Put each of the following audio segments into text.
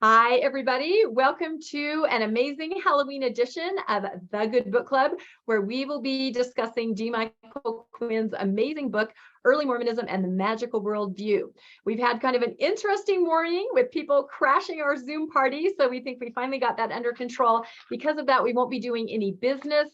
Hi, everybody. Welcome to an amazing Halloween edition of The Good Book Club, where we will be discussing D. Michael Quinn's amazing book, Early Mormonism and the Magical Worldview. We've had kind of an interesting morning with people crashing our Zoom party, so we think we finally got that under control. Because of that, we won't be doing any business,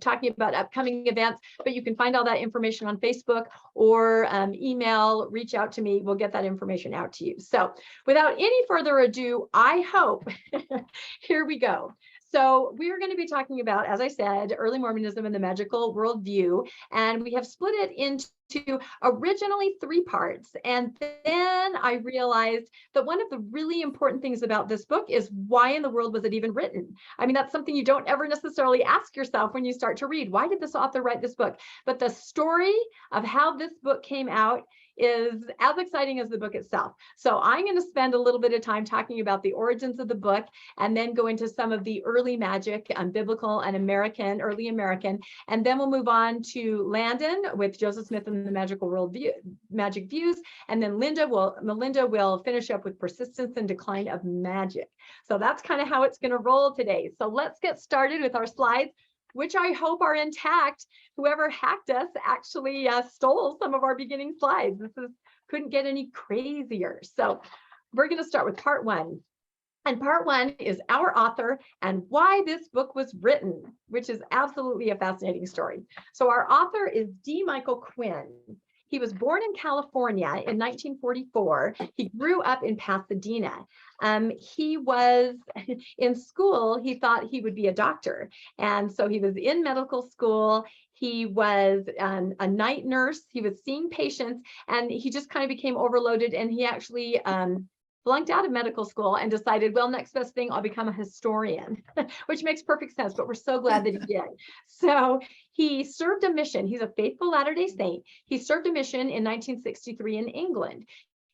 talking about upcoming events, but you can find all that information on Facebook or email, reach out to me. We'll get that information out to you. So without any further ado, I hope, here we go. So we are going to be talking about, as I said, early Mormonism and the magical worldview, and we have split it into originally 3 parts. And then I realized that one of the really important things about this book is why in the world was it even written? I mean, that's something you don't ever necessarily ask yourself when you start to read. Why did this author write this book? But the story of how this book came out is as exciting as the book itself. So I'm going to spend a little bit of time talking about the origins of the book and then go into some of the early magic, biblical and American, early American, and then we'll move on to Landon with Joseph Smith and the magical worldview, magic views, and then Melinda will finish up with persistence and decline of magic. So that's kind of how it's going to roll today. So let's get started with our slides, which I hope are intact. Whoever hacked us actually stole some of our beginning slides. Couldn't get any crazier. So we're going to start with part 1. And part 1 is our author and why this book was written, which is absolutely a fascinating story. So our author is D. Michael Quinn. He was born in California in 1944. He grew up in Pasadena. He was in school, he thought he would be a doctor. And so he was in medical school. He was a night nurse. He was seeing patients, and he just kind of became overloaded. And he actually flunked out of medical school and decided, well, next best thing, I'll become a historian, which makes perfect sense, but we're so glad that he did. So he served a mission. He's a faithful Latter-day Saint. He served a mission in 1963 in England.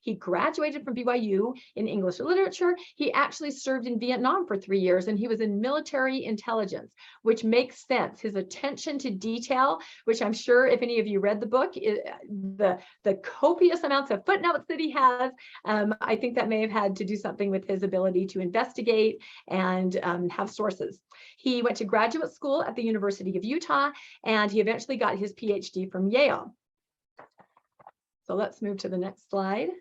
He graduated from BYU in English literature. He actually served in Vietnam for 3 years, and he was in military intelligence, which makes sense. His attention to detail, which I'm sure if any of you read the book, the copious amounts of footnotes that he has, I think that may have had to do something with his ability to investigate and have sources. He went to graduate school at the University of Utah, and he eventually got his PhD from Yale. So let's move to the next slide.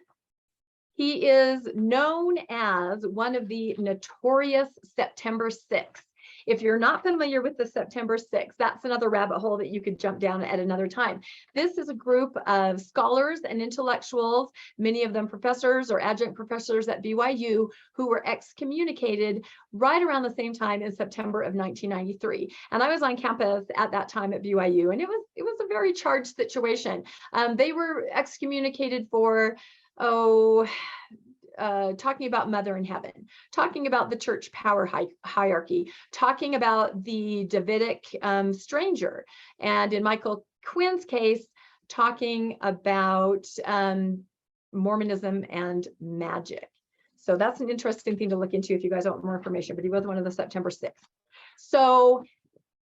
He is known as one of the notorious September 6th. If you're not familiar with the September 6th, that's another rabbit hole that you could jump down at another time. This is a group of scholars and intellectuals, many of them professors or adjunct professors at BYU, who were excommunicated right around the same time in September of 1993. And I was on campus at that time at BYU, and it was a very charged situation. They were excommunicated for talking about Mother in Heaven, talking about the church power hierarchy, talking about the Davidic stranger, and in Michael Quinn's case, talking about Mormonism and magic. So that's an interesting thing to look into if you guys want more information, but he was one of the September 6th. So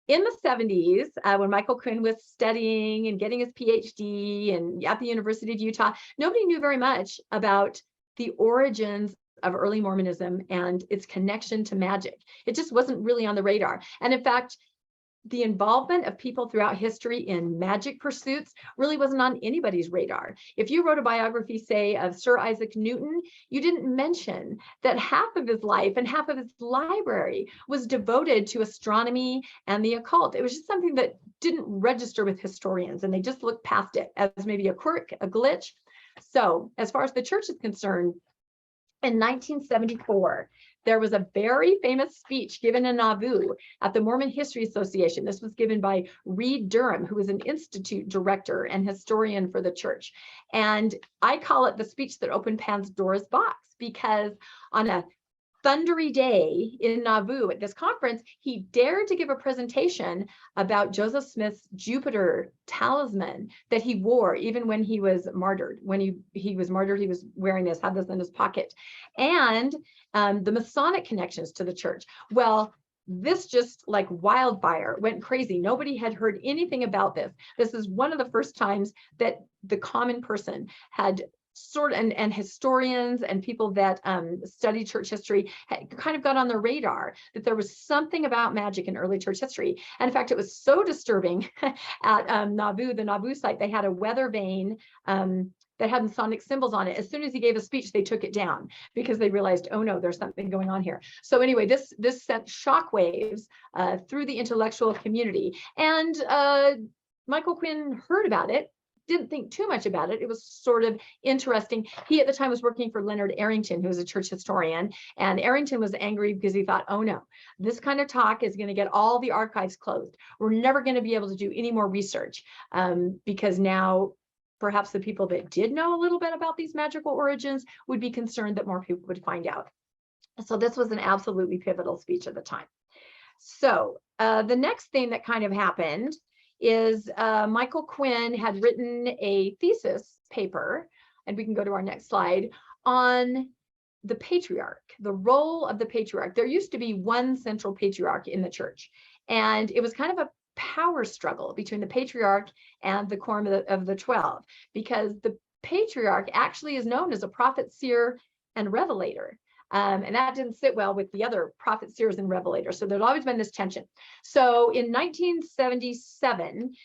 in the 70s, when Michael Quinn was studying and getting his PhD and at the University of Utah, nobody knew very much about the origins of early Mormonism and its connection to magic. It just wasn't really on the radar. And in fact, the involvement of people throughout history in magic pursuits really wasn't on anybody's radar. If you wrote a biography, say, of Sir Isaac Newton, you didn't mention that half of his life and half of his library was devoted to astronomy and the occult. It was just something that didn't register with historians, and they just looked past it as maybe a quirk, a glitch. So as far as the church is concerned, in 1974, there was a very famous speech given in Nauvoo at the Mormon History Association. This was given by Reed Durham, who was an institute director and historian for the church. And I call it the speech that opened Pandora's box, because on a thundery day in Nauvoo at this conference, he dared to give a presentation about Joseph Smith's Jupiter talisman that he wore even when he was martyred. When he was martyred, he was wearing this, had this in his pocket. And the Masonic connections to the church. Well, this just like wildfire went crazy. Nobody had heard anything about this. This is one of the first times that the common person had and historians and people that study church history kind of got on their radar that there was something about magic in early church history. And in fact, it was so disturbing at Nauvoo, the Nauvoo site, they had a weather vane that had Masonic symbols on it. As soon as he gave a speech, they took it down because they realized, oh no, there's something going on here. So anyway, this sent shockwaves through the intellectual community. And Michael Quinn heard about it, didn't think too much about it. It was sort of interesting. He at the time was working for Leonard Arrington, who was a church historian, and Arrington was angry because he thought, oh no, this kind of talk is going to get all the archives closed. We're never going to be able to do any more research because now perhaps the people that did know a little bit about these magical origins would be concerned that more people would find out. So this was an absolutely pivotal speech at the time. So the next thing that kind of happened is Michael Quinn had written a thesis paper, and we can go to our next slide, on the patriarch, the role of the patriarch. There used to be one central patriarch in the church, and it was kind of a power struggle between the patriarch and the quorum of the 12, because the patriarch actually is known as a prophet, seer, and revelator. And that didn't sit well with the other prophets, seers, and revelators. So there's always been this tension. So in 1977,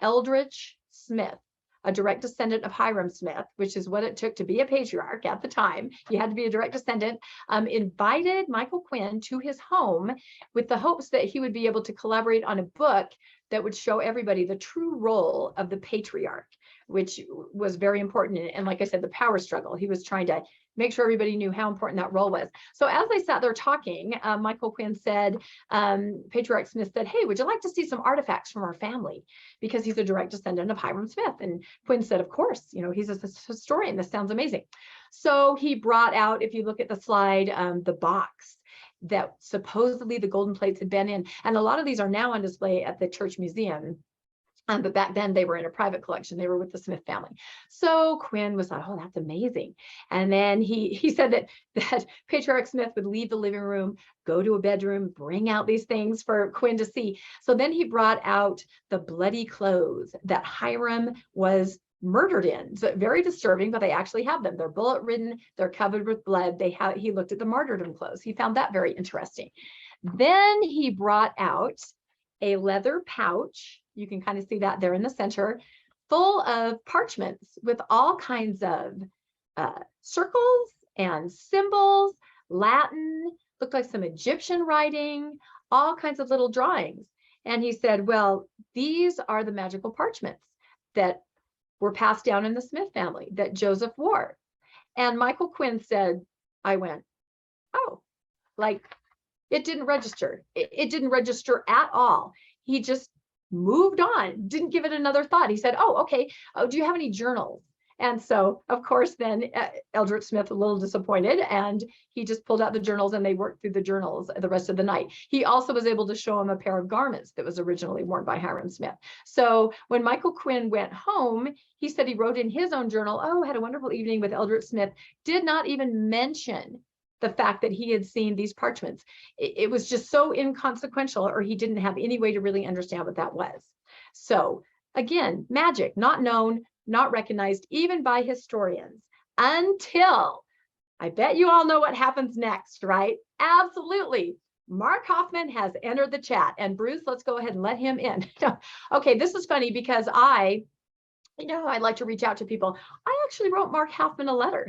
Eldridge Smith, a direct descendant of Hiram Smith, which is what it took to be a patriarch at the time, you had to be a direct descendant, invited Michael Quinn to his home with the hopes that he would be able to collaborate on a book that would show everybody the true role of the patriarch, which was very important. And like I said, the power struggle, he was trying to make sure everybody knew how important that role was. So as they sat there talking, Michael Quinn said, Patriarch Smith said, hey, would you like to see some artifacts from our family? Because he's a direct descendant of Hiram Smith. And Quinn said, of course, you know, he's a historian. This sounds amazing. So he brought out, if you look at the slide, the box that supposedly the golden plates had been in. And a lot of these are now on display at the church museum. But back then they were in a private collection. They were with the Smith family. So Quinn was like, oh, that's amazing. And then he said that Patriarch Smith would leave the living room, go to a bedroom, bring out these things for Quinn to see. So then he brought out the bloody clothes that Hiram was murdered in. So very disturbing, but they actually have them. They're bullet ridden. They're covered with blood. He looked at the martyrdom clothes. He found that very interesting. Then he brought out a leather pouch. You can kind of see that there in the center, full of parchments with all kinds of circles and symbols, Latin, looked like some Egyptian writing, all kinds of little drawings. And he said, well, these are the magical parchments that were passed down in the Smith family that Joseph wore. And Michael Quinn said, I went, oh, like it didn't register. It didn't register at all. He just moved on, didn't give it another thought. He said, oh, okay. Oh, do you have any journals? And so, of course, then Eldridge Smith, a little disappointed, and he just pulled out the journals and they worked through the journals the rest of the night. He also was able to show him a pair of garments that was originally worn by Hiram Smith. So when Michael Quinn went home, he said he wrote in his own journal, oh, had a wonderful evening with Eldridge Smith, did not even mention the fact that he had seen these parchments. It was just so inconsequential, or he didn't have any way to really understand what that was. So again, magic, not known, not recognized even by historians, until, I bet you all know what happens next, right? Absolutely. Mark Hoffman has entered the chat, and Bruce, let's go ahead and let him in. Okay, this is funny because I like to reach out to people. I actually wrote Mark Hoffman a letter.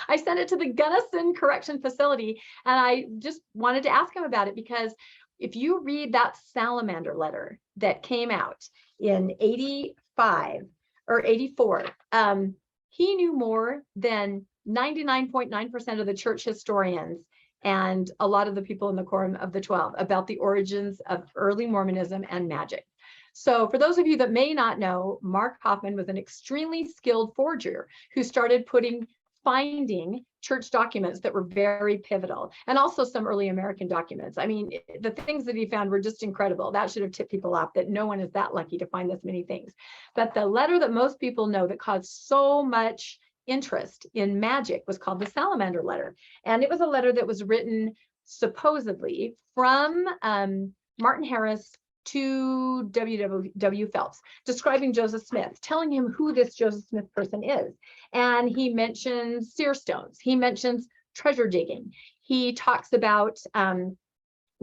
I sent it to the Gunnison Correction Facility, and I just wanted to ask him about it, because if you read that salamander letter that came out in 85 or 84, he knew more than 99.9% of the church historians and a lot of the people in the Quorum of the 12 about the origins of early Mormonism and magic. So for those of you that may not know, Mark Hoffman was an extremely skilled forger who started finding church documents that were very pivotal, and also some early American documents. I mean, the things that he found were just incredible. That should have tipped people off that no one is that lucky to find this many things. But the letter that most people know that caused so much interest in magic was called the Salamander Letter. And it was a letter that was written supposedly from Martin Harris to W. Phelps, describing Joseph Smith, telling him who this Joseph Smith person is. And he mentions seer stones. He mentions treasure digging. He talks about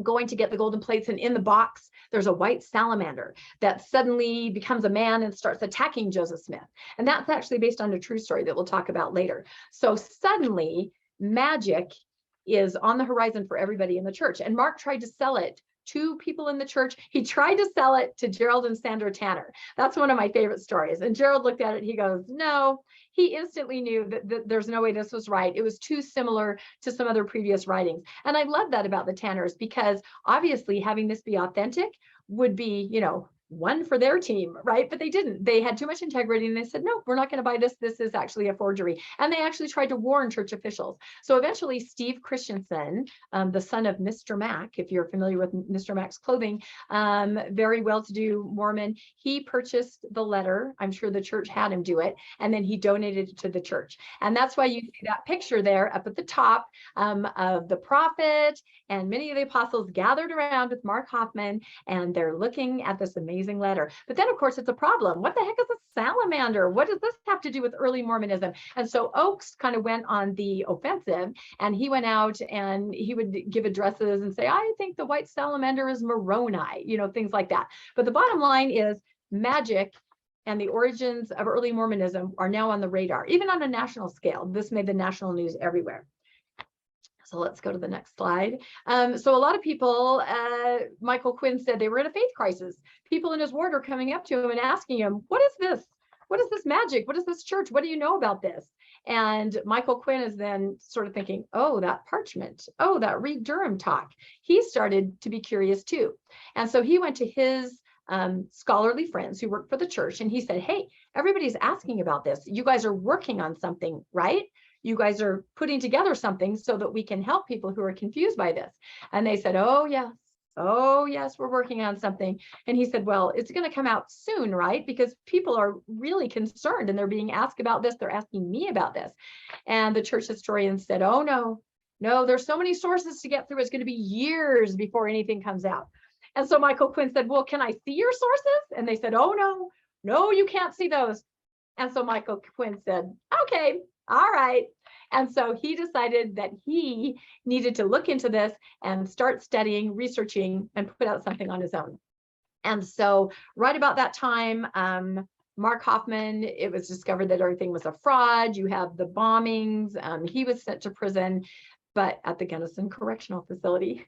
going to get the golden plates, and in the box, there's a white salamander that suddenly becomes a man and starts attacking Joseph Smith. And that's actually based on a true story that we'll talk about later. So suddenly, magic is on the horizon for everybody in the church. And Mark tried to sell it to people in the church. He tried to sell it to Gerald and Sandra Tanner. That's one of my favorite stories. And Gerald looked at it, he goes, no. He instantly knew that there's no way this was right. It was too similar to some other previous writings. And I love that about the Tanners, because obviously having this be authentic would be, you know, one for their team, right? But they didn't. They had too much integrity, and they said, no, we're not going to buy this. This is actually a forgery. And they actually tried to warn church officials. So eventually Steve Christensen, the son of Mr. Mack, if you're familiar with Mr. Mack's clothing, very well-to-do Mormon, he purchased the letter. I'm sure the church had him do it. And then he donated it to the church. And that's why you see that picture there up at the top of the prophet and many of the apostles gathered around with Mark Hoffman, and they're looking at this amazing letter. But then, of course, it's a problem. What the heck is a salamander? What does this have to do with early Mormonism? And so Oakes kind of went on the offensive, and he went out and he would give addresses and say, I think the white salamander is Moroni, you know, things like that. But the bottom line is magic and the origins of early Mormonism are now on the radar, even on a national scale. This made the national news everywhere. So let's go to the next slide. So a lot of people, Michael Quinn said they were in a faith crisis. People in his ward are coming up to him and asking him, what is this? What is this magic? What is this church? What do you know about this? And Michael Quinn is then sort of thinking, oh, that parchment. Oh, that Reed Durham talk. He started to be curious too. And so he went to his scholarly friends who worked for the church, and he said, hey, everybody's asking about this. You guys are working on something, right? You guys are putting together something so that we can help people who are confused by this. And they said, oh, yes, we're working on something. And he said, well, it's going to come out soon, right? Because people are really concerned and they're being asked about this. They're asking me about this. And the church historian said, oh, no, there's so many sources to get through. It's going to be years before anything comes out. And so Michael Quinn said, well, can I see your sources? And they said, oh, no, you can't see those. And so Michael Quinn said, okay, all right. And so he decided that he needed to look into this and start studying, researching, and put out something on his own. And so right about that time, Mark Hoffman, it was discovered that everything was a fraud. You have the bombings. He was sent to prison, but at the Gunnison Correctional Facility.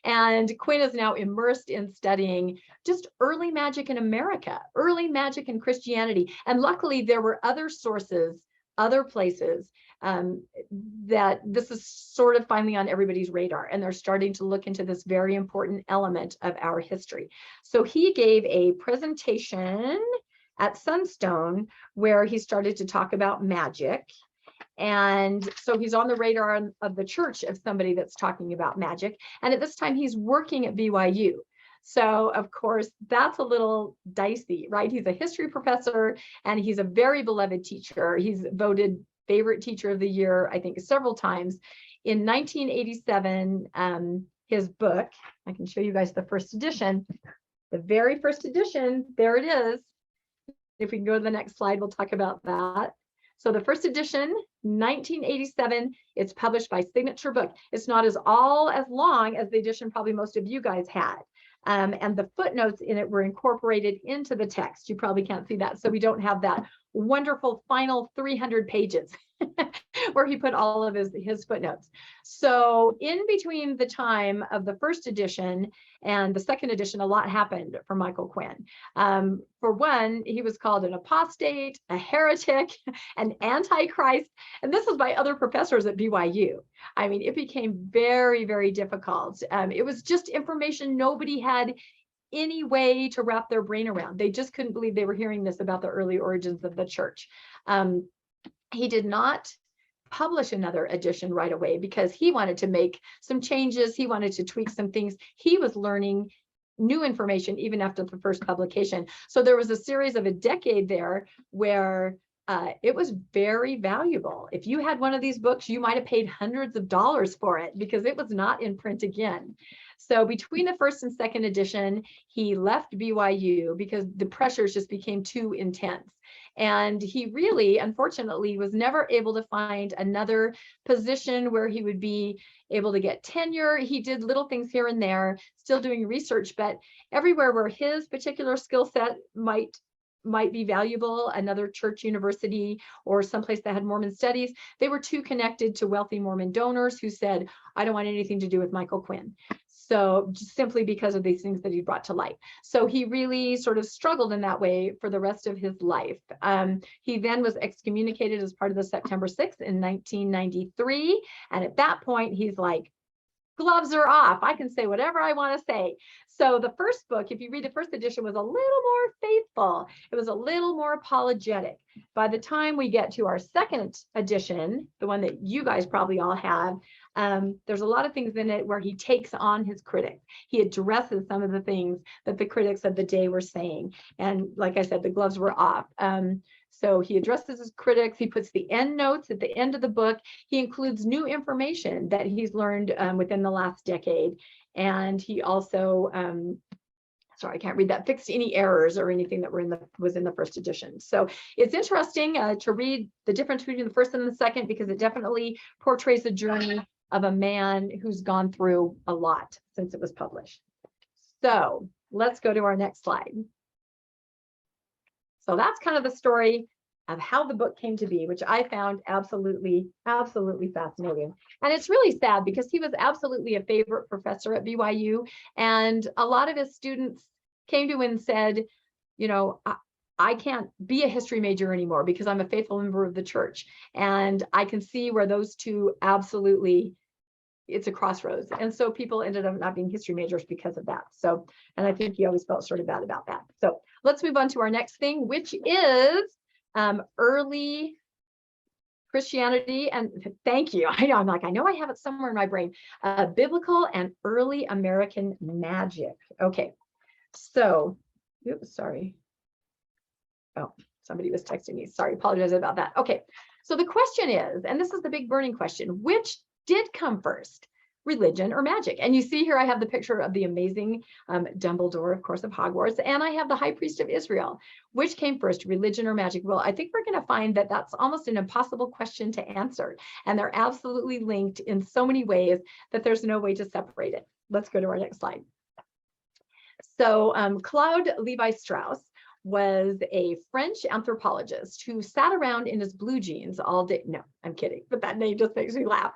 And Quinn is now immersed in studying just early magic in America, early magic in Christianity. And luckily, there were other sources, other places that this is sort of finally on everybody's radar, and they're starting to look into this very important element of our history. So he gave a presentation at Sunstone where he started to talk about magic. And so he's on the radar of the church of somebody that's talking about magic. And at this time, he's working at BYU. So, of course, that's a little dicey, right? He's a history professor, and he's a very beloved teacher. He's voted favorite teacher of the year, I think, several times. In 1987, his book, I can show you guys the first edition, the very first edition, there it is. If we can go to the next slide, we'll talk about that. So the first edition, 1987, it's published by Signature Book. It's not as long as the edition probably most of you guys had. And the footnotes in it were incorporated into the text. You probably can't see that. So we don't have that wonderful final 300 pages where he put all of his footnotes. So in between the time of the first edition and the second edition, a lot happened for Michael Quinn. For one, he was called an apostate, a heretic, an antichrist, and this was by other professors at BYU. I mean, it became very, very difficult. It was just information nobody had any way to wrap their brain around. They just couldn't believe they were hearing this about the early origins of the church. He did not publish another edition right away because he wanted to make some changes. He wanted to tweak some things. He was learning new information even after the first publication. So there was a series of a decade there where it was very valuable. If you had one of these books, you might have paid hundreds of dollars for it because it was not in print again. So between the first and second edition, he left BYU because the pressures just became too intense. And he really, unfortunately, was never able to find another position where he would be able to get tenure. He did little things here and there, still doing research, but everywhere where his particular skill set might be valuable, another church, university, or someplace that had Mormon studies, they were too connected to wealthy Mormon donors who said, I don't want anything to do with Michael Quinn. So just simply because of these things that he brought to light. So he really sort of struggled in that way for the rest of his life. He then was excommunicated as part of the September 6th in 1993. And at that point, he's like, gloves are off. I can say whatever I want to say. So the first book, if you read the first edition, was a little more faithful. It was a little more apologetic. By the time we get to our second edition, the one that you guys probably all have, there's a lot of things in it where he takes on his critics. He addresses some of the things that the critics of the day were saying. And like I said, the gloves were off. So he addresses his critics. He puts the end notes at the end of the book. He includes new information that he's learned within the last decade. And he also, sorry, I can't read that, fixed any errors or anything that was in the first edition. So it's interesting to read the difference between the first and the second, because it definitely portrays the journey of a man who's gone through a lot since it was published. So let's go to our next slide. So that's kind of the story of how the book came to be, which I found absolutely, absolutely fascinating. And it's really sad because he was absolutely a favorite professor at BYU. And a lot of his students came to him and said, you know, I can't be a history major anymore because I'm a faithful member of the church. And I can see where those two absolutely, it's a crossroads. And so people ended up not being history majors because of that. So, and I think he always felt sort of bad about that. So let's move on to our next thing, which is early Christianity. And thank you. I know, I'm like, I know I have it somewhere in my brain. Biblical and early American magic. Okay. So, oops, sorry. Oh, somebody was texting me. Sorry, apologize about that. Okay. So the question is, and this is the big burning question, which did come first, religion or magic? And you see here, I have the picture of the amazing Dumbledore, of course, of Hogwarts, and I have the high priest of Israel. Which came first, religion or magic? Well, I think we're going to find that that's almost an impossible question to answer. And they're absolutely linked in so many ways that there's no way to separate it. Let's go to our next slide. So Claude Levi-Strauss was a French anthropologist who sat around in his blue jeans all day. No, I'm kidding, but that name just makes me laugh.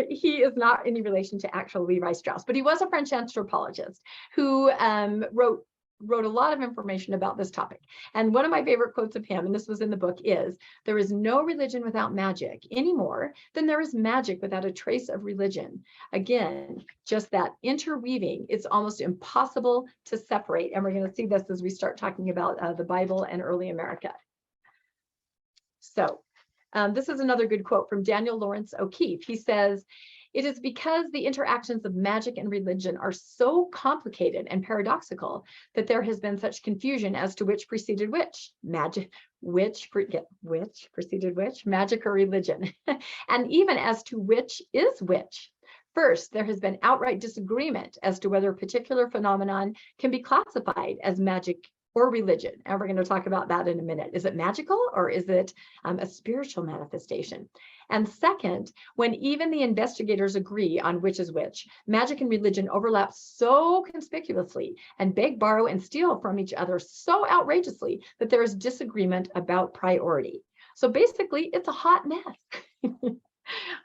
He is not any relation to actual Levi Strauss, but he was a French anthropologist who wrote a lot of information about this topic. And one of my favorite quotes of him, and this was in the book, is, there is no religion without magic any more than there is magic without a trace of religion. Again, just that interweaving, it's almost impossible to separate. And we're going to see this as we start talking about the Bible and early America. So this is another good quote from Daniel Lawrence O'Keefe. He says, "It is because the interactions of magic and religion are so complicated and paradoxical that there has been such confusion as to which preceded which. Which preceded which? Magic or religion? And even as to which is which. First, there has been outright disagreement as to whether a particular phenomenon can be classified as magic or religion." And we're going to talk about that in a minute. Is it magical or is it a spiritual manifestation? And second, when even the investigators agree on which is which, magic and religion overlap so conspicuously and beg, borrow, and steal from each other so outrageously that there is disagreement about priority. So basically, it's a hot mess.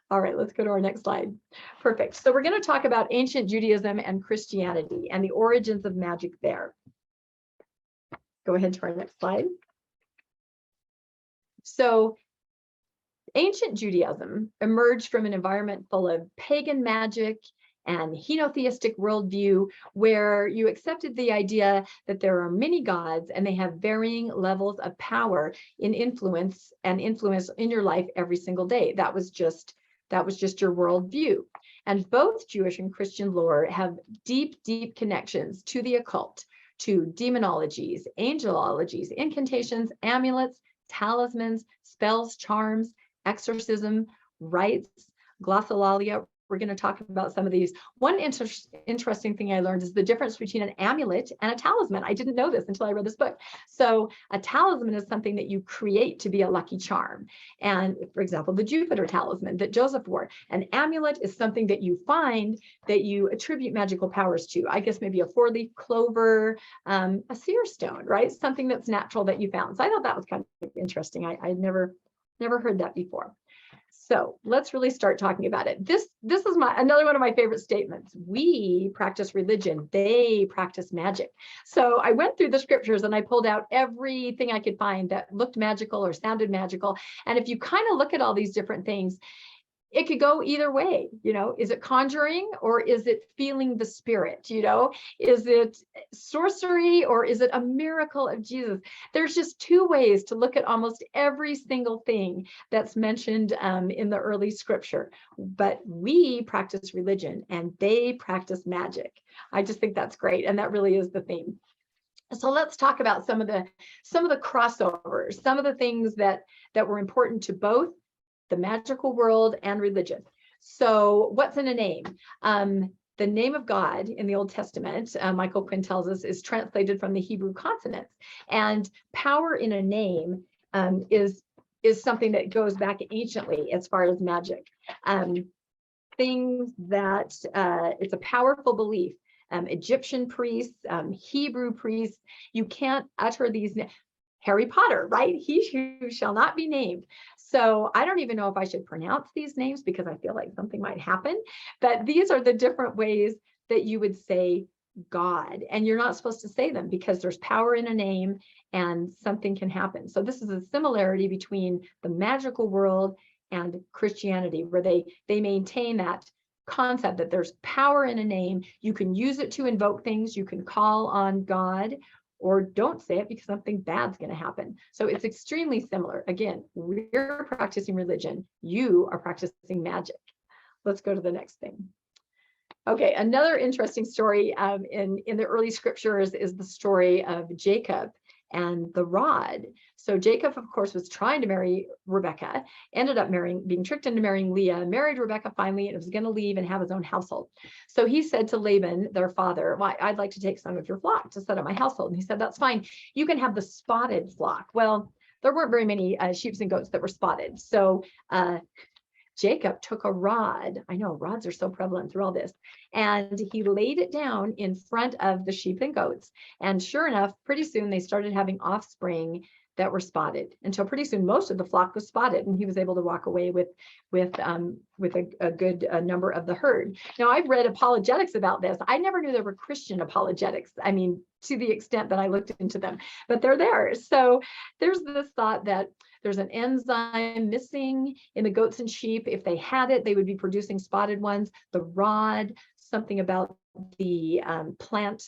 All right, let's go to our next slide. Perfect. So we're going to talk about ancient Judaism and Christianity and the origins of magic there. Go ahead to our next slide. So ancient Judaism emerged from an environment full of pagan magic and henotheistic worldview, where you accepted the idea that there are many gods and they have varying levels of power in influence in your life every single day. That was just your worldview. And both Jewish and Christian lore have deep, deep connections to the occult, to demonologies, angelologies, incantations, amulets, talismans, spells, charms, exorcism, rites, glossolalia, We're going to talk about some of these. One interesting thing I learned is the difference between an amulet and a talisman. I didn't know this until I read this book. So a talisman is something that you create to be a lucky charm. And for example, the Jupiter talisman that Joseph wore. An amulet is something that you find that you attribute magical powers to. I guess maybe a four-leaf clover, a seer stone, right? Something that's natural that you found. So I thought that was kind of interesting. I never heard that before. So let's really start talking about it. This is another one of my favorite statements. We practice religion, they practice magic. So I went through the scriptures and I pulled out everything I could find that looked magical or sounded magical. And if you kind of look at all these different things, it could go either way. Is it conjuring or is it feeling the spirit? Is it sorcery or is it a miracle of Jesus? There's just two ways to look at almost every single thing that's mentioned in the early scripture. But we practice religion and they practice magic. I just think that's great. And that really is the theme. So let's talk about some of the crossovers, some of the things that were important to both the magical world and religion. So what's in a name? The name of God in the Old Testament, Michael Quinn tells us, is translated from the Hebrew consonants. And power in a name is something that goes back anciently as far as magic. Things that it's a powerful belief. Egyptian priests, Hebrew priests, you can't utter these names. Harry Potter, right? He who shall not be named. So I don't even know if I should pronounce these names because I feel like something might happen. But these are the different ways that you would say God. And you're not supposed to say them because there's power in a name and something can happen. So this is a similarity between the magical world and Christianity, where they maintain that concept that there's power in a name. You can use it to invoke things. You can call on God, or don't say it because something bad's going to happen. So it's extremely similar. Again, we're practicing religion. You are practicing magic. Let's go to the next thing. Okay, another interesting story in the early scriptures is the story of Jacob and the rod. So Jacob, of course, was trying to marry Rebecca, ended up being tricked into marrying Leah, married Rebecca finally, and was going to leave and have his own household. So he said to Laban, their father, well, I'd like to take some of your flock to set up my household. And he said, that's fine. You can have the spotted flock. Well, there weren't very many sheep and goats that were spotted. So Jacob took a rod. I know rods are so prevalent through all this. And he laid it down in front of the sheep and goats. And sure enough, pretty soon they started having offspring that were spotted, until pretty soon most of the flock was spotted, and he was able to walk away with a good number of the herd. Now, I've read apologetics about this. I never knew there were Christian apologetics. I mean, to the extent that I looked into them, but they're there. So there's this thought that there's an enzyme missing in the goats and sheep. If they had it, they would be producing spotted ones. The rod, something about the plant,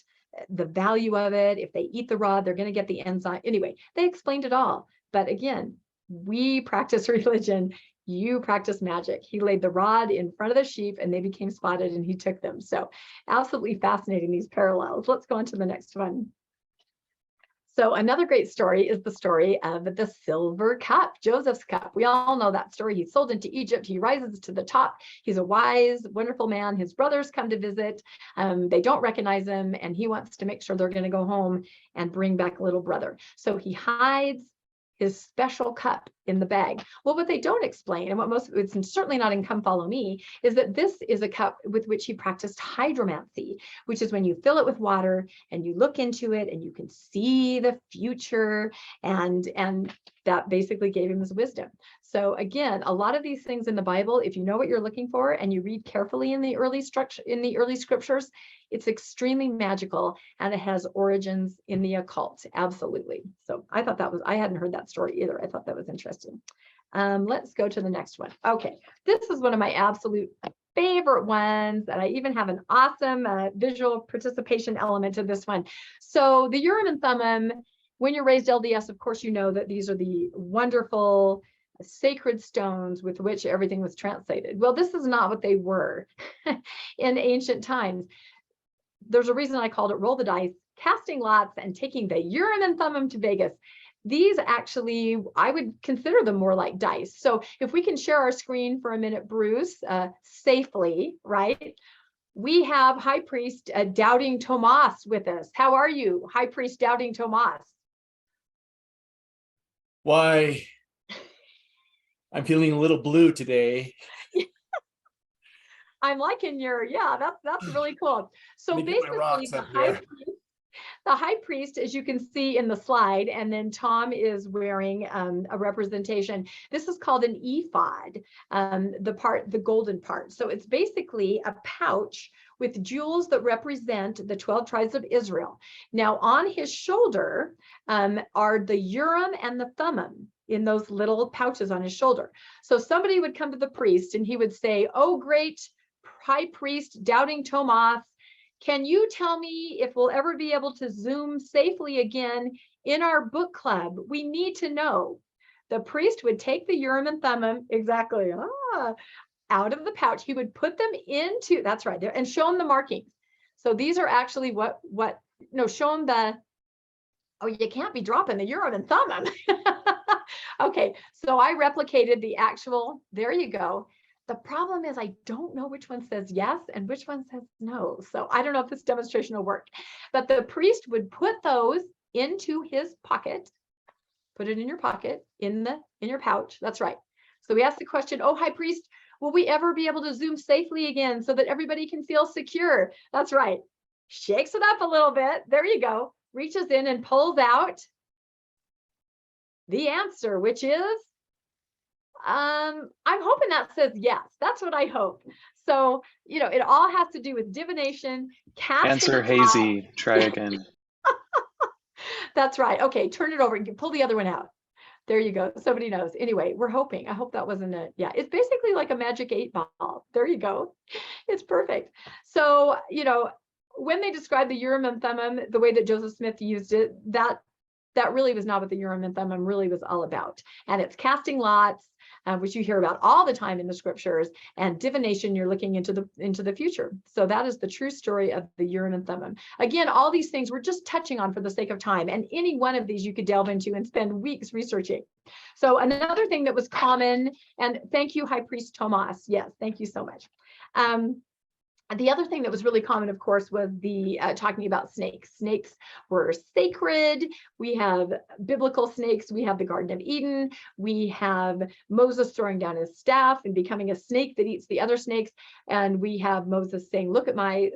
the value of it. If they eat the rod, they're going to get the enzyme. Anyway, they explained it all. But again, we practice religion. You practice magic. He laid the rod in front of the sheep and they became spotted and he took them. So absolutely fascinating, these parallels. Let's go on to the next one. So another great story is the story of the silver cup, Joseph's cup. We all know that story. He's sold into Egypt. He rises to the top. He's a wise, wonderful man. His brothers come to visit. They don't recognize him, and he wants to make sure they're going to go home and bring back little brother. So he hides his special cup in the bag. Well, what they don't explain, and it's certainly not in Come Follow Me, is that this is a cup with which he practiced hydromancy, which is when you fill it with water and you look into it and you can see the future, and that basically gave him his wisdom. So again, a lot of these things in the Bible, if you know what you're looking for and you read carefully in the early scriptures, it's extremely magical and it has origins in the occult. Absolutely. So I thought I hadn't heard that story either. I thought that was interesting. Let's go to the next one. Okay, this is one of my absolute favorite ones, and I even have an awesome visual participation element to this one. So the Urim and Thummim, when you're raised LDS, of course, you know that these are the wonderful sacred stones with which everything was translated. Well, this is not what they were in ancient times. There's a reason I called it roll the dice, casting lots, and taking the Urim and Thummim to Vegas. these actually, I would consider them more like dice. So if we can share our screen for a minute, Bruce, safely, right? We have High Priest Doubting Tomas with us. How are you, High Priest Doubting Tomas? Why, I'm feeling a little blue today. I'm liking your, yeah, that's really cool. So basically the high priest, as you can see in the slide, and then Tom is wearing a representation. This is called an ephod, the golden part. So it's basically a pouch with jewels that represent the 12 tribes of Israel. Now on his shoulder are the Urim and the Thummim in those little pouches on his shoulder. So somebody would come to the priest and he would say, "Oh, great high priest Doubting Tomas, can you tell me if we'll ever be able to Zoom safely again in our book club? We need to know." The priest would take the Urim and Thummim, exactly, out of the pouch. He would put them into, that's right, there, and show them the markings. So these are actually show them the, oh, you can't be dropping the Urim and Thummim. Okay, so I replicated the actual, there you go. The problem is I don't know which one says yes and which one says no. So I don't know if this demonstration will work, but the priest would put those into his pocket, put it in your pocket, in your pouch. That's right. So we asked the question, "Oh, high priest, will we ever be able to Zoom safely again so that everybody can feel secure?" That's right. Shakes it up a little bit. There you go. Reaches in and pulls out the answer, which is, I'm hoping that says yes. That's what I hope. So, it all has to do with divination, casting. Answer hazy. Try again. That's right. Okay, turn it over and pull the other one out. There you go. Somebody knows. Anyway, we're hoping. I hope that wasn't it. Yeah, it's basically like a magic 8-ball. There you go. It's perfect. So, when they describe the Urim and Thummim, the way that Joseph Smith used it, that really was not what the Urim and Thummim really was all about. And it's casting lots, which you hear about all the time in the scriptures, and divination, you're looking into the future. So that is the true story of the Urim and Thummim. Again, all these things we're just touching on for the sake of time, and any one of these you could delve into and spend weeks researching. So another thing that was common, and thank you, High Priest Tomas. Yes, thank you so much. The other thing that was really common, of course, was the talking about snakes. Snakes were sacred. We have biblical snakes. We have the Garden of Eden. We have Moses throwing down his staff and becoming a snake that eats the other snakes. And we have Moses saying, "Look at my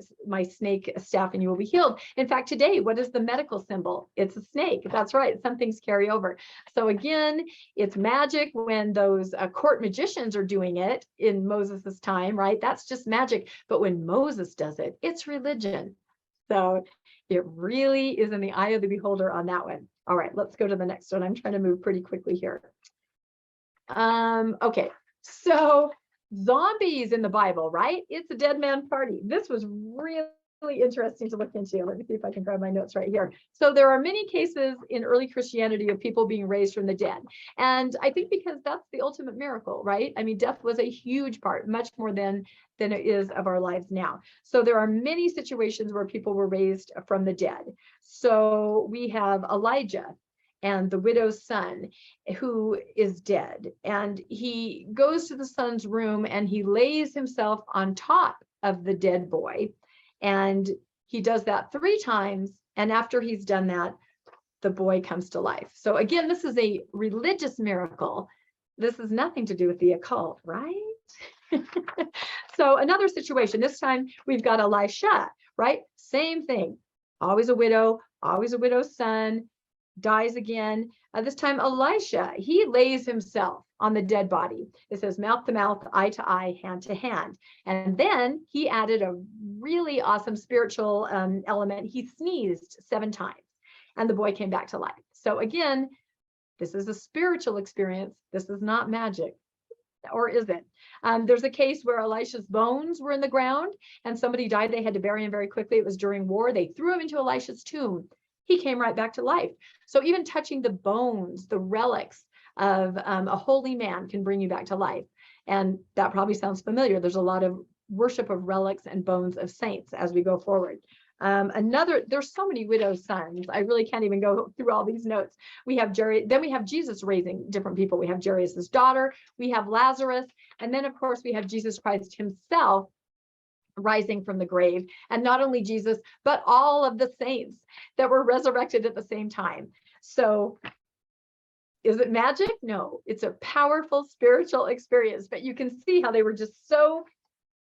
snake staff and you will be healed." In fact, today, what is the medical symbol? It's a snake. That's right. Some things carry over. So again, it's magic when those court magicians are doing it in Moses's time, right? That's just magic. But when Moses does it, it's religion. So it really is in the eye of the beholder on that one. All right, let's go to the next one. I'm trying to move pretty quickly here. Okay, so zombies in the Bible, right? It's a dead man party. This was really interesting to look into. Let me see if I can grab my notes right here. So there are many cases in early Christianity of people being raised from the dead. And I think because that's the ultimate miracle, right? I mean, death was a huge part, much more than it is of our lives now. So there are many situations where people were raised from the dead. So we have Elijah and the widow's son who is dead. And he goes to the son's room and he lays himself on top of the dead boy. And he does that 3 times. And after he's done that, the boy comes to life. So again, this is a religious miracle. This has nothing to do with the occult, right? So another situation, this time we've got Elisha, right? Same thing. Always a widow's son, dies again. This time Elisha, he lays himself on the dead body. It says mouth to mouth, eye to eye, hand to hand. And then he added a really awesome spiritual element. He sneezed 7 times and the boy came back to life. So again, this is a spiritual experience. This is not magic. Or is it? There's a case where Elisha's bones were in the ground and somebody died. They had to bury him very quickly. It was during war. They threw him into Elisha's tomb. He came right back to life. So even touching the bones, the relics of a holy man can bring you back to life. And that probably sounds familiar. There's a lot of worship of relics and bones of saints as we go forward. There's so many widow's sons. I really can't even go through all these notes. We have then we have Jesus raising different people. We have Jairus' daughter, we have Lazarus, and then of course we have Jesus Christ himself rising from the grave. And not only Jesus, but all of the saints that were resurrected at the same time. So is it magic? No, it's a powerful spiritual experience, but you can see how they were just so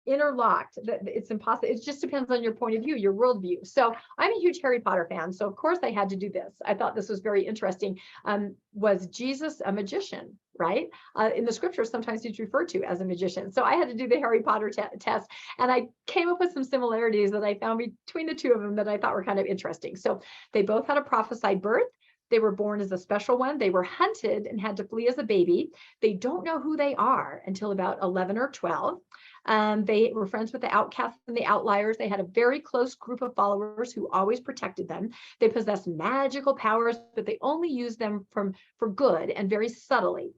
interlocked that it's impossible. It just depends on your point of view, your worldview. So I'm a huge Harry Potter fan. So of course I had to do this. I thought this was very interesting. Was Jesus a magician, right? In the scriptures, sometimes he's referred to as a magician. So I had to do the Harry Potter test, and I came up with some similarities that I found between the two of them that I thought were kind of interesting. So they both had a prophesied birth. They were born as a special one. They were hunted and had to flee as a baby. They don't know who they are until about 11 or 12. They were friends with the outcasts and the outliers. They had a very close group of followers who always protected them. They possessed magical powers, but they only used them for good and very subtly.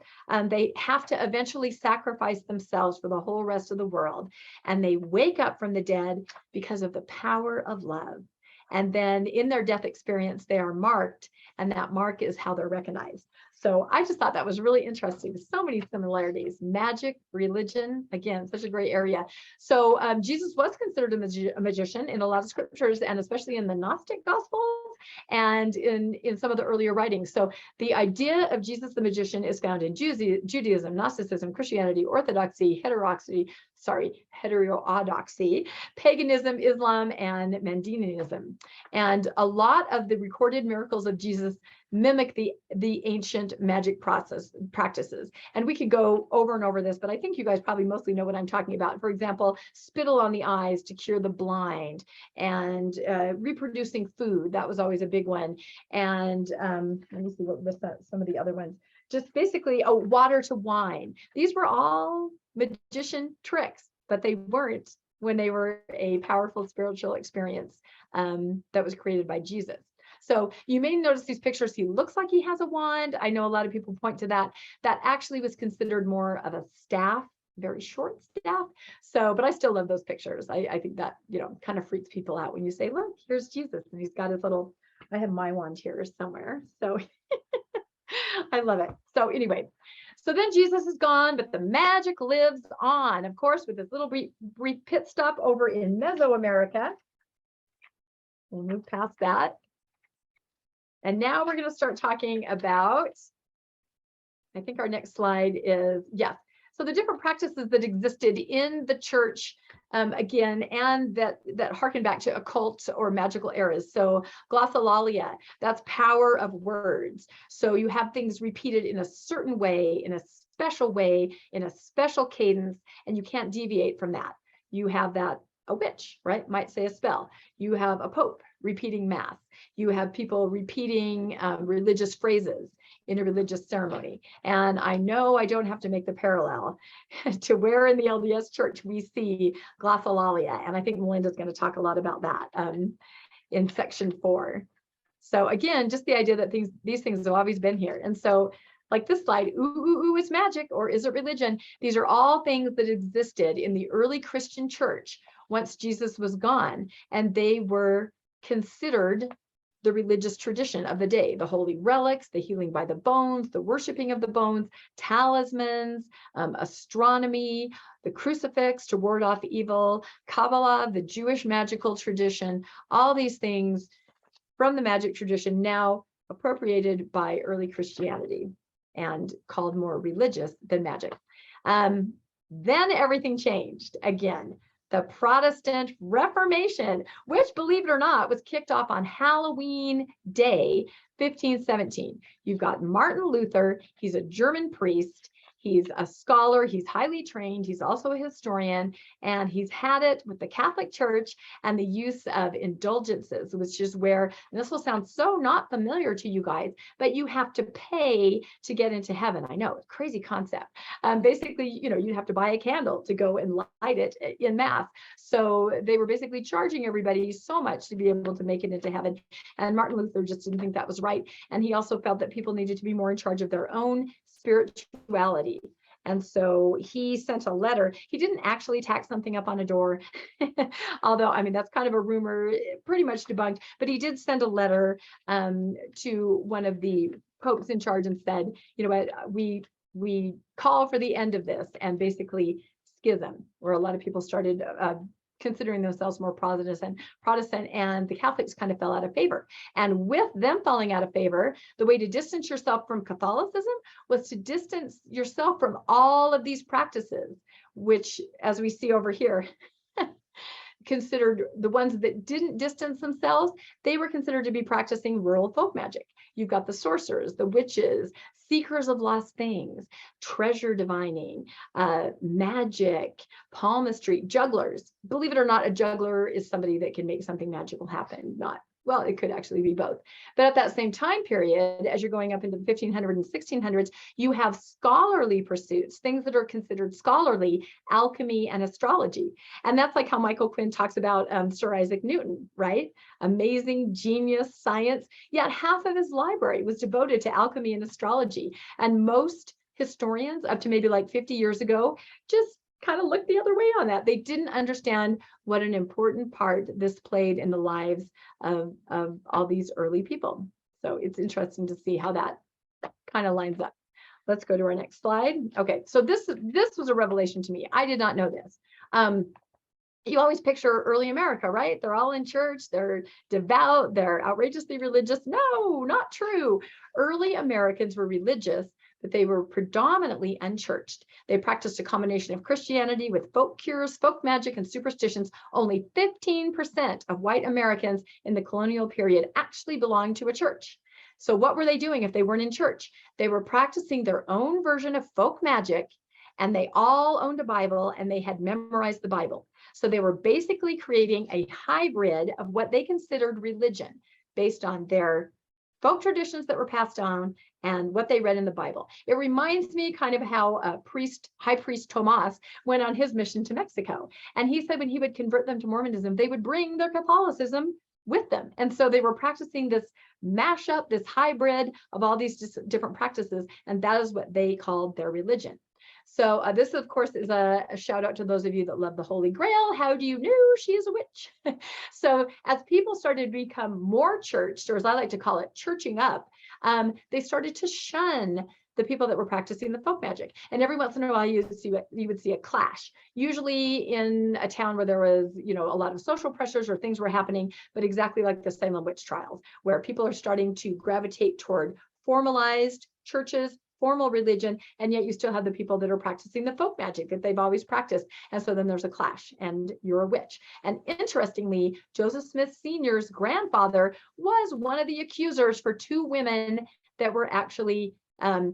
They have to eventually sacrifice themselves for the whole rest of the world. And they wake up from the dead because of the power of love. And then in their death experience, they are marked, and that mark is how they're recognized. So I just thought that was really interesting. There's so many similarities. Magic, religion, again, such a great area. So Jesus was considered a magician in a lot of scriptures, and especially in the Gnostic Gospels and in some of the earlier writings. So the idea of Jesus the magician is found in Judaism, Gnosticism, Christianity, Orthodoxy, heterodoxy, paganism, Islam, and Mandaeanism. And a lot of the recorded miracles of Jesus mimic the ancient magic practices. And we could go over and over this, but I think you guys probably mostly know what I'm talking about. For example, spittle on the eyes to cure the blind, and reproducing food. That was always a big one. And let me see what some of the other ones. Just basically, water to wine. These were all magician tricks, but they weren't when they were a powerful spiritual experience that was created by Jesus. So you may notice these pictures. He looks like he has a wand. I know a lot of people point to that. That actually was considered more of a staff, very short staff. So, but I still love those pictures. I think that, kind of freaks people out when you say, look, here's Jesus. And he's got his little, I have my wand here somewhere. So I love it. So anyway, so then Jesus is gone, but the magic lives on, of course, with this little brief pit stop over in Mesoamerica. We'll move past that. And now we're going to start talking about, I think our next slide is, yes. So the different practices that existed in the church, again, and that harken back to occult or magical eras. So glossolalia, that's power of words. So you have things repeated in a certain way, in a special way, in a special cadence, and you can't deviate from that. You have that, a witch, right, might say a spell. You have a pope repeating mass. You have people repeating religious phrases in a religious ceremony. And I know I don't have to make the parallel to where in the LDS church we see glossolalia. And I think Melinda's going to talk a lot about that in section 4. So again, just the idea that these things have always been here. And so like this slide, ooh, is magic or is it religion? These are all things that existed in the early Christian church once Jesus was gone, and they were considered the religious tradition of the day. The holy relics, the healing by the bones, the worshiping of the bones, talismans, astronomy, the crucifix to ward off evil, Kabbalah, the Jewish magical tradition, all these things from the magic tradition now appropriated by early Christianity and called more religious than magic. Then everything changed again. The Protestant Reformation, which, believe it or not, was kicked off on Halloween Day, 1517. You've got Martin Luther. He's a German priest. He's a scholar. He's highly trained. He's also a historian, and he's had it with the Catholic Church and the use of indulgences, which is where, and this will sound so not familiar to you guys, but you have to pay to get into heaven. I know, it's a crazy concept. Basically, you'd have to buy a candle to go and light it in mass. So they were basically charging everybody so much to be able to make it into heaven. And Martin Luther just didn't think that was right. And he also felt that people needed to be more in charge of their own spirituality. And so he sent a letter. He didn't actually tack something up on a door, although, I mean, that's kind of a rumor, pretty much debunked, but he did send a letter to one of the popes in charge and said, you know what, we call for the end of this, and basically schism, where a lot of people started considering themselves more Protestant, and the Catholics kind of fell out of favor. And with them falling out of favor, the way to distance yourself from Catholicism was to distance yourself from all of these practices, which, as we see over here, considered the ones that didn't distance themselves, they were considered to be practicing rural folk magic. You've got the sorcerers, the witches, seekers of lost things, treasure divining, magic, palmistry, jugglers. Believe it or not, a juggler is somebody that can make something magical happen. Well, it could actually be both. But at that same time period, as you're going up into the 1500s and 1600s, you have scholarly pursuits, things that are considered scholarly, alchemy and astrology. And that's like how Michael Quinn talks about Sir Isaac Newton, right? Amazing genius, science, yet half of his library was devoted to alchemy and astrology. And most historians, up to maybe like 50 years ago, just kind of looked the other way on that. They didn't understand what an important part this played in the lives of all these early people. So it's interesting to see how that kind of lines up. Let's go to our next slide. Okay, so this was a revelation to me. I did not know this. You always picture early America, right? They're all in church, they're devout, they're outrageously religious. No, not true. Early Americans were religious, but they were predominantly unchurched. They practiced a combination of Christianity with folk cures, folk magic, and superstitions. Only 15% of white Americans in the colonial period actually belonged to a church. So what were they doing if they weren't in church? They were practicing their own version of folk magic, and they all owned a Bible and they had memorized the Bible. So they were basically creating a hybrid of what they considered religion based on their folk traditions that were passed on and what they read in the Bible. It reminds me kind of how High Priest Tomas went on his mission to Mexico. And he said when he would convert them to Mormonism, they would bring their Catholicism with them. And so they were practicing this mashup, this hybrid of all these different practices. And that is what they called their religion. So this, of course, is a shout out to those of you that love the Holy Grail. How do you know she is a witch? So as people started to become more churched, or as I like to call it, churching up, they started to shun the people that were practicing the folk magic. And every once in a while, you would see a clash, usually in a town where there was, a lot of social pressures or things were happening, but exactly like the Salem witch trials, where people are starting to gravitate toward formalized churches, formal religion, and yet you still have the people that are practicing the folk magic that they've always practiced. And so then there's a clash and you're a witch. And interestingly, Joseph Smith Sr.'s grandfather was one of the accusers for 2 women that were actually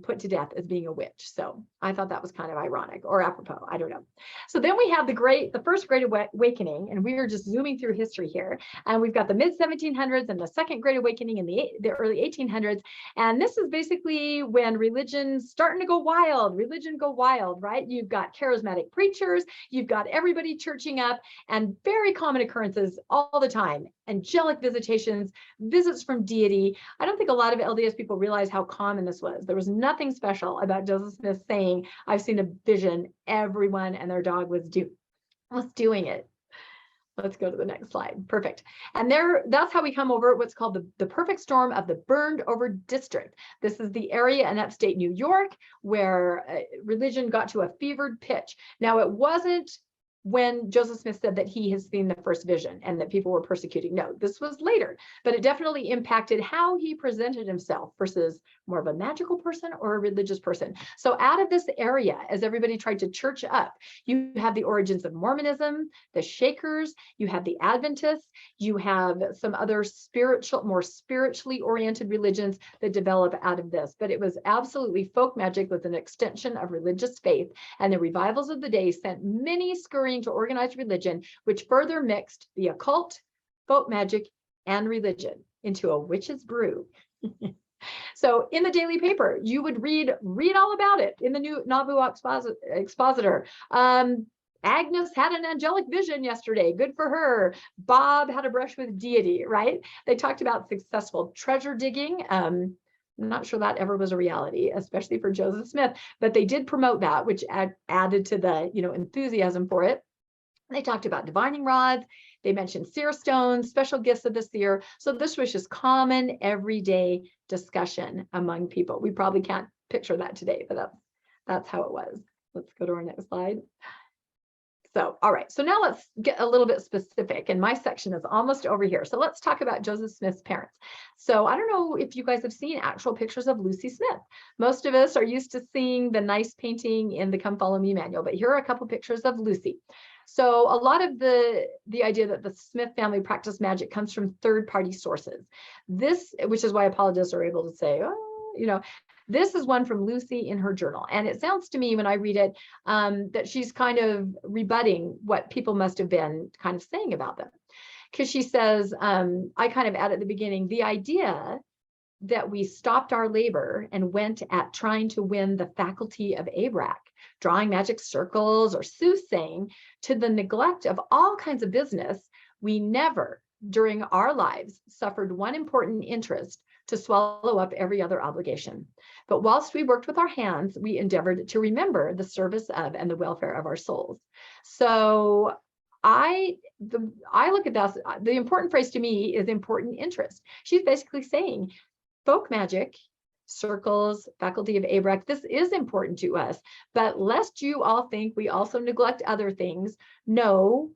put to death as being a witch. So I thought that was kind of ironic or apropos, I don't know. So then we have the first Great Awakening, and we are just zooming through history here. And we've got the mid 1700s and the second Great Awakening in the early 1800s. And this is basically when religion's starting to go wild, right? You've got charismatic preachers, you've got everybody churching up, and very common occurrences all the time. Angelic visitations, visits from deity. I don't think a lot of LDS people realize how common this was. There was nothing special about Joseph Smith saying, I've seen a vision. Everyone and their dog was doing it. Let's go to the next slide. Perfect. And that's how we come over what's called the perfect storm of the burned over district. This is the area in upstate New York where religion got to a fevered pitch. Now, it wasn't when Joseph Smith said that he has seen the first vision and that people were persecuting. No, this was later, but it definitely impacted how he presented himself versus more of a magical person or a religious person. So out of this area, as everybody tried to church up, you have the origins of Mormonism, the Shakers, you have the Adventists, you have some other more spiritually oriented religions that develop out of this. But it was absolutely folk magic was an extension of religious faith, and the revivals of the day sent many scurrying to organized religion, which further mixed the occult, folk magic, and religion into a witch's brew. So in the daily paper, you would read all about it in the new Nauvoo Expositor. Agnes had an angelic vision yesterday. Good for her. Bob had a brush with deity, right? They talked about successful treasure digging. I'm not sure that ever was a reality, especially for Joseph Smith, but they did promote that, which added to the, enthusiasm for it. They talked about divining rods. They mentioned seer stones, special gifts of the seer. So this was just common everyday discussion among people. We probably can't picture that today, but that's how it was. Let's go to our next slide. So, all right, so now let's get a little bit specific, and my section is almost over here. So let's talk about Joseph Smith's parents. So I don't know if you guys have seen actual pictures of Lucy Smith. Most of us are used to seeing the nice painting in the Come Follow Me manual, but here are a couple pictures of Lucy. So a lot of the idea that the Smith family practiced magic comes from third-party sources. This, which is why apologists are able to say, oh, this is one from Lucy in her journal. And it sounds to me when I read it that she's kind of rebutting what people must have been kind of saying about them. Because she says, I kind of add at the beginning, the idea that we stopped our labor and went at trying to win the faculty of Abrac, drawing magic circles or soothsaying, to the neglect of all kinds of business, we never during our lives suffered one important interest to swallow up every other obligation. But whilst we worked with our hands, we endeavored to remember the service of and the welfare of our souls. So I look at this, the important phrase to me is important interest. She's basically saying folk magic, circles, faculty of Abrac, this is important to us, but lest you all think we also neglect other things, no.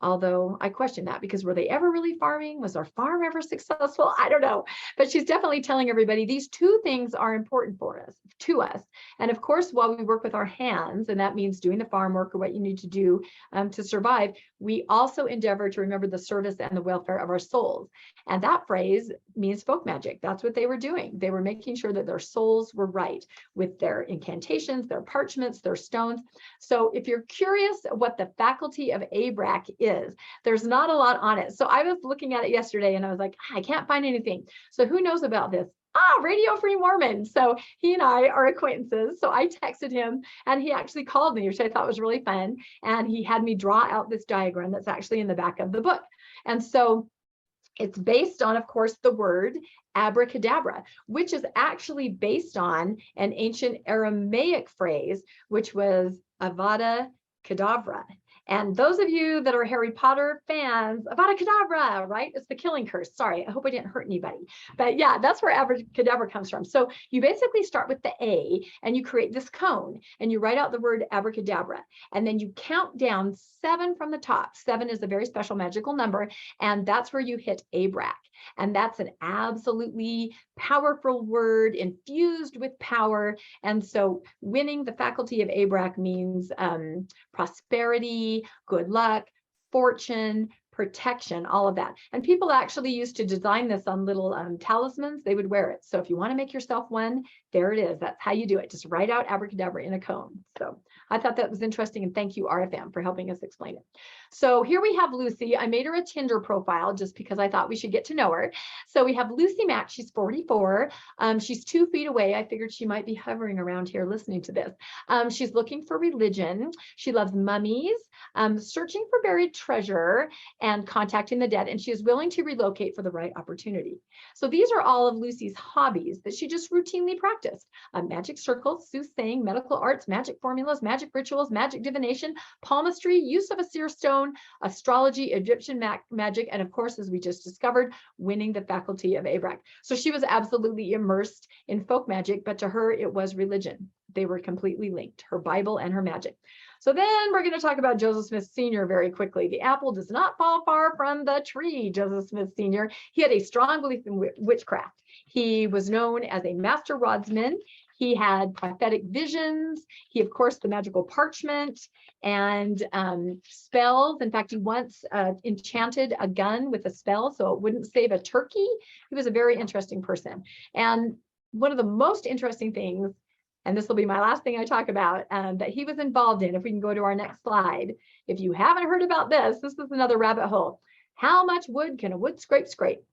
Although I question that, because were they ever really farming? Was our farm ever successful? I don't know. But she's definitely telling everybody these two things are important to us. And of course, while we work with our hands, and that means doing the farm work or what you need to do to survive, we also endeavor to remember the service and the welfare of our souls. And that phrase means folk magic. That's what they were doing. They were making sure that their souls were right with their incantations, their parchments, their stones. So if you're curious what the faculty of Abrac is, there's not a lot on it. So I was looking at it yesterday and I was like, I can't find anything. So who knows about this? Radio Free Mormon. So he and I are acquaintances. So I texted him and he actually called me, which I thought was really fun. And he had me draw out this diagram that's actually in the back of the book. And so it's based on, of course, the word abracadabra, which is actually based on an ancient Aramaic phrase, which was Avada Kedavra. And those of you that are Harry Potter fans, Avada Kedavra, right? It's the killing curse. Sorry, I hope I didn't hurt anybody. But yeah, that's where abracadabra comes from. So you basically start with the A and you create this cone and you write out the word abracadabra. And then you count down 7 from the top. 7 is a very special magical number. And that's where you hit Abrac. And that's an absolutely powerful word infused with power. And so winning the faculty of Abrac means prosperity, good luck, fortune, protection, all of that. And people actually used to design this on little talismans. They would wear it. So if you want to make yourself one, there it is. That's how you do it. Just write out abracadabra in a cone. So I thought that was interesting. And thank you, RFM, for helping us explain it. So here we have Lucy. I made her a Tinder profile just because I thought we should get to know her. So we have Lucy Mack. She's 44. She's 2 feet away. I figured she might be hovering around here listening to this. She's looking for religion. She loves mummies, searching for buried treasure, and contacting the dead. And she is willing to relocate for the right opportunity. So these are all of Lucy's hobbies that she just routinely practiced. Magic circles, soothsaying, medical arts, magic formulas, magic rituals, magic divination, palmistry, use of a seer stone, astrology, Egyptian magic, and of course, as we just discovered, winning the faculty of Abrac. So she was absolutely immersed in folk magic, but to her, it was religion. They were completely linked, her Bible and her magic. So then we're going to talk about Joseph Smith Sr. very quickly. The apple does not fall far from the tree, Joseph Smith Sr. He had a strong belief in witchcraft. He was known as a master rodsman. He had prophetic visions. He, of course, the magical parchment and spells. In fact, he once enchanted a gun with a spell so it wouldn't save a turkey. He was a very interesting person. And one of the most interesting things, and this will be my last thing I talk about, that he was involved in, if we can go to our next slide. If you haven't heard about this, this is another rabbit hole. How much wood can a wood scrape?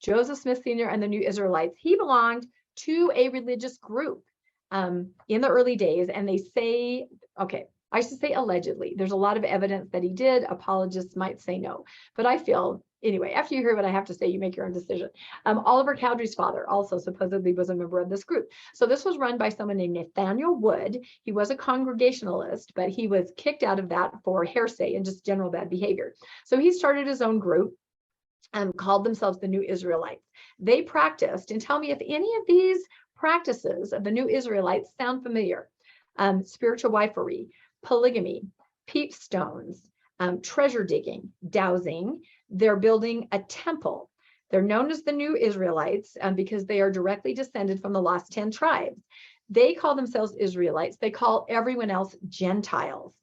Joseph Smith Sr. and the New Israelites, he belonged to a religious group in the early days. And they say, okay, I should say allegedly. There's a lot of evidence that he did. Apologists might say no. But I feel anyway, after you hear what I have to say, you make your own decision. Oliver Cowdery's father also supposedly was a member of this group. So this was run by someone named Nathaniel Wood. He was a Congregationalist, but he was kicked out of that for heresy and just general bad behavior. So he started his own group and called themselves the New Israelites. They practiced, and tell me if any of these practices of the New Israelites sound familiar. Spiritual wifery, polygamy, peepstones, treasure digging, dowsing. They're building a temple. They're known as the New Israelites because they are directly descended from the lost 10 tribes. They call themselves Israelites. They call everyone else Gentiles.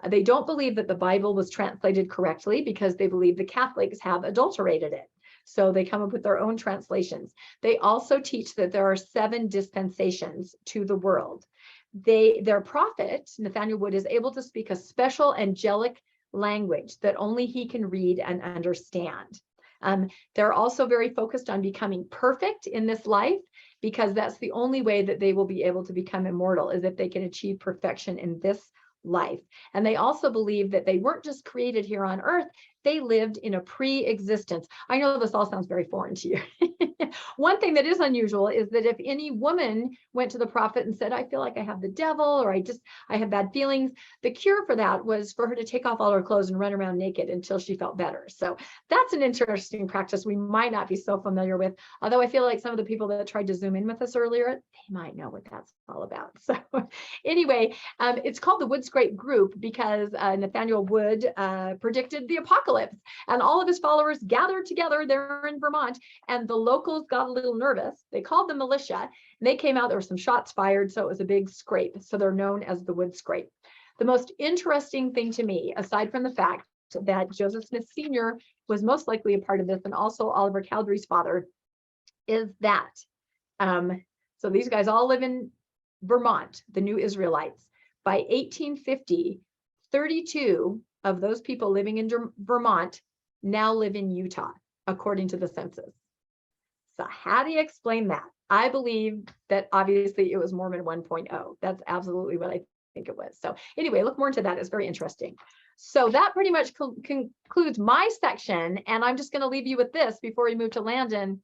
They don't believe that the Bible was translated correctly because they believe the Catholics have adulterated it. So they come up with their own translations. They also teach that there are 7 dispensations to the world. Their prophet, Nathaniel Wood, is able to speak a special angelic language that only he can read and understand. They're also very focused on becoming perfect in this life because that's the only way that they will be able to become immortal, is if they can achieve perfection in this life. And they also believe that they weren't just created here on earth, they lived in a pre-existence. I know this all sounds very foreign to you. One thing that is unusual is that if any woman went to the prophet and said, I feel like I have the devil, or I have bad feelings, the cure for that was for her to take off all her clothes and run around naked until she felt better. So that's an interesting practice we might not be so familiar with, although I feel like some of the people that tried to zoom in with us earlier, they might know what that's all about. So anyway, it's called the Wood Scrape Group because Nathaniel Wood predicted the apocalypse, and all of his followers gathered together there in Vermont, and the locals got a little nervous. They called the militia, and they came out. There were some shots fired, so it was a big scrape. So they're known as the Wood Scrape. The most interesting thing to me, aside from the fact that Joseph Smith Sr. was most likely a part of this, and also Oliver Cowdery's father, is that so these guys all live in Vermont, the New Israelites. By 1850, 32 of those people living in Vermont now live in Utah, according to the census. So how do you explain that? I believe that obviously it was Mormon 1.0. That's absolutely what I think it was. So anyway, look more into that. It's very interesting. So that pretty much concludes my section. And I'm just going to leave you with this before we move to Landon,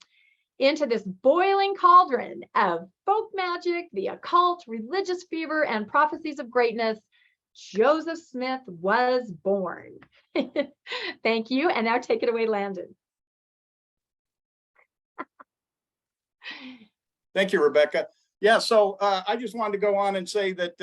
into this boiling cauldron of folk magic, the occult, religious fever, and prophecies of greatness. Joseph Smith was born. Thank you. And now take it away, Landon. Thank you, Rebecca. Yeah, so I just wanted to go on and say that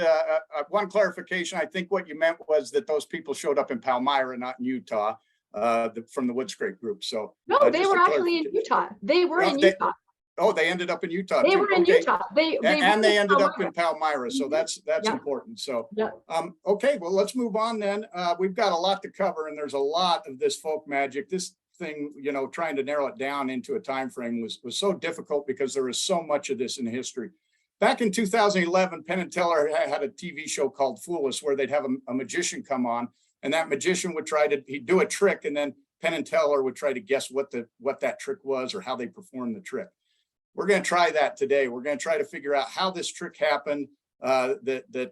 one clarification, I think what you meant was that those people showed up in Palmyra, not in Utah, from the Wood Scrape group. So no, they were actually in Utah. They were in Utah. Oh, they ended up in Utah. They were in Utah. They ended up in Palmyra. So that's important. So, okay, well, let's move on then. We've got a lot to cover, and there's a lot of this folk magic. This thing, you know, trying to narrow it down into a time frame was so difficult because there is so much of this in history. Back in 2011, Penn and Teller had a TV show called Fool Us, where they'd have a magician come on, and that magician would he'd do a trick, and then Penn and Teller would try to guess what that trick was or how they performed the trick. We're going to try that today. We're going to try to figure out how this trick happened that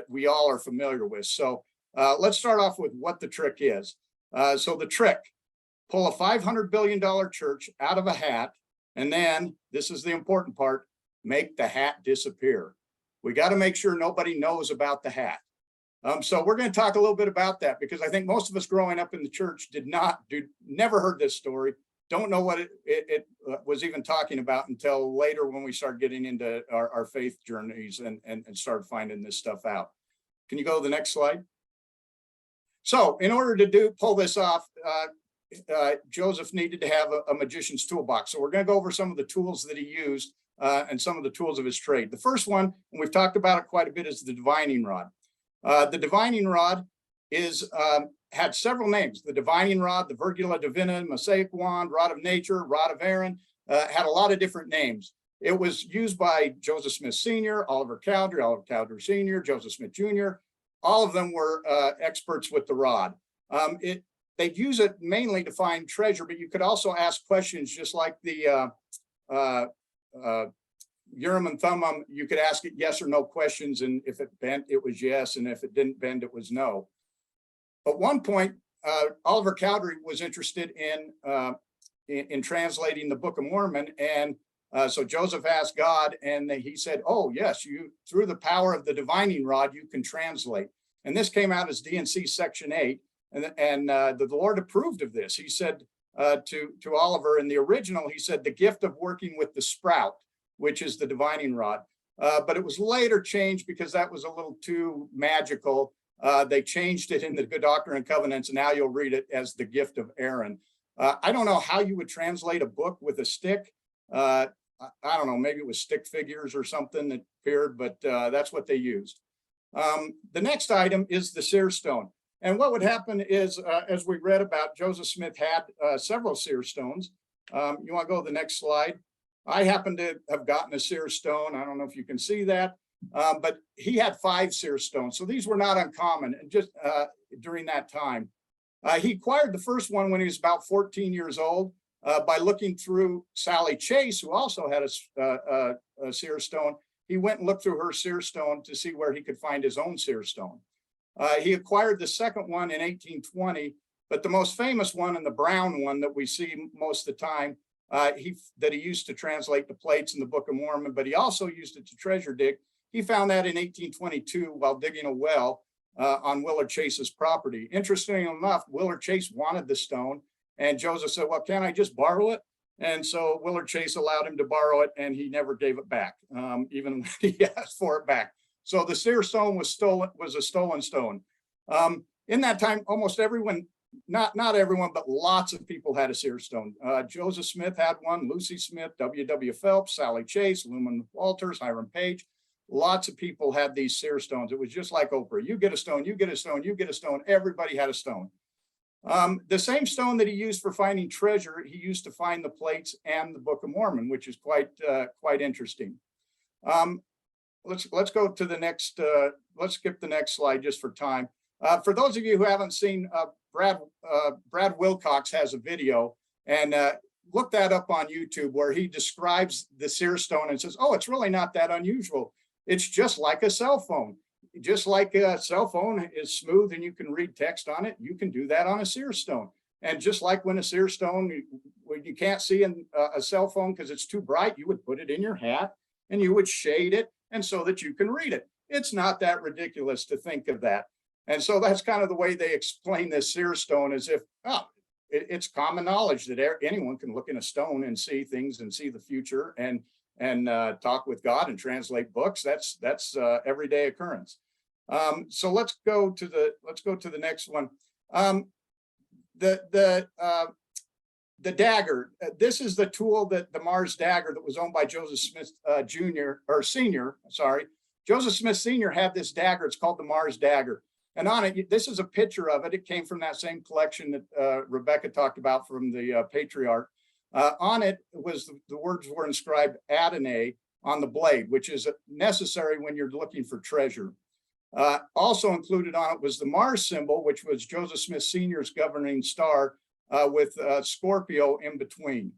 we all are familiar with. So let's start off with what the trick is. So the trick: pull a $500 billion church out of a hat, and then, this is the important part, make the hat disappear. We got to make sure nobody knows about the hat. So we're going to talk a little bit about that, because I think most of us growing up in the church never heard this story, don't know what it was even talking about until later when we started getting into our faith journeys and started finding this stuff out. Can you go to the next slide? So in order to pull this off, Joseph needed to have a magician's toolbox. So we're going to go over some of the tools that he used and some of the tools of his trade. The first one, and we've talked about it quite a bit, is the divining rod. The divining rod had several names: the divining rod, the Virgula Divina, Mosaic wand, rod of nature, rod of Aaron, had a lot of different names. It was used by Joseph Smith Sr., Oliver Cowdery Sr., Joseph Smith Jr. All of them were experts with the rod. They'd use it mainly to find treasure, but you could also ask questions, just like the Urim and Thummim. You could ask it yes or no questions, and if it bent, it was yes, and if it didn't bend, it was no. At one point, Oliver Cowdery was interested in translating the Book of Mormon, and so Joseph asked God, and he said, "Oh yes, you through the power of the divining rod, you can translate." And this came out as D&C Section 8, and the Lord approved of this. He said to Oliver in the original, he said, "The gift of working with the sprout, which is the divining rod." But it was later changed because that was a little too magical. They changed it in the Good Doctrine and Covenants, and now you'll read it as the gift of Aaron. I don't know how you would translate a book with a stick. I don't know, maybe it was stick figures or something that appeared, but that's what they used. The next item is the seer stone. And what would happen is, as we read about, Joseph Smith had several seer stones. You want to go to the next slide? I happen to have gotten a seer stone. I don't know if you can see that, but he had 5 seer stones. So these were not uncommon and just during that time. He acquired the first one when he was about 14 years old by looking through Sally Chase, who also had a seer stone. He went and looked through her seer stone to see where he could find his own seer stone. He acquired the second one in 1820, but the most famous one, and the brown one that we see most of the time, that he used to translate the plates in the Book of Mormon, but he also used it to treasure dig. He found that in 1822 while digging a well on Willard Chase's property. Interestingly enough, Willard Chase wanted the stone, and Joseph said, "Well, can't I just borrow it?" And so Willard Chase allowed him to borrow it, and he never gave it back, even when he asked for it back. So the seer stone was a stolen stone. In that time, almost everyone, not everyone, but lots of people had a seer stone. Joseph Smith had one, Lucy Smith, W.W. Phelps, Sally Chase, Luman Walters, Hiram Page. Lots of people had these seer stones. It was just like Oprah. You get a stone, you get a stone, you get a stone. Everybody had a stone. The same stone that he used for finding treasure, he used to find the plates and the Book of Mormon, which is quite interesting. Let's go to the next. Let's skip the next slide just for time. For those of you who haven't seen, Brad Wilcox has a video, and look that up on YouTube, where he describes the seer stone and says, "Oh, it's really not that unusual. It's just like a cell phone. Just like a cell phone is smooth and you can read text on it, you can do that on a seer stone. And just like when a seer stone, when you can't see in a cell phone because it's too bright, you would put it in your hat and you would shade it, and so that you can read it. It's not that ridiculous to think of that." And so that's kind of the way they explain this seer stone, as if, it's common knowledge that anyone can look in a stone and see things and see the future and talk with God and translate books. That's everyday occurrence. So let's go to the next one. The dagger. This is the tool that the Mars dagger that was owned by Joseph Smith Senior. Sorry, Joseph Smith Senior had this dagger. It's called the Mars dagger. And on it, this is a picture of it. It came from that same collection that Rebecca talked about from the Patriarch. On it was the words were inscribed Adonai on the blade, which is necessary when you're looking for treasure. Also included on it was the Mars symbol, which was Joseph Smith Sr.'s governing star with Scorpio in between.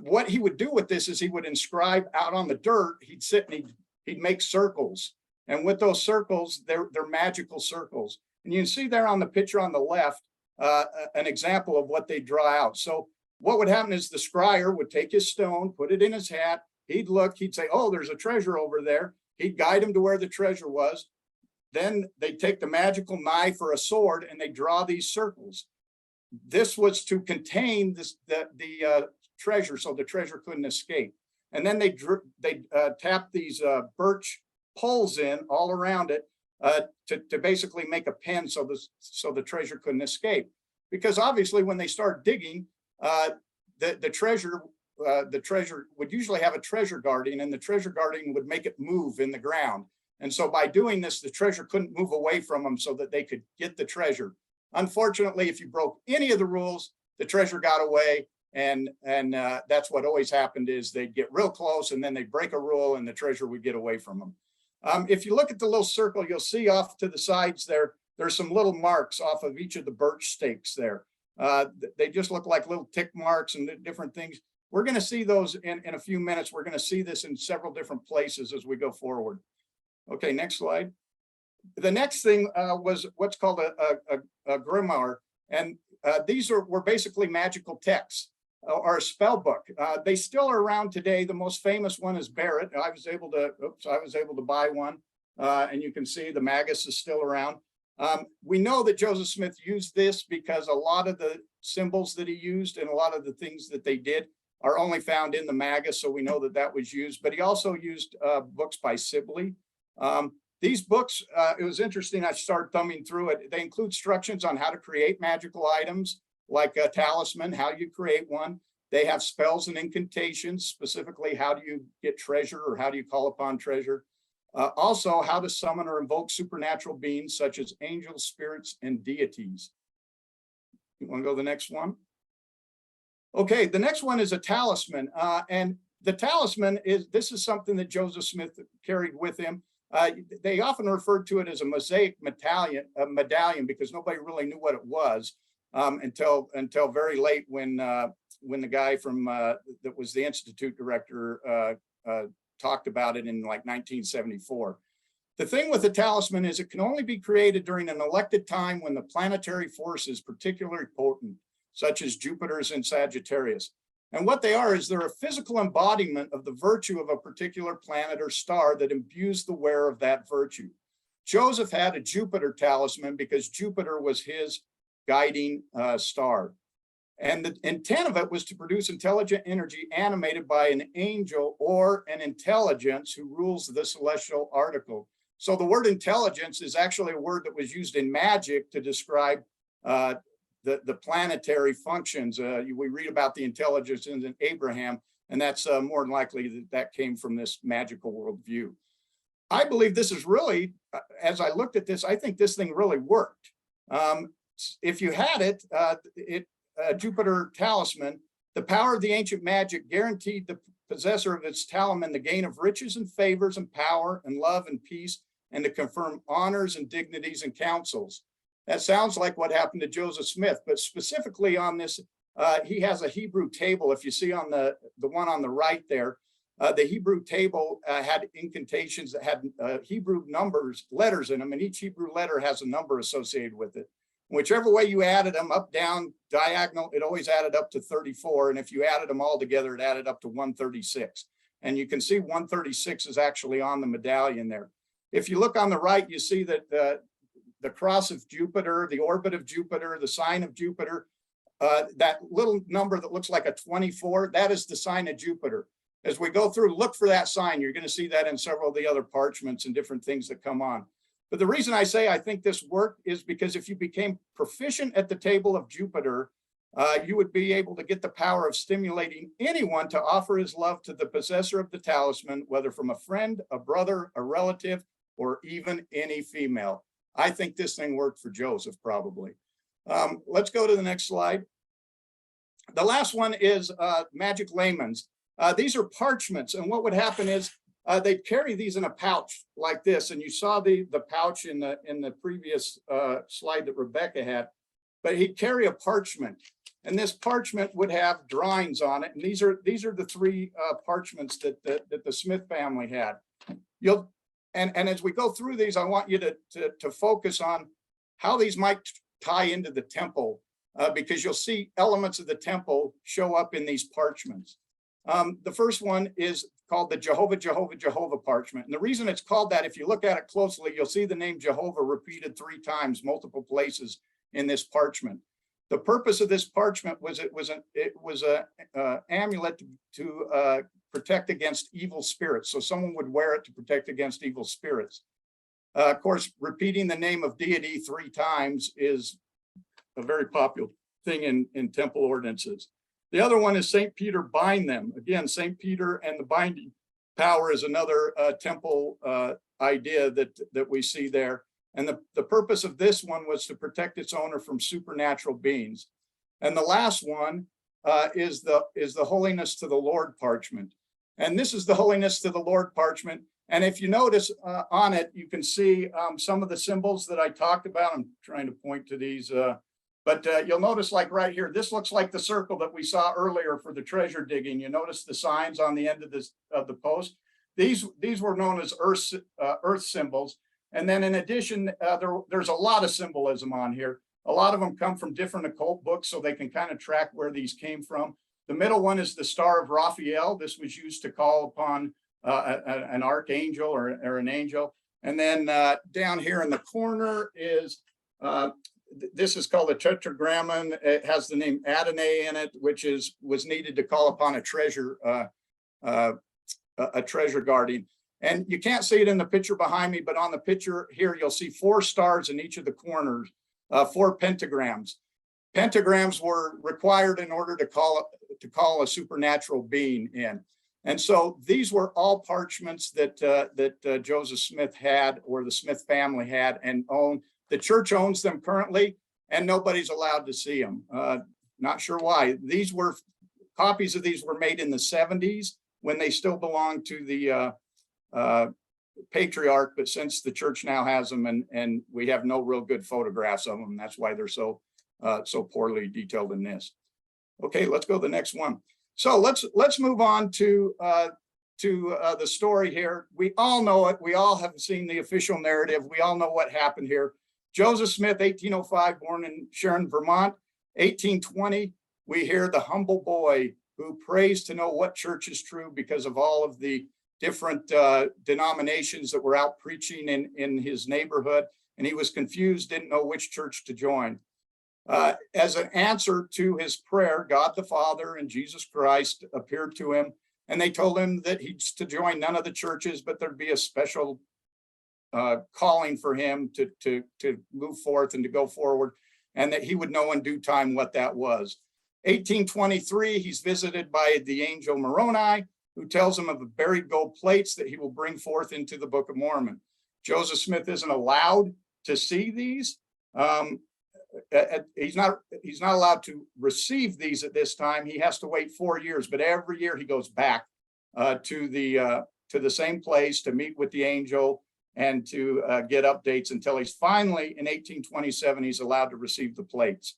What he would do with this is he would inscribe out on the dirt. He'd sit and he'd make circles. And with those circles, they're magical circles. And you can see there on the picture on the left, an example of what they draw out. So what would happen is the scryer would take his stone, put it in his hat. He'd look, he'd say, "Oh, there's a treasure over there." He'd guide him to where the treasure was. Then they'd take the magical knife or a sword and they draw these circles. This was to contain the treasure, so the treasure couldn't escape. And then they tap these birch poles in all around it to basically make a pen so the treasure couldn't escape. Because obviously when they start digging, the treasure would usually have a treasure guardian, and the treasure guardian would make it move in the ground. And so by doing this, the treasure couldn't move away from them so that they could get the treasure. Unfortunately, if you broke any of the rules, the treasure got away. And that's what always happened, is they'd get real close and then they'd break a rule and the treasure would get away from them. If you look at the little circle, you'll see off to the sides there's some little marks off of each of the birch stakes there. They just look like little tick marks and different things. We're going to see those in a few minutes. We're going to see this in several different places as we go forward. Okay, next slide. The next thing was what's called a grimoire. And these were basically magical texts or a spell book. They still are around today. The most famous one is Barrett. I was able to buy one. And you can see the Magus is still around. We know that Joseph Smith used this because a lot of the symbols that he used and a lot of the things that they did are only found in the Magus. So we know that that was used, but he also used books by Sibley. These books, it was interesting. I started thumbing through it. They include instructions on how to create magical items, like a talisman, how you create one. They have spells and incantations, specifically how do you get treasure or how do you call upon treasure. Also, how to summon or invoke supernatural beings such as angels, spirits, and deities. You want to go to the next one? Okay, the next one is a talisman. And the talisman this is something that Joseph Smith carried with him. They often referred to it as a mosaic medallion because nobody really knew what it was until very late when the guy from that was the Institute director talked about it in like 1974. The thing with the talisman is it can only be created during an elected time when the planetary force is particularly potent, such as Jupiter's in Sagittarius. And what they are is they're a physical embodiment of the virtue of a particular planet or star that imbues the wearer of that virtue. Joseph had a Jupiter talisman because Jupiter was his guiding star. And the intent of it was to produce intelligent energy animated by an angel or an intelligence who rules the celestial article. So the word intelligence is actually a word that was used in magic to describe the planetary functions. We read about the intelligence in Abraham, and that's more than likely that came from this magical worldview. I believe this is really, as I looked at this, I think this thing really worked. If you had it, Jupiter talisman, the power of the ancient magic guaranteed the possessor of its talisman the gain of riches and favors and power and love and peace, and to confirm honors and dignities and councils. That sounds like what happened to Joseph Smith, but specifically on this, he has a Hebrew table. If you see on the one on the right there, the Hebrew table had incantations that had Hebrew letters in them, and each Hebrew letter has a number associated with it. Whichever way you added them, up, down, diagonal, it always added up to 34. And if you added them all together, it added up to 136. And you can see 136 is actually on the medallion there. If you look on the right, you see that the cross of Jupiter, the orbit of Jupiter, the sign of Jupiter, that little number that looks like a 24, that is the sign of Jupiter. As we go through, look for that sign. You're going to see that in several of the other parchments and different things that come on. But the reason I say I think this worked is because if you became proficient at the table of Jupiter, you would be able to get the power of stimulating anyone to offer his love to the possessor of the talisman, whether from a friend, a brother, a relative, or even any female. I think this thing worked for Joseph, probably. Let's go to the next slide. The last one is magic layman's. These are parchments, and what would happen is they'd carry these in a pouch like this, and you saw the pouch in the previous slide that Rebecca had, but he'd carry a parchment, and this parchment would have drawings on it, and these are the three parchments that the Smith family had. And as we go through these, I want you to focus on how these might tie into the temple, because you'll see elements of the temple show up in these parchments. The first one is called the Jehovah, Jehovah, Jehovah parchment. And the reason it's called that, if you look at it closely, you'll see the name Jehovah repeated 3 times, multiple places in this parchment. The purpose of this parchment was it was an amulet to protect against evil spirits. So someone would wear it to protect against evil spirits. Of course, repeating the name of deity 3 times is a very popular thing in temple ordinances. The other one is St. Peter bind them. Again, St. Peter and the binding power is another temple idea that we see there. And the purpose of this one was to protect its owner from supernatural beings. And the last one is the Holiness to the Lord parchment. And this is the Holiness to the Lord parchment. And if you notice on it, you can see some of the symbols that I talked about. I'm trying to point to these. But you'll notice, like right here, this looks like the circle that we saw earlier for the treasure digging. You notice the signs on the end of the post. These were known as earth symbols. And then in addition, there's a lot of symbolism on here. A lot of them come from different occult books, so they can kind of track where these came from. The middle one is the Star of Raphael. This was used to call upon an archangel or an angel. And then down here in the corner is, this is called a tetragrammaton. It has the name Adonai in it, which was needed to call upon a treasure guardian. And you can't see it in the picture behind me, but on the picture here, you'll see 4 stars in each of the corners, 4 pentagrams. Pentagrams were required in order to call a supernatural being in. And so these were all parchments that Joseph Smith had, or the Smith family had and owned. The church owns them currently, and nobody's allowed to see them. Not sure why. Copies of these were made in the 70s when they still belonged to the patriarch, but since the church now has them, and we have no real good photographs of them, that's why they're so poorly detailed in this. Okay, let's go to the next one. So let's move on to the story here. We all know it. We all have seen the official narrative. We all know what happened here. Joseph Smith, 1805, born in Sharon, Vermont. 1820, we hear the humble boy who prays to know what church is true because of all of the different denominations that were out preaching in his neighborhood. And he was confused, didn't know which church to join. As an answer to his prayer, God the Father and Jesus Christ appeared to him, and they told him that he's to join none of the churches, but there'd be a special calling for him to move forth and to go forward, and that he would know in due time what that was. 1823, he's visited by the angel Moroni, who tells him of the buried gold plates that he will bring forth into the Book of Mormon. Joseph Smith isn't allowed to see these. He's not allowed to receive these at this time. He has to wait 4 years, but every year he goes back to the same place to meet with the angel and to get updates until he's finally, in 1827, he's allowed to receive the plates.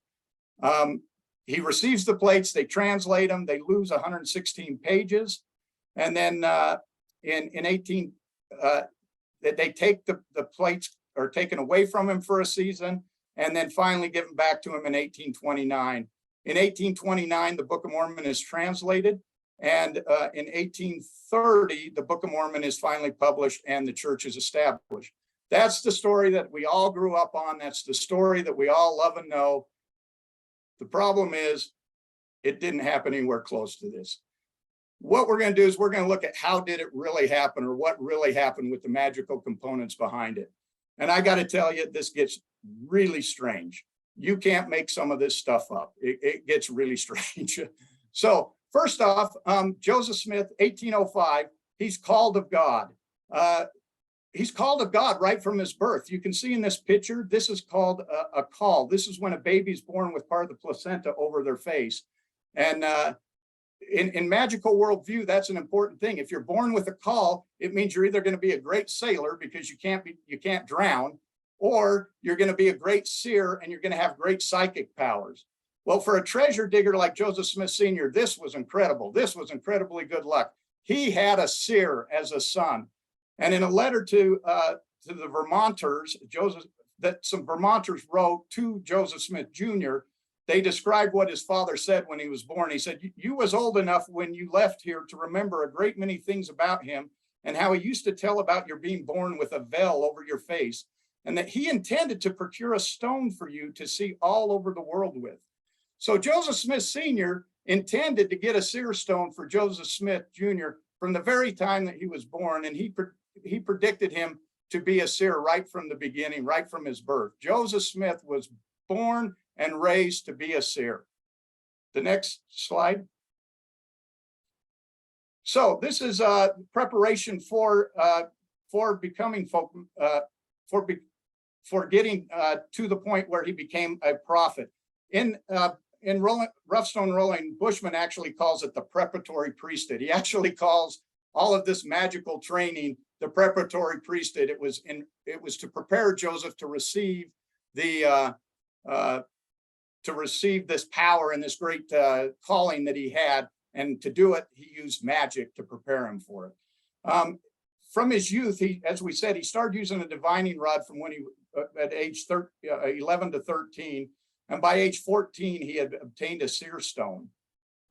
He receives the plates, they translate them, they lose 116 pages. And then they take the plates are taken away from him for a season, and then finally given back to him in 1829. In 1829, the Book of Mormon is translated, and in 1830, the Book of Mormon is finally published and the church is established. That's the story that we all grew up on. That's the story that we all love and know. The problem is, it didn't happen anywhere close to this. What we're going to do is we're going to look at how did it really happen, or what really happened with the magical components behind it. And I got to tell you, this gets really strange. You can't make some of this stuff up. It gets really strange. So first off, Joseph Smith, 1805, he's called of God. He's called of God right from his birth. You can see in this picture, this is called a call. This is when a baby's born with part of the placenta over their face. And in magical worldview, that's an important thing. If you're born with a call, it means you're either going to be a great sailor because you can't drown, or you're going to be a great seer and you're going to have great psychic powers. Well, for a treasure digger like Joseph Smith Sr., this was incredible. This was incredibly good luck. He had a seer as a son. And in a letter to the Vermonters, that some Vermonters wrote to Joseph Smith Jr., they described what his father said when he was born. He said, "You was old enough when you left here to remember a great many things about him, and how he used to tell about your being born with a veil over your face, and that he intended to procure a stone for you to see all over the world with." So Joseph Smith Sr. intended to get a seer stone for Joseph Smith Jr. from the very time that he was born, and he predicted him to be a seer right from the beginning, right from his birth. Joseph Smith was born and raised to be a seer. The next slide. So this is preparation for becoming for getting to the point where he became a prophet. In Roughstone Rolling, Bushman actually calls it the preparatory priesthood. He actually calls all of this magical training the preparatory priesthood. It was to prepare Joseph to receive this power and this great calling that he had, and to do it, he used magic to prepare him for it. From his youth, as we said, he started using a divining rod from when he at age 11 to 13. And by age 14, he had obtained a seer stone.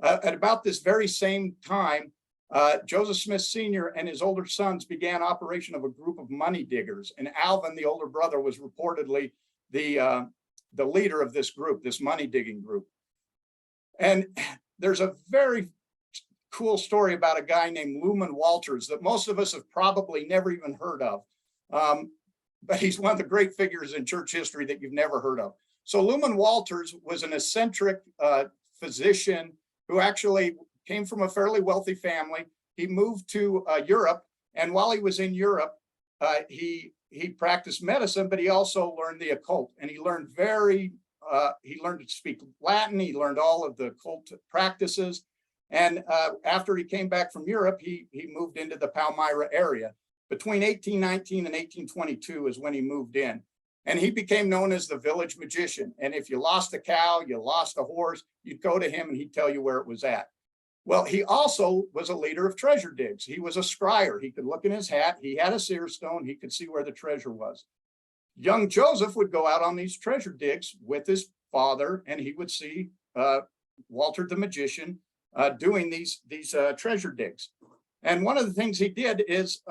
At about this very same time, Joseph Smith Sr. and his older sons began operation of a group of money diggers. And Alvin, the older brother, was reportedly the leader of this group, this money digging group. And there's a very cool story about a guy named Luman Walters that most of us have probably never even heard of. But he's one of the great figures in church history that you've never heard of. So Luman Walters was an eccentric physician who actually came from a fairly wealthy family. He moved to Europe, and while he was in Europe, he practiced medicine, but he also learned the occult, and he learned to speak Latin. He learned all of the occult practices. And after he came back from Europe, he moved into the Palmyra area. Between 1819 and 1822 is when he moved in. And he became known as the village magician. And if you lost a cow, you lost a horse, you'd go to him and he'd tell you where it was at. Well, he also was a leader of treasure digs. He was a scryer. He could look in his hat. He had a seer stone. He could see where the treasure was. Young Joseph would go out on these treasure digs with his father, and he would see Walter the magician doing these treasure digs. And one of the things he did is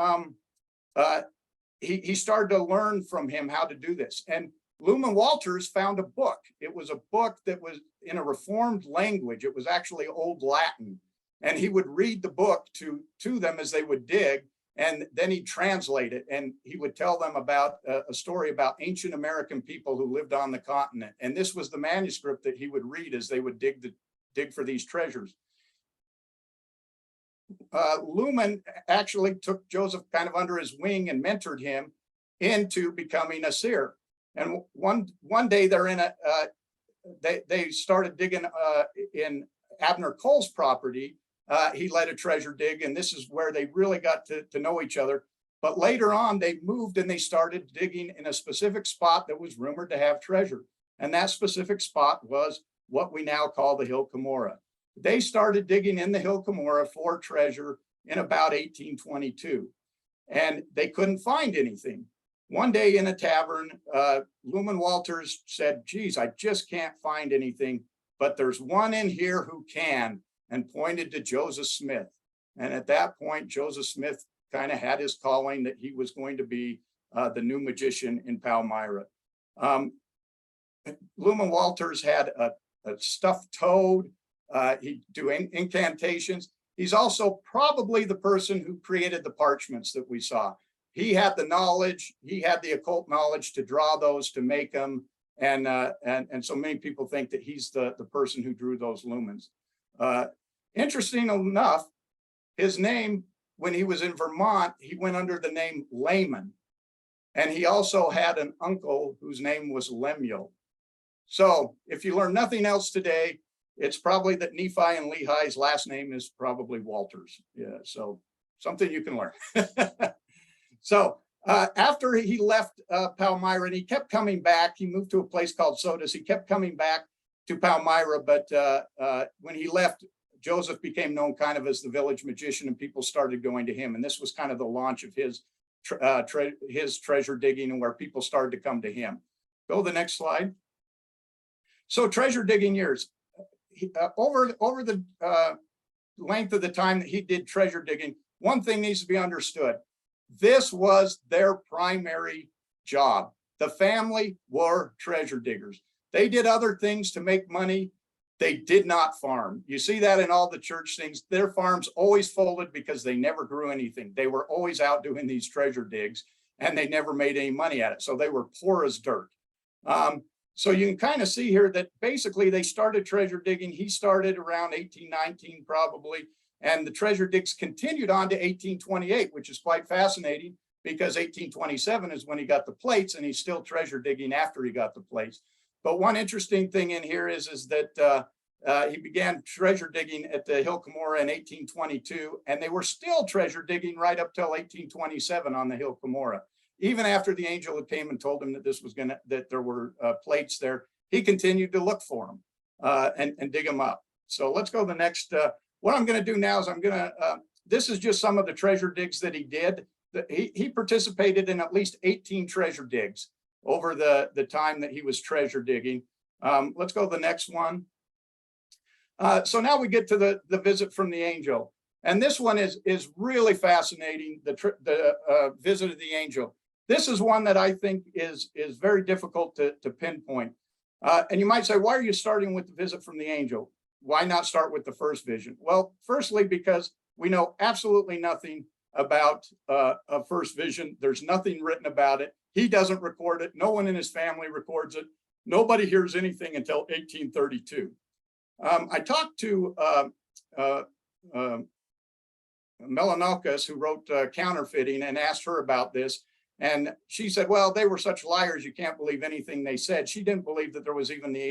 he started to learn from him how to do this. And Luman Walters found a book. It was a book that was in a reformed language. It was actually Old Latin. And he would read the book to them as they would dig, and then he'd translate it. And he would tell them about a story about ancient American people who lived on the continent. And this was the manuscript that he would read as they would dig for these treasures. Luman actually took Joseph kind of under his wing and mentored him into becoming a seer. And one day they're in they started digging in Abner Cole's property. He led a treasure dig, and this is where they really got to know each other. But later on, they moved and they started digging in a specific spot that was rumored to have treasure. And that specific spot was what we now call the Hill Cumorah. They started digging in the Hill Cumorah for treasure in about 1822, and they couldn't find anything. One day in a tavern, Luman Walters said, geez, I just can't find anything, but there's one in here who can, and pointed to Joseph Smith. And at that point, Joseph Smith kind of had his calling that he was going to be the new magician in Palmyra. Luman Walters had a stuffed toad. He'd do incantations. He's also probably the person who created the parchments that we saw. He had the knowledge, he had the occult knowledge to draw those, to make them. And so many people think that he's the person who drew those lumens. Interesting enough, his name, when he was in Vermont, he went under the name Layman. And he also had an uncle whose name was Lemuel. So if you learn nothing else today, it's probably that Nephi and Lehi's last name is probably Walters. Yeah, so something you can learn. So after he left Palmyra, and he kept coming back, he moved to a place called Sodus. He kept coming back to Palmyra, but when he left, Joseph became known kind of as the village magician, and people started going to him. And this was kind of the launch of his treasure digging, and where people started to come to him. Go to the next slide. So treasure digging years. Over the length of the time that he did treasure digging, one thing needs to be understood. This was their primary job. The family were treasure diggers. They did other things to make money. They did not farm. You see that in all the church things. Their farms always folded because they never grew anything. They were always out doing these treasure digs, and they never made any money at it. So they were poor as dirt. So you can kind of see here that basically they started treasure digging. He started around 1819 probably, and the treasure digs continued on to 1828, which is quite fascinating because 1827 is when he got the plates, and he's still treasure digging after he got the plates. But one interesting thing in here is that he began treasure digging at the Hill Cumorah in 1822, and they were still treasure digging right up till 1827 on the Hill Cumorah. Even after the angel had came and told him that that there were plates there, he continued to look for them and dig them up. So let's go to the next. What I'm going to do now is this is just some of the treasure digs that he did. He participated in at least 18 treasure digs. over the time that he was treasure digging. Let's go to the next one. So now we get to the visit from the angel. And this one is really fascinating, the visit of the angel. This is one that I think is very difficult to pinpoint. And you might say, why are you starting with the visit from the angel? Why not start with the first vision? Well, firstly, because we know absolutely nothing about a first vision. There's nothing written about it. He doesn't record it. No one in his family records it. Nobody hears anything until 1832. I talked to Melinda, who wrote Counterfeiting, and asked her about this. And she said, well, they were such liars, you can't believe anything they said. She didn't believe that there was even the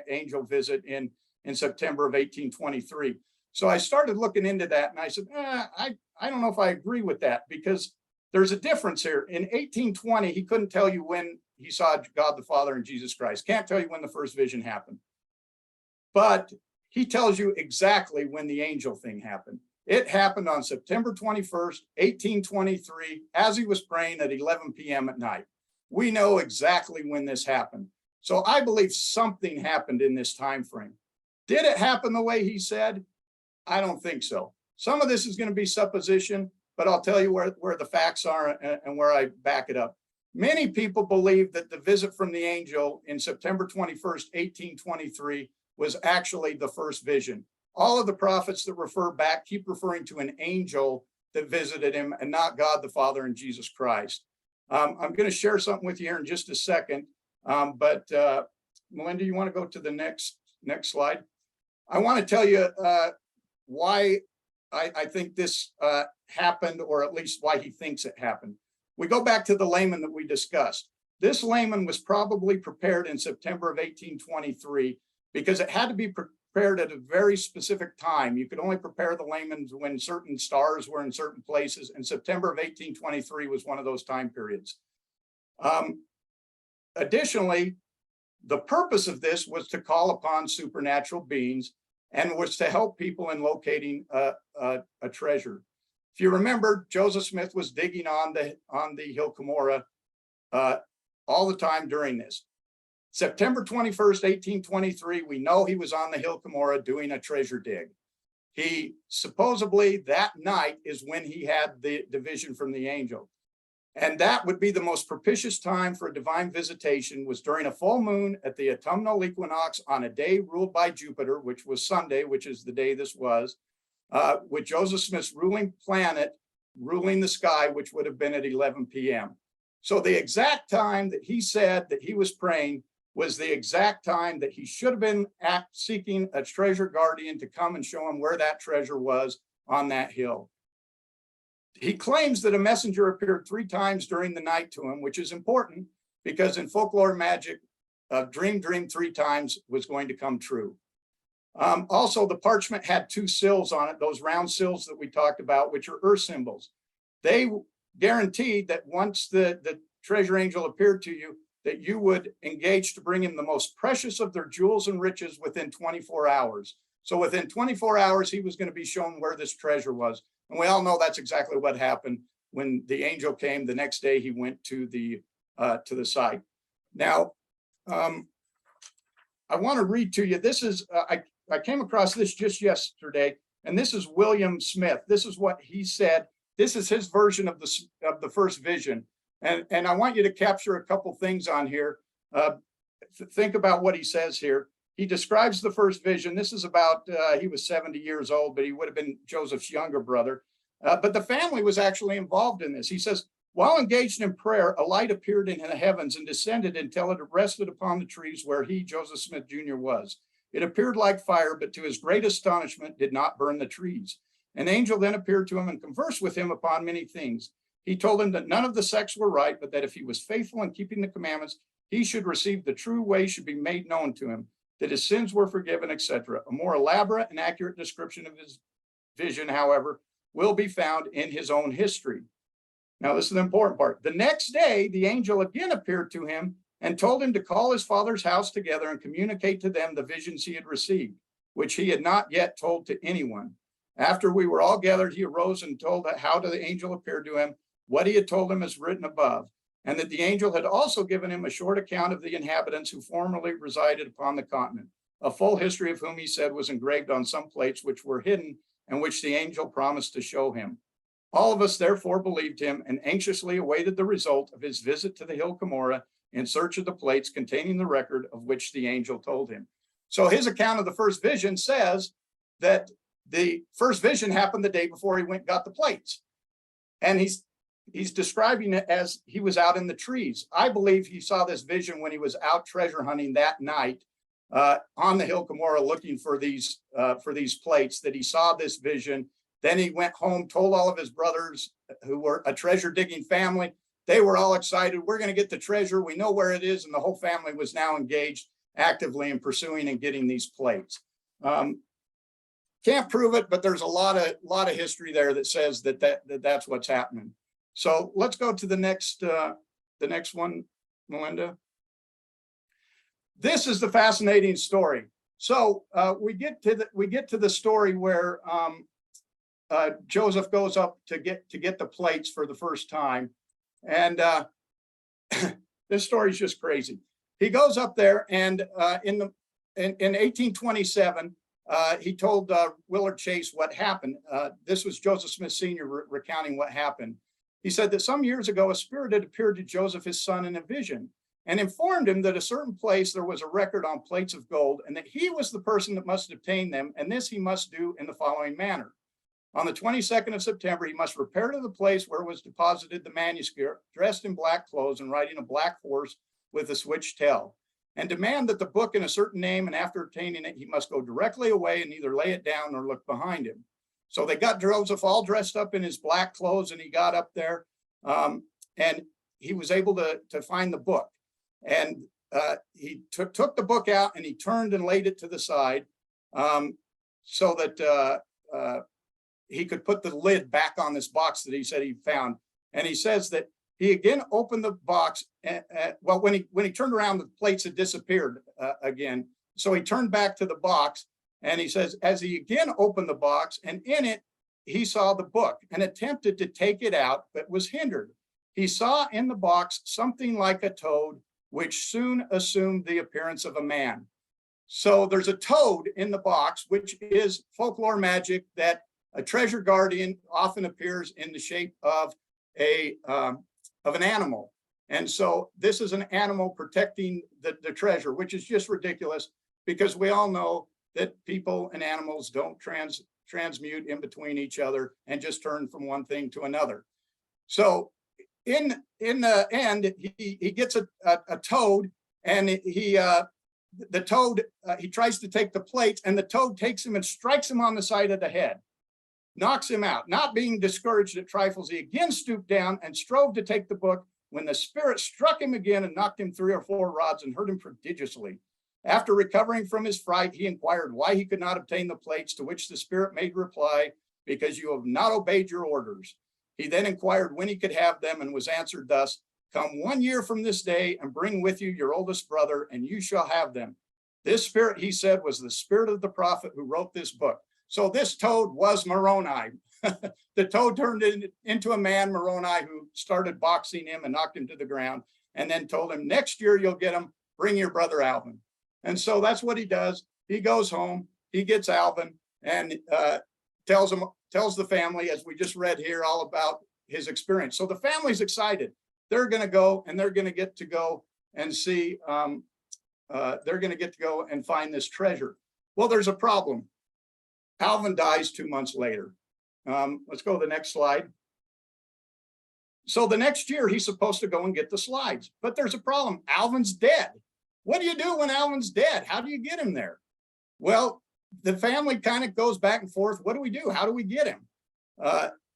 angel visit in September of 1823. So I started looking into that, and I said, I don't know if I agree with that, because there's a difference here. In 1820, he couldn't tell you when he saw God the Father and Jesus Christ. Can't tell you when the first vision happened. But he tells you exactly when the angel thing happened. It happened on September 21st, 1823, as he was praying at 11 p.m. at night. We know exactly when this happened. So I believe something happened in this time frame. Did it happen the way he said? I don't think so. Some of this is going to be supposition, but I'll tell you where the facts are and where I back it up. Many people believe that the visit from the angel in September 21st, 1823 was actually the first vision. All of the prophets that refer back keep referring to an angel that visited him and not God the Father and Jesus Christ. I'm going to share something with you here in just a second, but Melinda, you want to go to the next slide? I want to tell you why I think this happened, or at least why he thinks it happened. We go back to the layman that we discussed. This layman was probably prepared in September of 1823 because it had to be prepared at a very specific time. You could only prepare the layman when certain stars were in certain places, and September of 1823 was one of those time periods. Additionally, the purpose of this was to call upon supernatural beings and was to help people in locating a treasure. If you remember, Joseph Smith was digging on the Hill Cumorah all the time during this. September 21st, 1823, we know he was on the Hill Cumorah doing a treasure dig. He supposedly that night is when he had the vision from the angel. And that would be the most propitious time for a divine visitation, was during a full moon at the autumnal equinox on a day ruled by Jupiter, which was Sunday, which is the day this was, with Joseph Smith's ruling planet ruling the sky, which would have been at 11 p.m. So the exact time that he said that he was praying was the exact time that he should have been seeking a treasure guardian to come and show him where that treasure was on that hill. He claims that a messenger appeared 3 times during the night to him, which is important because in folklore magic, a dream 3 times was going to come true. Also, the parchment had 2 sills on it, those round sills that we talked about, which are earth symbols. They guaranteed that once the treasure angel appeared to you, that you would engage to bring him the most precious of their jewels and riches within 24 hours. So within 24 hours, he was going to be shown where this treasure was. And we all know that's exactly what happened. When the angel came the next day, he went to the site. Now, I want to read to you. This is, I came across this just yesterday, and this is William Smith. This is what he said. This is his version of the first vision. And I want you to capture a couple things on here. Think about what he says here. He describes the first vision. This is about, he was 70 years old, but he would have been Joseph's younger brother. But the family was actually involved in this. He says, while engaged in prayer, a light appeared in the heavens and descended until it rested upon the trees where he, Joseph Smith Jr., was. It appeared like fire, but to his great astonishment did not burn the trees. An angel then appeared to him and conversed with him upon many things. He told him that none of the sects were right, but that if he was faithful in keeping the commandments, he should receive the true way should be made known to him, that his sins were forgiven, etc. A more elaborate and accurate description of his vision, however, will be found in his own history. Now, this is the important part. The next day, the angel again appeared to him and told him to call his father's house together and communicate to them the visions he had received, which he had not yet told to anyone. After we were all gathered, he arose and told how the angel appeared to him, what he had told him is written above. and that the angel had also given him a short account of the inhabitants who formerly resided upon the continent, a full history of whom he said was engraved on some plates which were hidden and which the angel promised to show him. All of us therefore believed him and anxiously awaited the result of his visit to the hill Cumorah in search of the plates containing the record of which the angel told him. So his account of the first vision says that the first vision happened the day before he went and got the plates. And he's describing it as he was out in the trees. I believe he saw this vision when he was out treasure hunting that night on the hill Cumorah looking for these plates, that he saw this vision. Then he went home, told all of his brothers who were a treasure digging family. They were all excited. We're going to get the treasure. We know where it is. And the whole family was now engaged actively in pursuing and getting these plates. Can't prove it, but there's a lot of history there that says that's what's happening. So let's go to the next one, Melinda. This is the fascinating story. So we get to the story where Joseph goes up to get the plates for the first time, and this story is just crazy. He goes up there, and in 1827. He told Willard Chase what happened. This was Joseph Smith Sr. recounting what happened. He said that some years ago, a spirit had appeared to Joseph, his son, in a vision and informed him that a certain place there was a record on plates of gold and that he was the person that must obtain them. And this he must do in the following manner. On the 22nd of September, he must repair to the place where was deposited the manuscript, dressed in black clothes and riding a black horse with a switched tail, and demand that the book in a certain name, and after obtaining it, he must go directly away and neither lay it down nor look behind him. So they got Joseph all dressed up in his black clothes, and he got up there, and he was able to find the book. And he took the book out, and he turned and laid it to the side so that he could put the lid back on this box that he said he found. And he says that he again opened the box. Well, when he turned around, the plates had disappeared again. So he turned back to the box, and he says, as he again opened the box, and in it, he saw the book and attempted to take it out, but was hindered. He saw in the box something like a toad, which soon assumed the appearance of a man. So there's a toad in the box, which is folklore magic that a treasure guardian often appears in the shape of an animal. And so this is an animal protecting the treasure, which is just ridiculous because we all know that people and animals don't transmute in between each other and just turn from one thing to another. So in the end, he gets a toad, and the toad, he tries to take the plates, and the toad takes him and strikes him on the side of the head, knocks him out. Not being discouraged at trifles, he again stooped down and strove to take the book, when the spirit struck him again and knocked him 3 or 4 rods and hurt him prodigiously. After recovering from his fright, he inquired why he could not obtain the plates, to which the spirit made reply, because you have not obeyed your orders. He then inquired when he could have them, and was answered thus, come 1 year from this day and bring with you your oldest brother, and you shall have them. This spirit, he said, was the spirit of the prophet who wrote this book. So this toad was Moroni. The toad turned into a man, Moroni, who started boxing him and knocked him to the ground, and then told him, next year you'll get him, bring your brother Alvin. And so that's what he does. He goes home, he gets Alvin, and tells the family, as we just read here, all about his experience. So the family's excited. They're going to go, and they're going to get to go and see, they're going to get to go and find this treasure. Well, there's a problem. Alvin dies 2 months later. Let's go to the next slide. So the next year, he's supposed to go and get the slides, but there's a problem. Alvin's dead. What do you do when Alvin's dead? How do you get him there? Well, the family kind of goes back and forth. What do we do? How do we get him?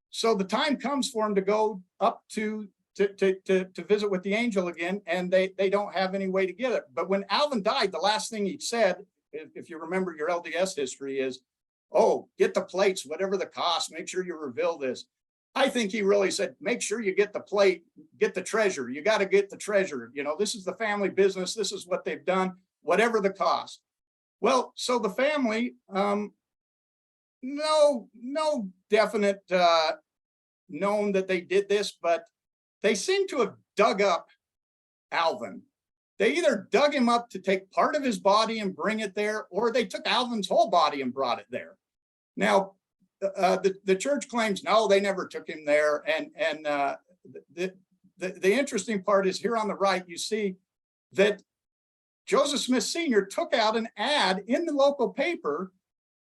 So the time comes for him to go up to visit with the angel again, and they don't have any way to get it. But when Alvin died, the last thing he said, if you remember your LDS history, is, oh, get the plates, whatever the cost, make sure you reveal this. I think he really said, make sure you get the plate, get the treasure. You got to get the treasure. You know, this is the family business. This is what they've done, whatever the cost. Well, so the family, no definite known that they did this, but they seem to have dug up Alvin. They either dug him up to take part of his body and bring it there, or they took Alvin's whole body and brought it there. Now, the church claims, no, they never took him there. And the interesting part is here on the right, you see that Joseph Smith Sr. took out an ad in the local paper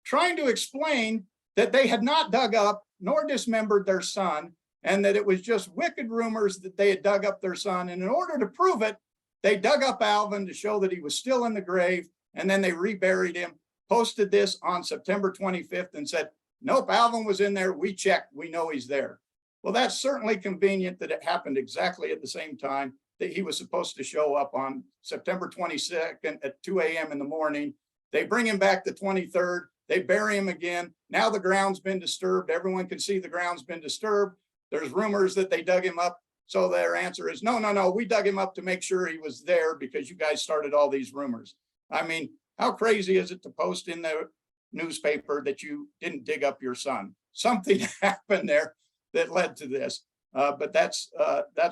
trying to explain that they had not dug up nor dismembered their son, and that it was just wicked rumors that they had dug up their son. And in order to prove it, they dug up Alvin to show that he was still in the grave, and then they reburied him, posted this on September 25th and said, nope, Alvin was in there. We checked. We know he's there. Well, that's certainly convenient that it happened exactly at the same time that he was supposed to show up on September 22nd at 2 a.m. in the morning. They bring him back the 23rd. They bury him again. Now the ground's been disturbed. Everyone can see the ground's been disturbed. There's rumors that they dug him up. So their answer is, no, we dug him up to make sure he was there because you guys started all these rumors. I mean, how crazy is it to post in the newspaper that you didn't dig up your son? Something happened there that led to this, but that's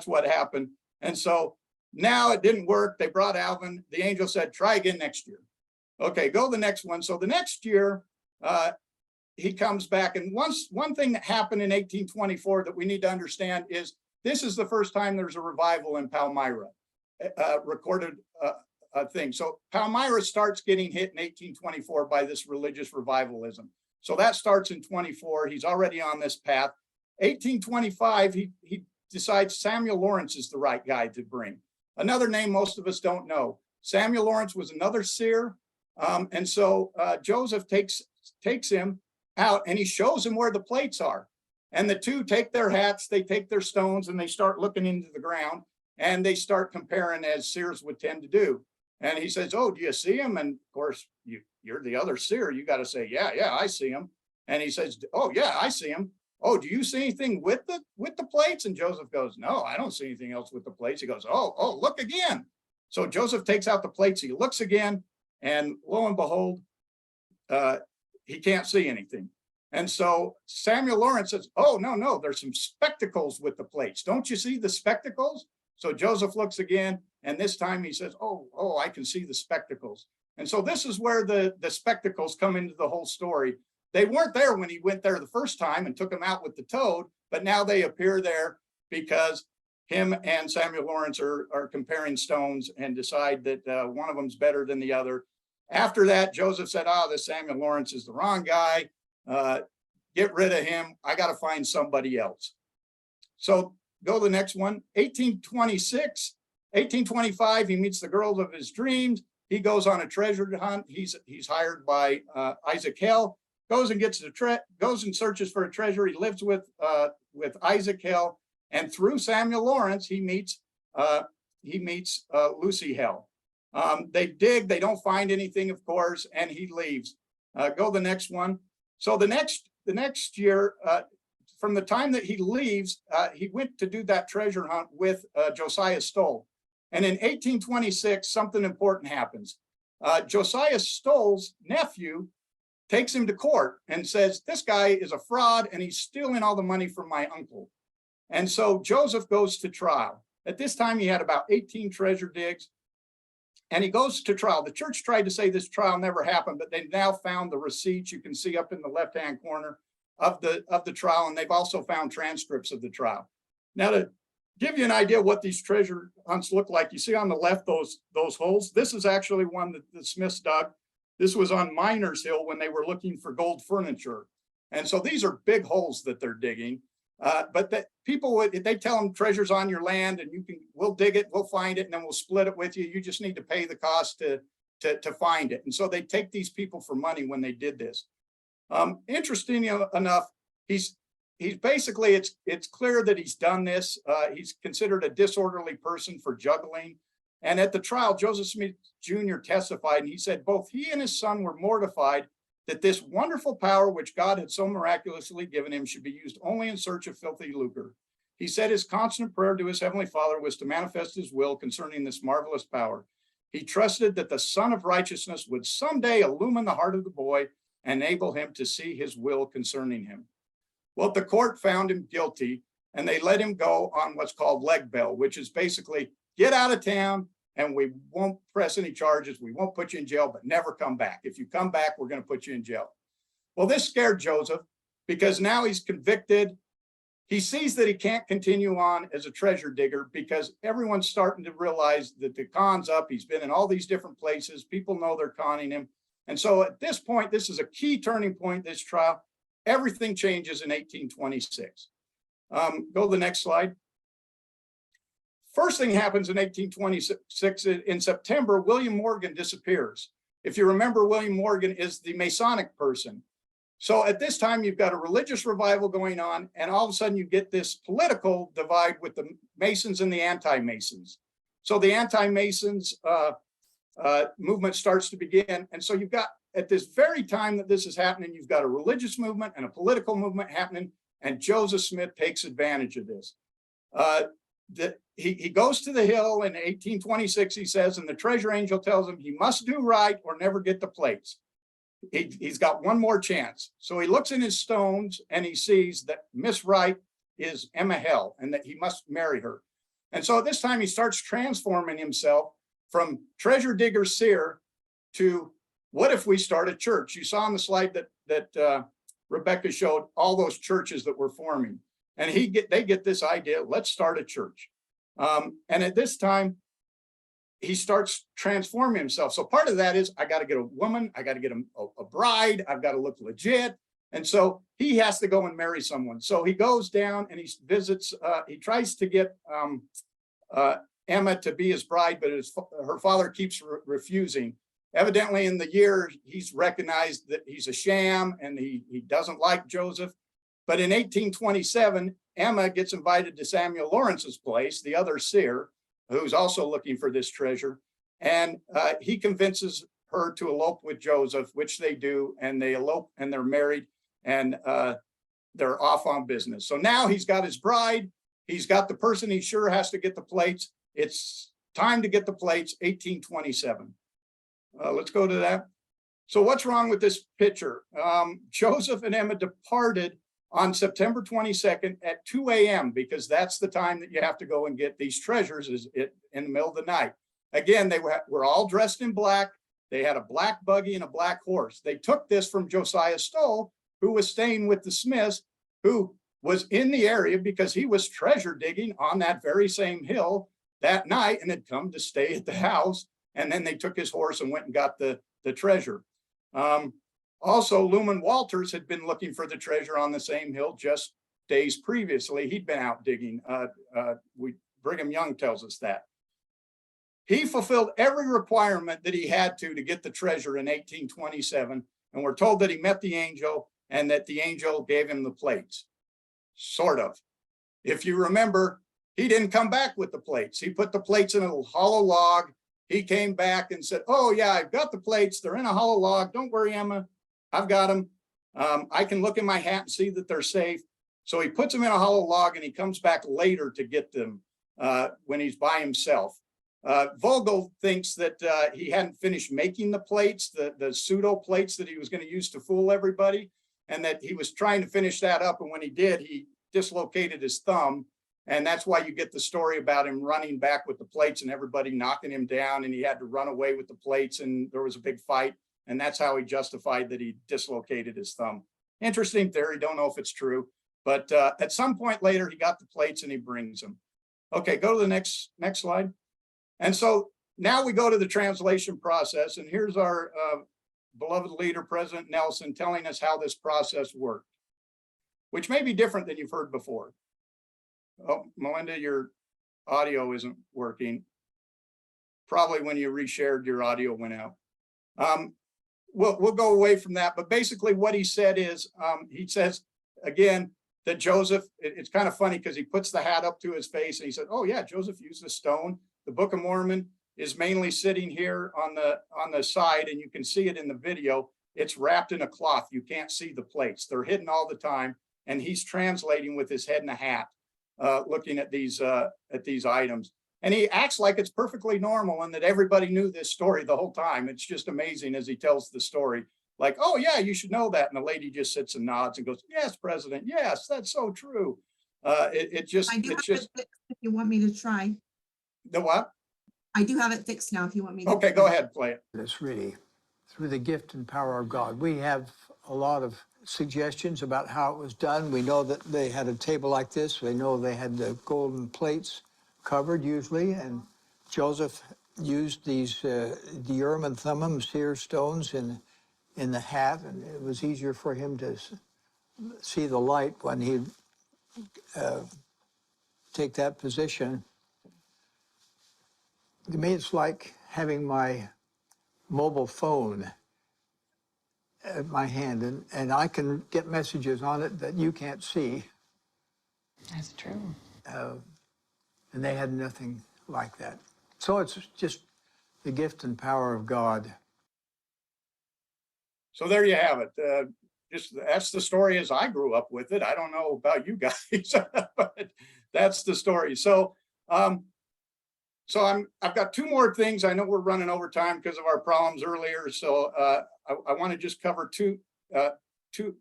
what happened. And so now it didn't work. They brought Alvin. The angel said, try again next year. Okay, go the next one. So the next year, he comes back. And one thing that happened in 1824 that we need to understand is this is the first time there's a revival in Palmyra, recorded thing. So Palmyra starts getting hit in 1824 by this religious revivalism. So that starts in 24. He's already on this path. 1825, he decides Samuel Lawrence is the right guy to bring. Another name most of us don't know. Samuel Lawrence was another seer. And so Joseph takes him out and he shows him where the plates are. And the two take their hats, they take their stones, and they start looking into the ground, and they start comparing as seers would tend to do. And he says, oh, do you see him? And of course, you're the other seer. You got to say, yeah, I see him. And he says, oh, yeah, I see him. Oh, do you see anything with the plates? And Joseph goes, no, I don't see anything else with the plates. He goes, oh, look again. So Joseph takes out the plates. He looks again, and lo and behold, he can't see anything. And so Samuel Lawrence says, oh, no, there's some spectacles with the plates. Don't you see the spectacles? So Joseph looks again, and this time he says, oh, I can see the spectacles. And so this is where the spectacles come into the whole story. They weren't there when he went there the first time and took him out with the toad, but now they appear there because him and Samuel Lawrence are comparing stones and decide that one of them's better than the other. After that, Joseph said, this Samuel Lawrence is the wrong guy. Get rid of him. I got to find somebody else. So go to the next one. 1826, 1825, he meets the girl of his dreams. He goes on a treasure hunt. He's hired by Isaac Hale. Goes and goes and searches for a treasure. He lives with Isaac Hale, and through Samuel Lawrence, he meets Lucy Hale. They dig. They don't find anything, of course, and he leaves. Go the next one. So the next year, from the time that he leaves, he went to do that treasure hunt with Josiah Stoll. And in 1826, something important happens. Josiah Stoll's nephew takes him to court and says, this guy is a fraud and he's stealing all the money from my uncle. And so Joseph goes to trial. At this time, he had about 18 treasure digs. And he goes to trial. The church tried to say this trial never happened, but they've now found the receipts you can see up in the left-hand corner of the trial, and they've also found transcripts of the trial. Now, to give you an idea what these treasure hunts look like, you see on the left those holes. This is actually one that the Smiths dug. This was on Miners Hill when they were looking for gold furniture. And so these are big holes that they're digging. But that people they tell them treasure's on your land and we'll dig it, we'll find it, and then we'll split it with you. You just need to pay the cost to find it. And so they take these people for money when they did this. Interesting enough, he's basically, it's clear that he's done this. He's considered a disorderly person for juggling. And at the trial, Joseph Smith Jr. testified, and he said both he and his son were mortified that this wonderful power which God had so miraculously given him should be used only in search of filthy lucre. He said his constant prayer to his heavenly Father was to manifest his will concerning this marvelous power. He trusted that the Son of Righteousness would someday illumine the heart of the boy and enable him to see his will concerning him. Well, the court found him guilty, and they let him go on what's called leg bail, which is basically get out of town and we won't press any charges. We won't put you in jail, but never come back. If you come back, we're going to put you in jail. Well, this scared Joseph because now he's convicted. He sees that he can't continue on as a treasure digger because everyone's starting to realize that the con's up. He's been in all these different places. People know they're conning him. And so at this point, this is a key turning point, this trial. Everything changes in 1826. Go to the next slide. First thing happens in 1826, in September, William Morgan disappears. If you remember, William Morgan is the Masonic person. So at this time, you've got a religious revival going on, and all of a sudden you get this political divide with the Masons and the anti-Masons. So the anti-Masons movement starts to begin. And so you've got, at this very time that this is happening, you've got a religious movement and a political movement happening, and Joseph Smith takes advantage of this. He goes to the hill in 1826, he says, and the treasure angel tells him he must do right or never get the plates. He's got one more chance. So he looks in his stones and he sees that Miss Wright is Emma Hell and that he must marry her. And so at this time he starts transforming himself from treasure digger seer to what if we start a church? You saw on the slide that Rebecca showed all those churches that were forming. And they get this idea, let's start a church. And at this time, he starts transforming himself. So part of that is, I got to get a woman, I got to get a bride, I've got to look legit. And so he has to go and marry someone. So he goes down and he visits, he tries to get Emma to be his bride, but her father keeps refusing. Evidently in the year, he's recognized that he's a sham and he doesn't like Joseph. But in 1827, Emma gets invited to Samuel Lawrence's place, the other seer, who's also looking for this treasure. And he convinces her to elope with Joseph, which they do, and they elope and they're married and they're off on business. So now he's got his bride, he's got the person he sure has to get the plates. It's time to get the plates, 1827. Let's go to that. So what's wrong with this picture? Joseph and Emma departed on September 22nd at 2 a.m. because that's the time that you have to go and get these treasures is in the middle of the night. Again, they were all dressed in black. They had a black buggy and a black horse. They took this from Josiah Stoll, who was staying with the Smiths, who was in the area because he was treasure digging on that very same hill that night and had come to stay at the house. And then they took his horse and went and got the treasure. Also, Luman Walters had been looking for the treasure on the same hill just days previously. He'd been out digging. Brigham Young tells us that. He fulfilled every requirement that he had to get the treasure in 1827. And we're told that he met the angel and that the angel gave him the plates. Sort of. If you remember, he didn't come back with the plates. He put the plates in a hollow log. He came back and said, oh yeah, I've got the plates. They're in a hollow log. Don't worry, Emma. I've got them. I can look in my hat and see that they're safe. So he puts them in a hollow log and he comes back later to get them when he's by himself. Vogel thinks that he hadn't finished making the plates, the pseudo plates that he was going to use to fool everybody, and that he was trying to finish that up. And when he did, he dislocated his thumb. And that's why you get the story about him running back with the plates and everybody knocking him down, and he had to run away with the plates and there was a big fight. And that's how he justified that he dislocated his thumb. Interesting theory, don't know if it's true, but at some point later, he got the plates and he brings them. Okay, go to the next slide. And so now we go to the translation process, and here's our beloved leader, President Nelson, telling us how this process worked, which may be different than you've heard before. Oh, Melinda, your audio isn't working. Probably when you reshared, your audio went out. We'll go away from that, but basically what he said is, he says, again, that Joseph, it's kind of funny because he puts the hat up to his face and he said, oh yeah, Joseph used a stone. The Book of Mormon is mainly sitting here on the side, and you can see it in the video. It's wrapped in a cloth. You can't see the plates. They're hidden all the time. And he's translating with his head in a hat, looking at these items. And he acts like it's perfectly normal and that everybody knew this story the whole time. It's just amazing as he tells the story. Like, oh yeah, you should know that. And the lady just sits and nods and goes, yes, President, yes, that's so true. It just, I do have it's just, it fixed if you want me to try. the what? I do have it fixed now if you want me to. Okay, go ahead, play it. It's really through the gift and power of God. We have a lot of suggestions about how it was done. We know that they had a table like this. We know they had the golden plates covered usually, and Joseph used these the Urim and Thummim seer stones in the hat, and it was easier for him to see the light when he'd take that position. To me, it's like having my mobile phone at my hand, and I can get messages on it that you can't see. That's true. And they had nothing like that. So it's just the gift and power of God. So there you have it. Just that's the story as I grew up with it. I don't know about you guys, but that's the story. So, I've got two more things. I know we're running over time because of our problems earlier. So I want to just cover two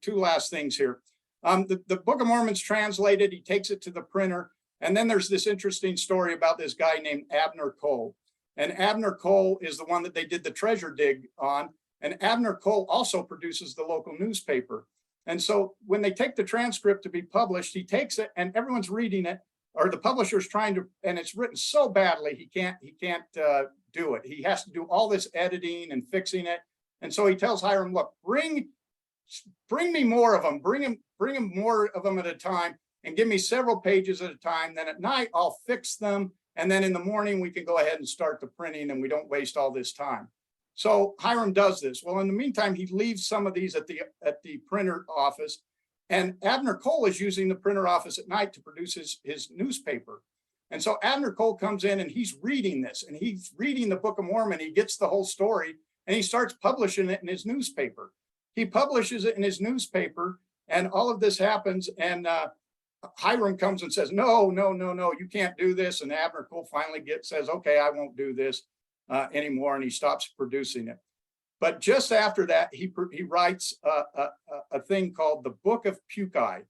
last things here. The Book of Mormon's translated. He takes it to the printer, and then there's this interesting story about this guy named Abner Cole. And Abner Cole is the one that they did the treasure dig on. And Abner Cole also produces the local newspaper. And so when they take the transcript to be published, he takes it and everyone's reading it, or the publisher's trying to, and it's written so badly, he can't do it. He has to do all this editing and fixing it. And so he tells Hiram, look, bring me more of them, bring him more of them at a time and give me several pages at a time. Then at night, I'll fix them. And then in the morning, we can go ahead and start the printing and we don't waste all this time. So Hiram does this. Well, in the meantime, he leaves some of these at the printer office, and Abner Cole is using the printer office at night to produce his newspaper. And so Abner Cole comes in and he's reading this, and he's reading the Book of Mormon. He gets the whole story and he starts publishing it in his newspaper. He publishes it in his newspaper, and all of this happens. And Hiram comes and says, no, you can't do this. And Abner Cole finally says, okay, I won't do this anymore, and he stops producing it. But just after that, he writes a thing called the Book of Puki.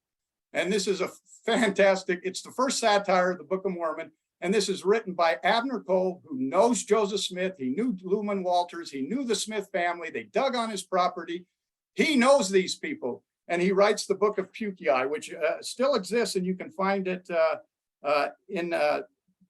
And this is a fantastic, it's the first satire of the Book of Mormon. And this is written by Abner Cole, who knows Joseph Smith. He knew Luman Walters. He knew the Smith family. They dug on his property. He knows these people. And he writes the Book of Puki, which still exists, and you can find it in the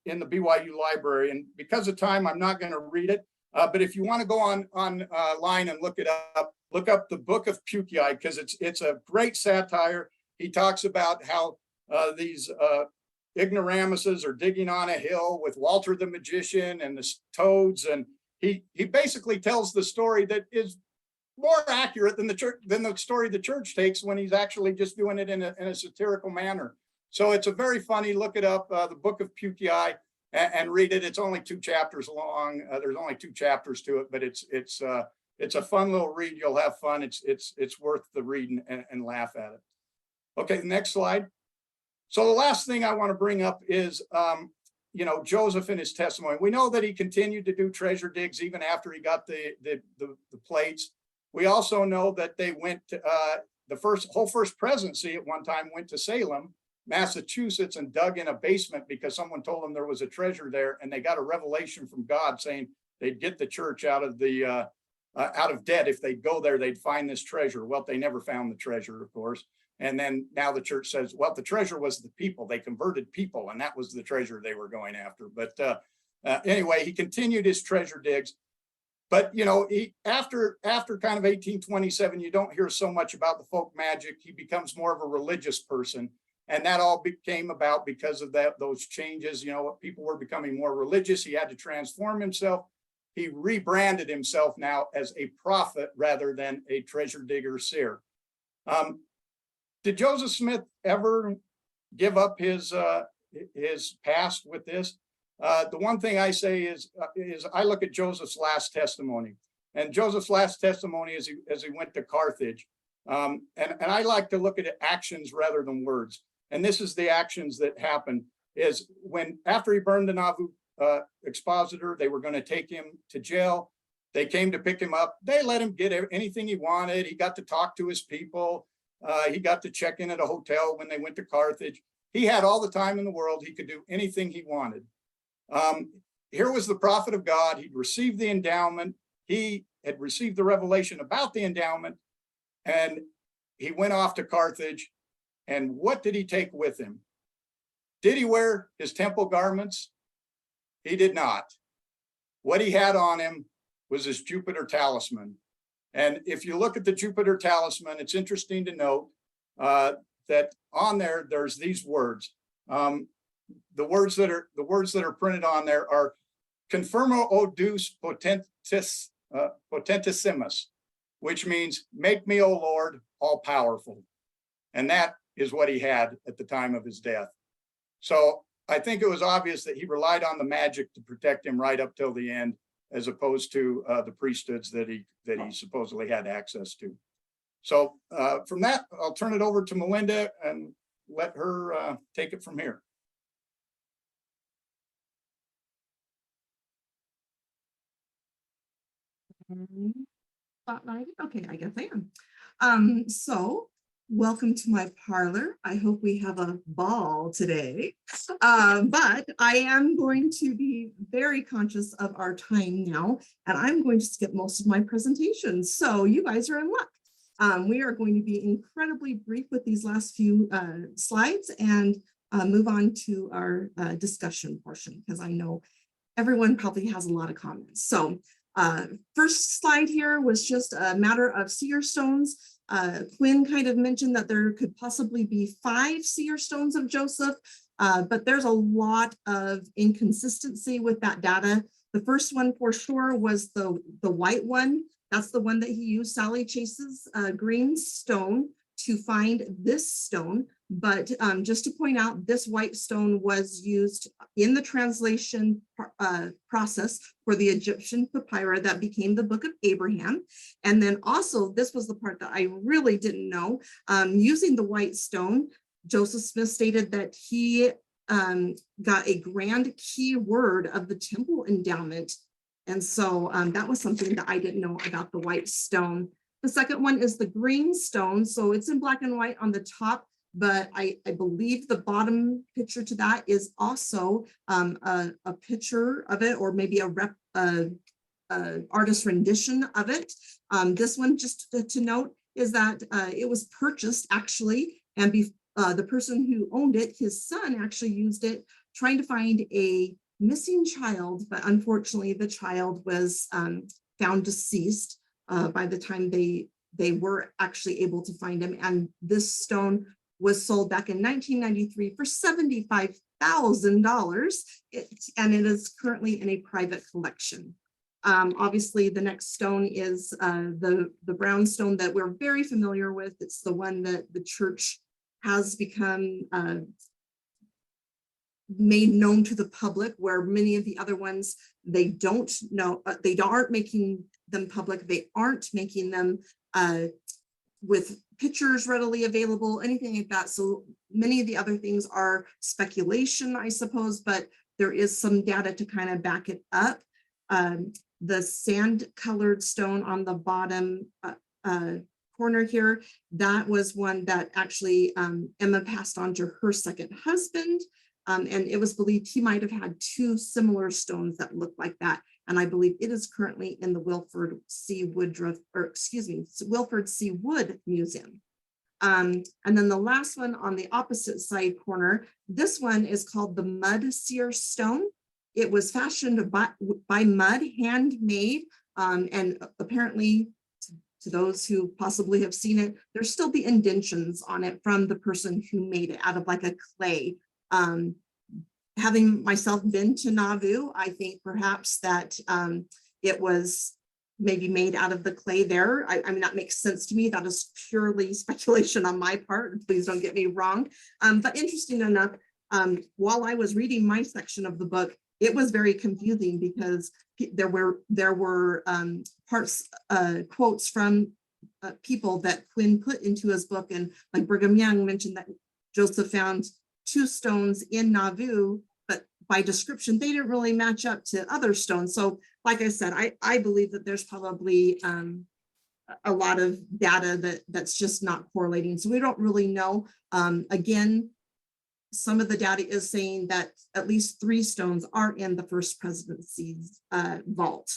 BYU library. And because of time, I'm not going to read it. But if you want to go online and look it up, look up the Book of Puki, because it's a great satire. He talks about how these ignoramuses are digging on a hill with Walter the magician and the toads, and he basically tells the story that is more accurate than the story the church takes when he's actually just doing it in a satirical manner. So it's a very funny. Look it up, the Book of Puki, and read it. It's only 2 chapters long. There's only 2 chapters to it, but it's a fun little read. You'll have fun. It's worth the read and laugh at it. Okay, next slide. So the last thing I want to bring up is, Joseph and his testimony. We know that he continued to do treasure digs even after he got the plates. We also know that they went to, the first presidency at one time went to Salem, Massachusetts, and dug in a basement because someone told them there was a treasure there, and they got a revelation from God saying they'd get the church out of debt. If they'd go there, they'd find this treasure. Well, they never found the treasure, of course. And then now the church says, well, the treasure was the people. They converted people, and that was the treasure they were going after. But anyway, he continued his treasure digs. But, after kind of 1827, you don't hear so much about the folk magic. He becomes more of a religious person. And that all came about because of those changes. People were becoming more religious. He had to transform himself. He rebranded himself now as a prophet rather than a treasure digger seer. Did Joseph Smith ever give up his past with this? The one thing I say is I look at Joseph's last testimony, and Joseph's last testimony as he went to Carthage. And I like to look at actions rather than words. And this is the actions that happened is after he burned the Nauvoo expositor, they were going to take him to jail. They came to pick him up. They let him get anything he wanted. He got to talk to his people. He got to check in at a hotel when they went to Carthage. He had all the time in the world. He could do anything he wanted. Here was the prophet of God. He'd received the endowment. He had received the revelation about the endowment, and he went off to Carthage. And what did he take with him? Did he wear his temple garments? He did not. What he had on him was his Jupiter talisman. And if you look at the Jupiter talisman, it's interesting to note that on there, there's these words. The words that are printed on there are "Confirmo o Deus potentissimus," which means "Make me, O Lord, all powerful." And that is what he had at the time of his death. So I think it was obvious that he relied on the magic to protect him right up till the end, as opposed to the priesthoods that he supposedly had access to. So from that, I'll turn it over to Melinda and let her take it from here. Spotlight. Okay, I guess I am. So welcome to my parlor. I hope we have a ball today. But I am going to be very conscious of our time now, and I'm going to skip most of my presentation. So you guys are in luck. We are going to be incredibly brief with these last few slides and move on to our discussion portion, because I know everyone probably has a lot of comments. So first slide here was just a matter of seer stones. Quinn kind of mentioned that there could possibly be 5 seer stones of Joseph, but there's a lot of inconsistency with that data. The first one for sure was the white one. That's the one that he used, Sally Chase's green stone, to find this stone. But just to point out, this white stone was used in the translation process for the Egyptian papyri that became the Book of Abraham. And then also, this was the part that I really didn't know. Using the white stone, Joseph Smith stated that he got a grand key word of the temple endowment. And so that was something that I didn't know about the white stone. The second one is the green stone. So it's in black and white on the top, but I believe the bottom picture to that is also a picture of it, or maybe a artist rendition of it. This one, just to note, is that it was purchased actually, and the person who owned it, his son, actually used it trying to find a missing child, but unfortunately the child was found deceased by the time they were actually able to find him. And this stone was sold back in 1993 for $75,000, and it is currently in a private collection. Obviously, the next stone is the brown stone that we're very familiar with. It's the one that the church has become made known to the public, where many of the other ones, they don't know, they aren't making them public. They aren't making them with pictures readily available, anything like that. So many of the other things are speculation, I suppose, but there is some data to kind of back it up. The sand colored stone on the bottom corner here, that was one that actually Emma passed on to her second husband. And it was believed he might have had 2 similar stones that look like that. And I believe it is currently in the Wilford C. Wood Museum. And then the last one on the opposite side corner, this one is called the Mud Seer Stone. It was fashioned by mud, handmade, and apparently, to those who possibly have seen it, there's still the indentions on it from the person who made it out of like a clay. Having myself been to Nauvoo, I think perhaps that it was maybe made out of the clay there. I mean, that makes sense to me. That is purely speculation on my part. Please don't get me wrong. But interesting enough, while I was reading my section of the book, it was very confusing because there were parts, quotes from people that Quinn put into his book, and like Brigham Young mentioned that Joseph found 2 stones in Nauvoo, but by description, they didn't really match up to other stones. So like I said, I believe that there's probably a lot of data that's just not correlating. So we don't really know. Again, some of the data is saying that at least 3 stones are in the first presidency's vault.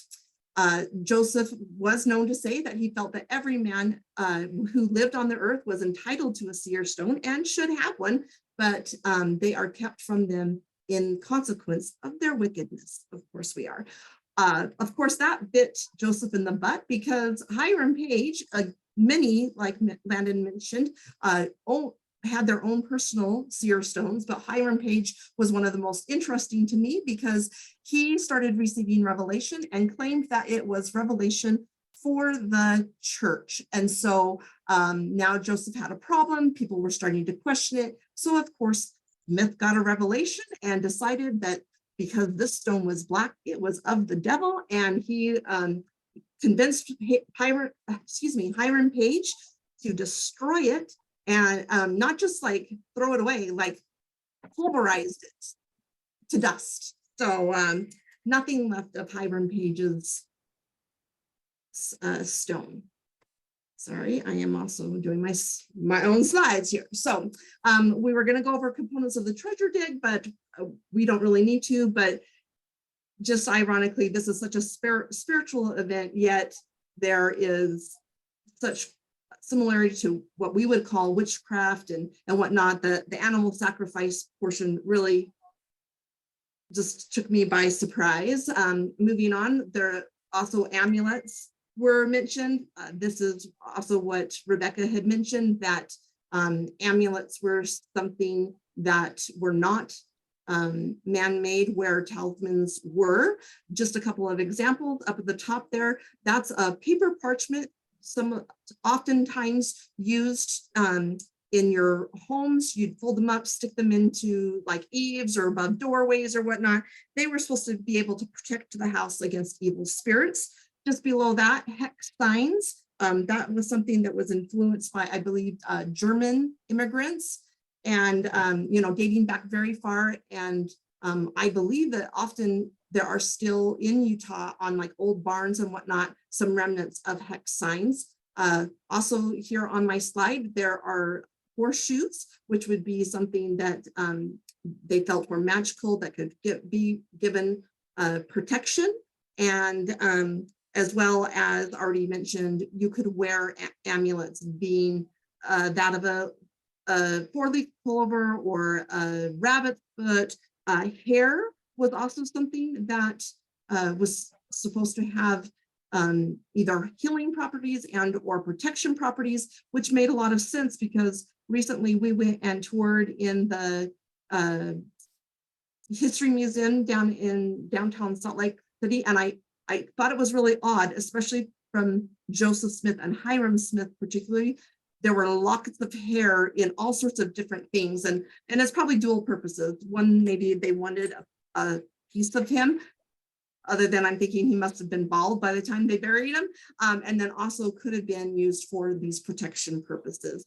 Joseph was known to say that he felt that every man who lived on the earth was entitled to a seer stone and should have one, but they are kept from them in consequence of their wickedness. Of course we are. Of course, that bit Joseph in the butt, because Hiram Page, many, like Landon mentioned, had their own personal seer stones, but Hiram Page was one of the most interesting to me because he started receiving revelation and claimed that it was revelation for the church. And so now Joseph had a problem. People were starting to question it. So of course, Smith got a revelation and decided that because this stone was black, it was of the devil. And he convinced Hiram Page to destroy it and not just like throw it away, like pulverized it to dust. So nothing left of Hiram Page's stone. Sorry, I am also doing my own slides here. So we were going to go over components of the treasure dig, but we don't really need to. But just ironically, this is such a spiritual event, yet there is such similarity to what we would call witchcraft and whatnot. The animal sacrifice portion really just took me by surprise. Moving on, there are also amulets were mentioned. This is also what Rebecca had mentioned, that amulets were something that were not man-made, where talismans were. Just a couple of examples up at the top there. That's a paper parchment, some oftentimes used in your homes. You'd fold them up, stick them into like eaves or above doorways or whatnot. They were supposed to be able to protect the house against evil spirits. Just below that, hex signs. That was something that was influenced by, I believe, German immigrants, and dating back very far. And I believe that often there are still in Utah on like old barns and whatnot, some remnants of hex signs. Also here on my slide, there are horseshoes, which would be something that they felt were magical, that could be given protection. And as well as already mentioned, you could wear amulets, being that of a four-leaf clover or a rabbit foot. Hair was also something that was supposed to have either healing properties and or protection properties, which made a lot of sense because recently we went and toured in the History Museum down in downtown Salt Lake City, and I thought it was really odd, especially from Joseph Smith and Hiram Smith particularly. There were lockets of hair in all sorts of different things, and it's probably dual purposes. One, maybe they wanted a piece of him, other than I'm thinking he must have been bald by the time they buried him, and then also could have been used for these protection purposes.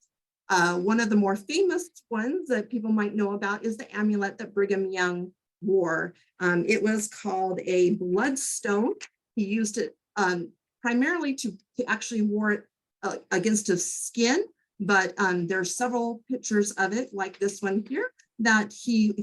One of the more famous ones that people might know about is the amulet that Brigham Young wore. It was called a bloodstone. He used it primarily to actually wore it against his skin, but there's several pictures of it, like this one here, that he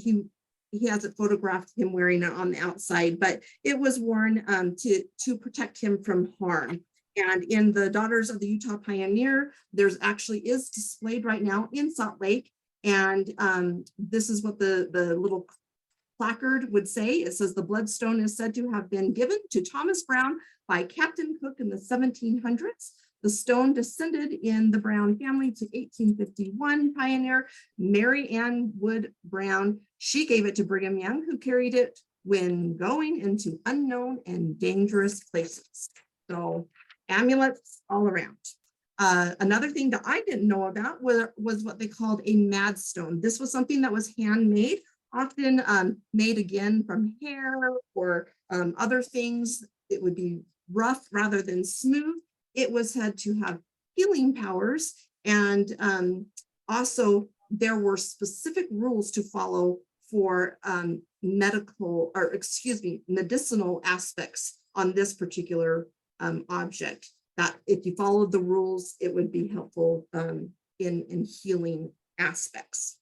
has it photographed him wearing it on the outside, but it was worn to protect him from harm. And in the Daughters of the Utah Pioneer, there's actually is displayed right now in Salt Lake. And this is what the little placard would say. It says the bloodstone is said to have been given to Thomas Brown by Captain Cook in the 1700s. The stone descended in the Brown family to 1851 pioneer Mary Ann Wood Brown. She gave it to Brigham Young, who carried it when going into unknown and dangerous places. So amulets all around. Another thing that I didn't know about was what they called a madstone. This was something that was handmade, often made again from hair or other things. It would be rough rather than smooth. It was said to have healing powers, and also there were specific rules to follow for medicinal aspects on this particular object, that if you followed the rules, it would be helpful in healing aspects.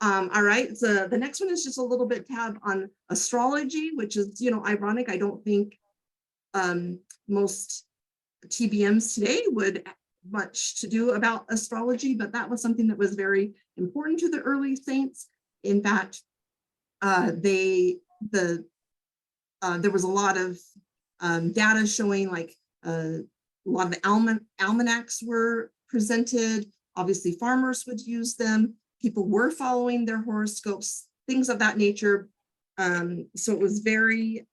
All right, so the next one is just a little bit tab on astrology, which is, ironic. I don't think most TBMs today would have much to do about astrology, but that was something that was very important to the early saints. In fact, there was a lot of data showing like a lot of the almanacs were presented. Obviously, farmers would use them. People were following their horoscopes, things of that nature. So it was very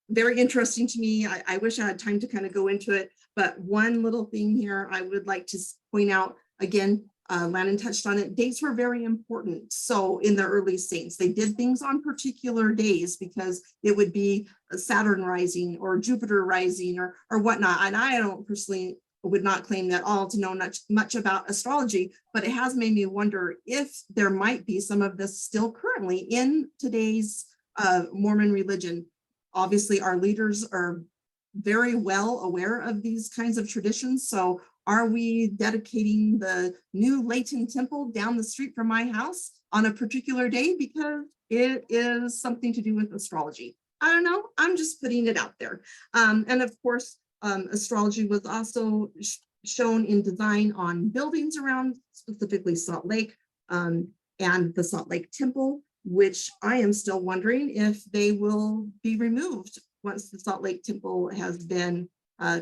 interesting to me. I wish I had time to kind of go into it, but one little thing here I would like to point out again, Landon touched on it, dates were very important. So in the early saints, they did things on particular days because it would be a Saturn rising or Jupiter rising or whatnot. And I don't personally would not claim that all to know much about astrology, but it has made me wonder if there might be some of this still currently in today's Mormon religion. Obviously, our leaders are very well aware of these kinds of traditions. So are we dedicating the new Layton Temple down the street from my house on a particular day because it is something to do with astrology? I don't know. I'm just putting it out there. And of course, astrology was also shown in design on buildings around, specifically Salt Lake and the Salt Lake Temple, which I am still wondering if they will be removed once the Salt Lake Temple has been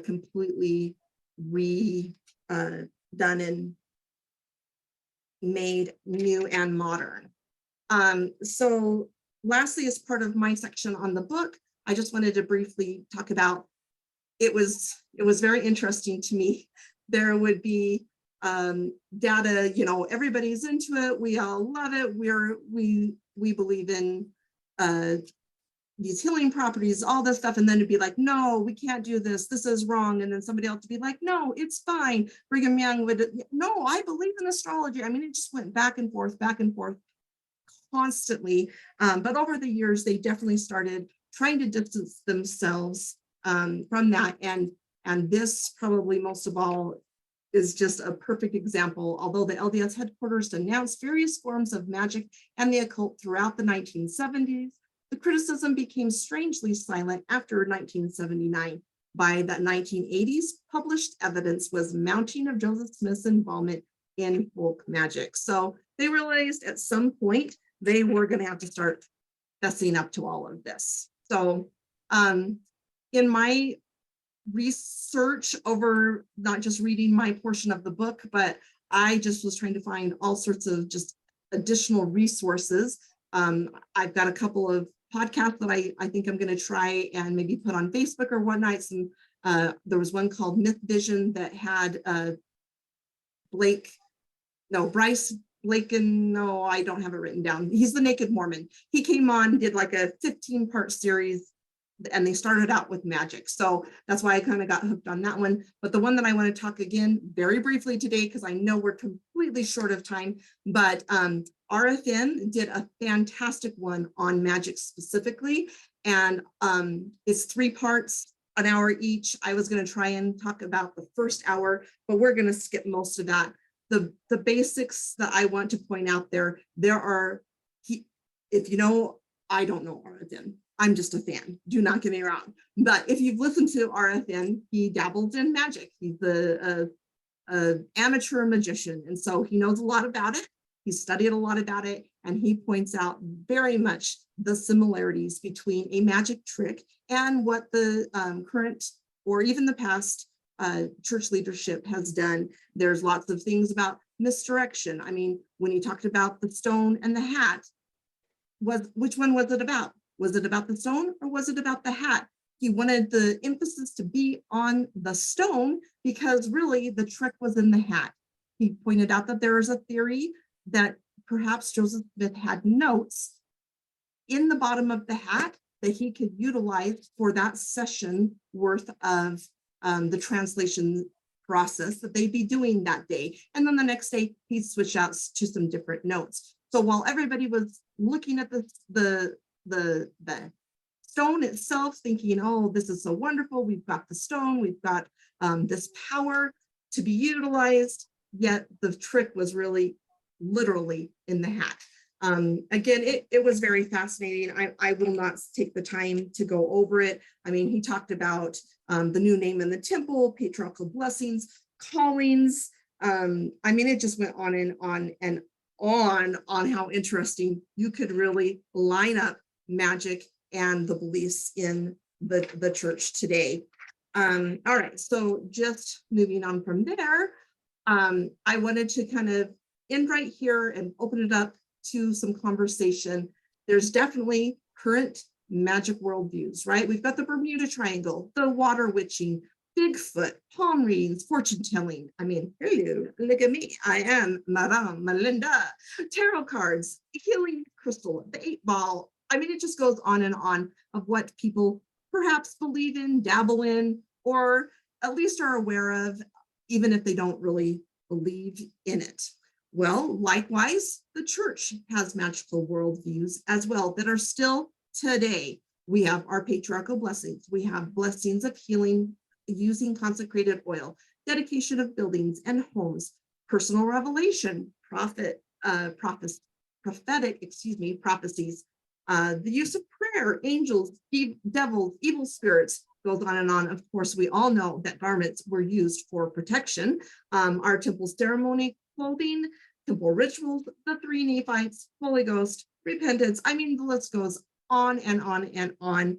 completely redone and made new and modern. So lastly, as part of my section on the book, I just wanted to briefly talk about, it was very interesting to me. There would be data, everybody's into it. We all love it. We believe in these healing properties, all this stuff. And then it'd be like, no, we can't do this. This is wrong. And then somebody else would be like, no, it's fine. Brigham Young would, no, I believe in astrology. I mean, it just went back and forth constantly. But over the years, they definitely started trying to distance themselves from that. And this probably most of all is just a perfect example. Although the LDS headquarters denounced various forms of magic and the occult throughout the 1970s, the criticism became strangely silent after 1979. By the 1980s, published evidence was mounting of Joseph Smith's involvement in folk magic. So they realized at some point they were going to have to start fessing up to all of this. So in my research over not just reading my portion of the book, but I just was trying to find all sorts of just additional resources. I've got a couple of podcasts that I think I'm going to try and maybe put on Facebook or whatnot. Some there was one called Myth Vision that had Bryce Blaken. No, I don't have it written down. He's the Naked Mormon. He came on, did like a 15-part series, and they started out with magic. So that's why I kind of got hooked on that one. But the one that I want to talk again very briefly today, because I know we're completely short of time, but RFN did a fantastic one on magic specifically. And it's 3 parts, an hour each. I was going to try and talk about the first hour, but we're going to skip most of that. The basics that I want to point out there are, if you know, I don't know RFN. I'm just a fan. Do not get me wrong. But if you've listened to RFN, he dabbled in magic. He's the amateur magician. And so he knows a lot about it. He studied a lot about it. And he points out very much the similarities between a magic trick and what the current or even the past church leadership has done. There's lots of things about misdirection. I mean, when he talked about the stone and the hat, which one was it about? Was it about the stone or was it about the hat? He wanted the emphasis to be on the stone because really the trick was in the hat. He pointed out that there is a theory that perhaps Joseph Smith had notes in the bottom of the hat that he could utilize for that session worth of the translation process that they'd be doing that day. And then the next day he'd switch out to some different notes. So while everybody was looking at the stone itself, thinking, oh, this is so wonderful. We've got the stone, we've got this power to be utilized. Yet the trick was really literally in the hat. Again, it was very fascinating. I will not take the time to go over it. I mean, he talked about the new name in the temple, patriarchal blessings, callings. I mean, it just went on and on and on how interesting you could really line up magic and the beliefs in the church today. All right, so just moving on from there, I wanted to kind of end right here and open it up to some conversation. There's definitely current magic worldviews, right? We've got the Bermuda Triangle, the water witching, Bigfoot, palm readings, fortune telling. I mean, hello, look at me. I am Madame Melinda. Tarot cards, healing crystal, the 8-ball. I mean, it just goes on and on of what people perhaps believe in, dabble in, or at least are aware of, even if they don't really believe in it. Well, likewise, the church has magical worldviews as well that are still today. We have our patriarchal blessings. We have blessings of healing using consecrated oil, dedication of buildings and homes, personal revelation, prophetic, prophecies, the use of prayer, angels, devils, evil spirits, goes on and on. Of course, we all know that garments were used for protection. Our temple ceremony, clothing, temple rituals, the 3 Nephites, Holy Ghost, repentance. I mean, the list goes on and on and on.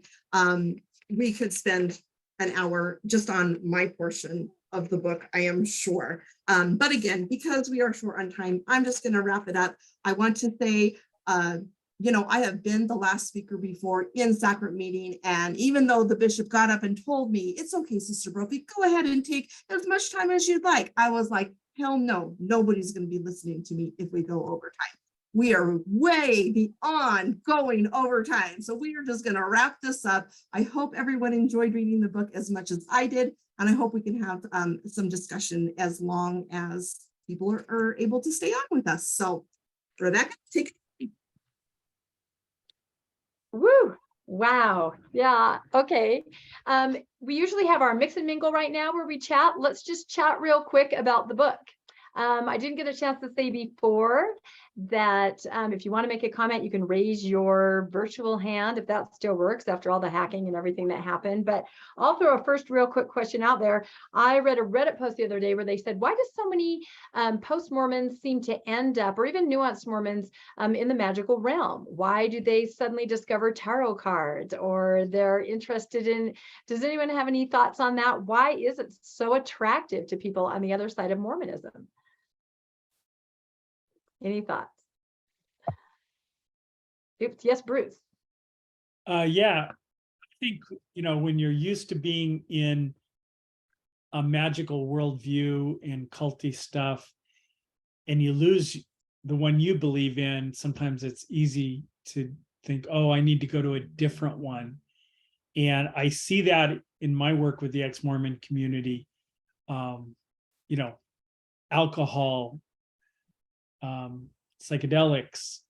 We could spend an hour just on my portion of the book, I am sure. But again, because we are short on time, I'm just going to wrap it up. I want to say, you know, I have been the last speaker before in sacrament meeting, and even though the bishop got up and told me, it's okay, Sister Brophy, go ahead and take as much time as you'd like, I was like, hell no, nobody's going to be listening to me if we go over time. We are way beyond going over time. So we are just going to wrap this up. I hope everyone enjoyed reading the book as much as I did. And I hope we can have some discussion as long as people are able to stay on with us. So Rebecca, take it. Woo! Wow. Yeah. Okay. We usually have our mix and mingle right now where we chat. Let's just chat real quick about the book. I didn't get a chance to say before that if you want to make a comment, you can raise your virtual hand if that still works after all the hacking and everything that happened. But I'll throw a first real quick question out there. I read a Reddit post the other day where they said, why do so many post-Mormons seem to end up, or even nuanced Mormons, in the magical realm? Why do they suddenly discover tarot cards, or they're interested in, does anyone have any thoughts on that? Why is it so attractive to people on the other side of Mormonism? Any thoughts? Oops, yes, Bruce. Yeah, I think, you know, when you're used to being in a magical worldview and culty stuff, and you lose the one you believe in, sometimes it's easy to think, oh, I need to go to a different one. And I see that in my work with the ex-Mormon community. You know, alcohol, psychedelics,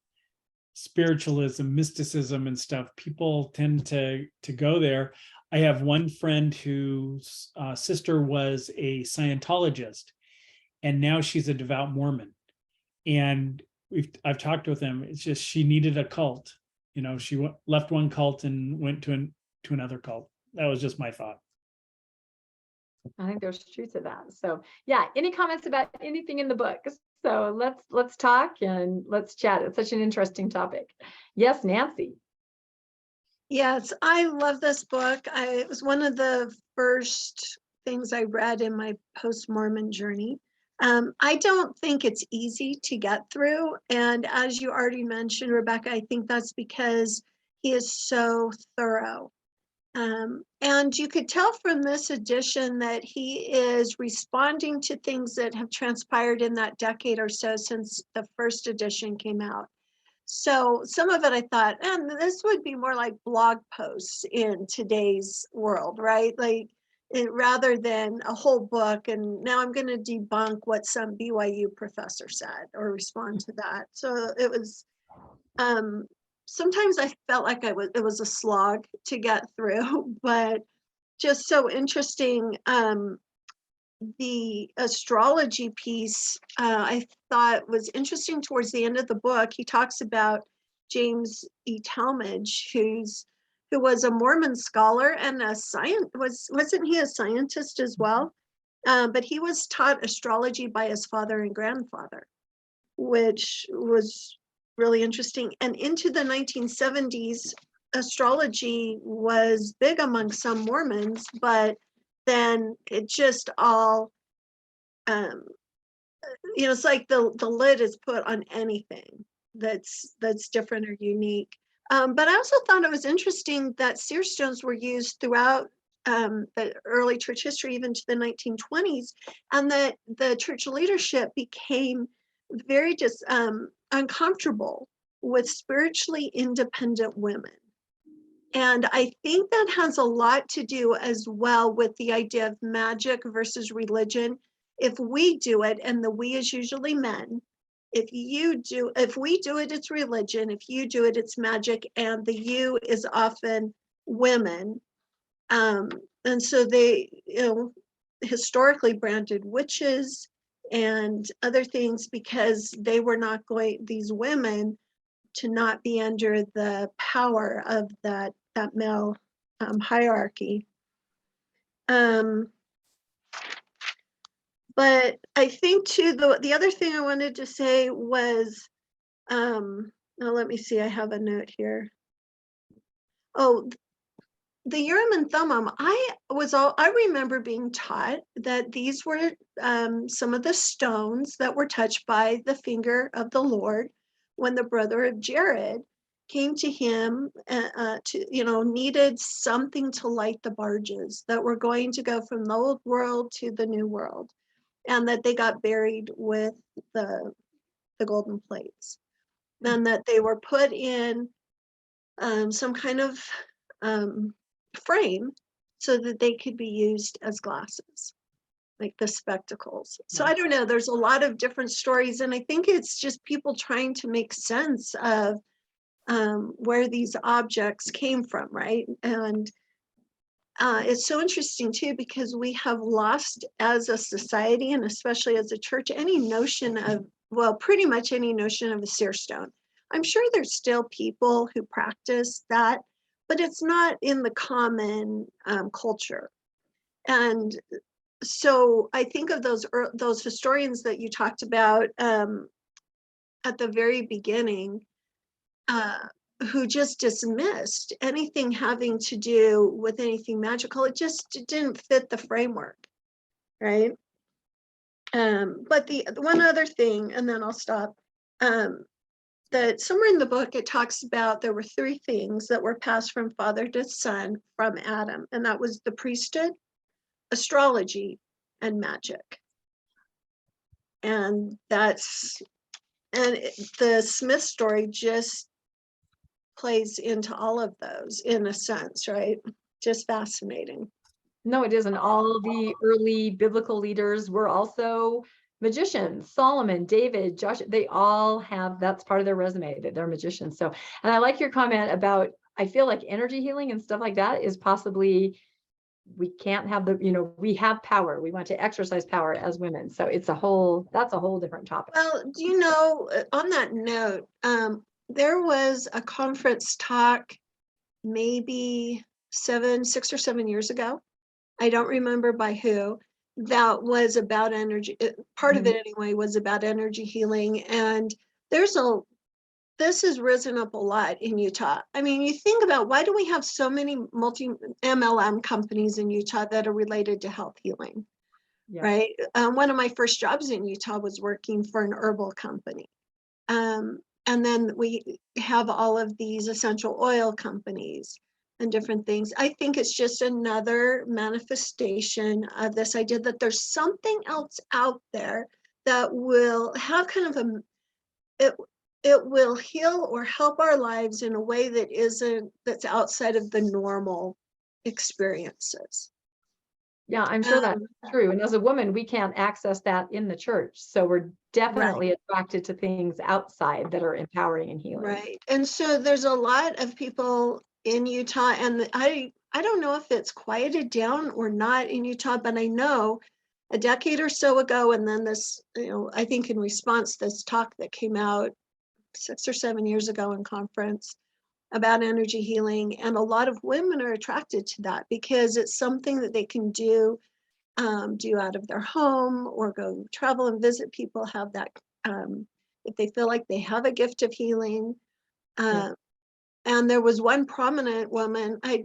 spiritualism, mysticism and stuff, people tend to go there. I have one friend whose sister was a Scientologist, and now she's a devout Mormon. And I've talked with him. It's just she needed a cult. You know, she left one cult and went to another cult. That was just my thought. I think there's truth to that. So yeah, any comments about anything in the book? So let's talk and let's chat. It's such an interesting topic. Yes, Nancy. Yes, I love this book. It was one of the first things I read in my post-Mormon journey. I don't think it's easy to get through. And as you already mentioned, Rebecca, I think that's because he is so thorough. And you could tell from this edition that he is responding to things that have transpired in that decade or so since the first edition came out. So some of it I thought, and this would be more like blog posts in today's world, right? Like rather than a whole book. And now I'm going to debunk what some BYU professor said or respond to that. So it was, sometimes I felt like it was a slog to get through, but just so interesting. the astrology piece, I thought was interesting towards the end of the book. He talks about James E. Talmage, who was a Mormon scholar and wasn't he a scientist as well? But he was taught astrology by his father and grandfather, which was really interesting. And into the 1970s, astrology was big among some Mormons, but then it just all, it's like the lid is put on anything that's different or unique. But I also thought it was interesting that seer stones were used throughout the early church history, even to the 1920s, and that the church leadership became very just uncomfortable with spiritually independent women. And I think that has a lot to do as well with the idea of magic versus religion. If we do it, and the we is usually men, if we do it, it's religion. If you do it, it's magic. And the you is often women. And so they, historically branded witches and other things because they were not these women to not be under the power of that male hierarchy. But I think too, the other thing I wanted to say was, now let me see, I have a note here. Oh, the Urim and Thummim, I remember being taught that these were some of the stones that were touched by the finger of the Lord when the brother of Jared came to him needed something to light the barges that were going to go from the old world to the new world, and that they got buried with the golden plates, and that they were put in some kind of frame so that they could be used as glasses, like the spectacles. So I don't know, there's a lot of different stories, and I think it's just people trying to make sense of where these objects came from, right? And it's so interesting too, because we have lost as a society, and especially as a church, any notion of, well, pretty much any notion of a seer stone. I'm sure there's still people who practice that, but it's not in the common culture. And so I think of those historians that you talked about at the very beginning, who just dismissed anything having to do with anything magical. It just didn't fit the framework, right? But the one other thing, and then I'll stop, that somewhere in the book, it talks about there were 3 things that were passed from father to son from Adam, and that was the priesthood, astrology, and magic. And the Smith story just plays into all of those in a sense, right? Just fascinating. No, it isn't. All the early biblical leaders were also magicians. Solomon, David, Joshua, they all have, that's part of their resume, that they're magicians. So, and I like your comment about, I feel like energy healing and stuff like that is possibly, we can't have we have power. We want to exercise power as women. So that's a whole different topic. Well, do you know, on that note, there was a conference talk maybe 6 or 7 years ago. I don't remember by who, that was about energy. Part of it anyway was about energy healing. And this has risen up a lot in Utah. I mean, you think about, why do we have so many multi-MLM companies in Utah that are related to health healing, right? One of my first jobs in Utah was working for an herbal company. And then we have all of these essential oil companies and different things. I think it's just another manifestation of this idea that there's something else out there that will have kind of it will heal or help our lives in a way that's outside of the normal experiences. Yeah, I'm sure that's true. And as a woman, we can't access that in the church. So we're definitely attracted to things outside that are empowering and healing. Right. And so there's a lot of people in Utah, and I don't know if it's quieted down or not in Utah, but I know a decade or so ago. And then this, I think in response, this talk that came out 6 or 7 years ago in conference about energy healing. And a lot of women are attracted to that because it's something that they can do out of their home or go travel and visit people, have that, if they feel like they have a gift of healing. And there was one prominent woman, I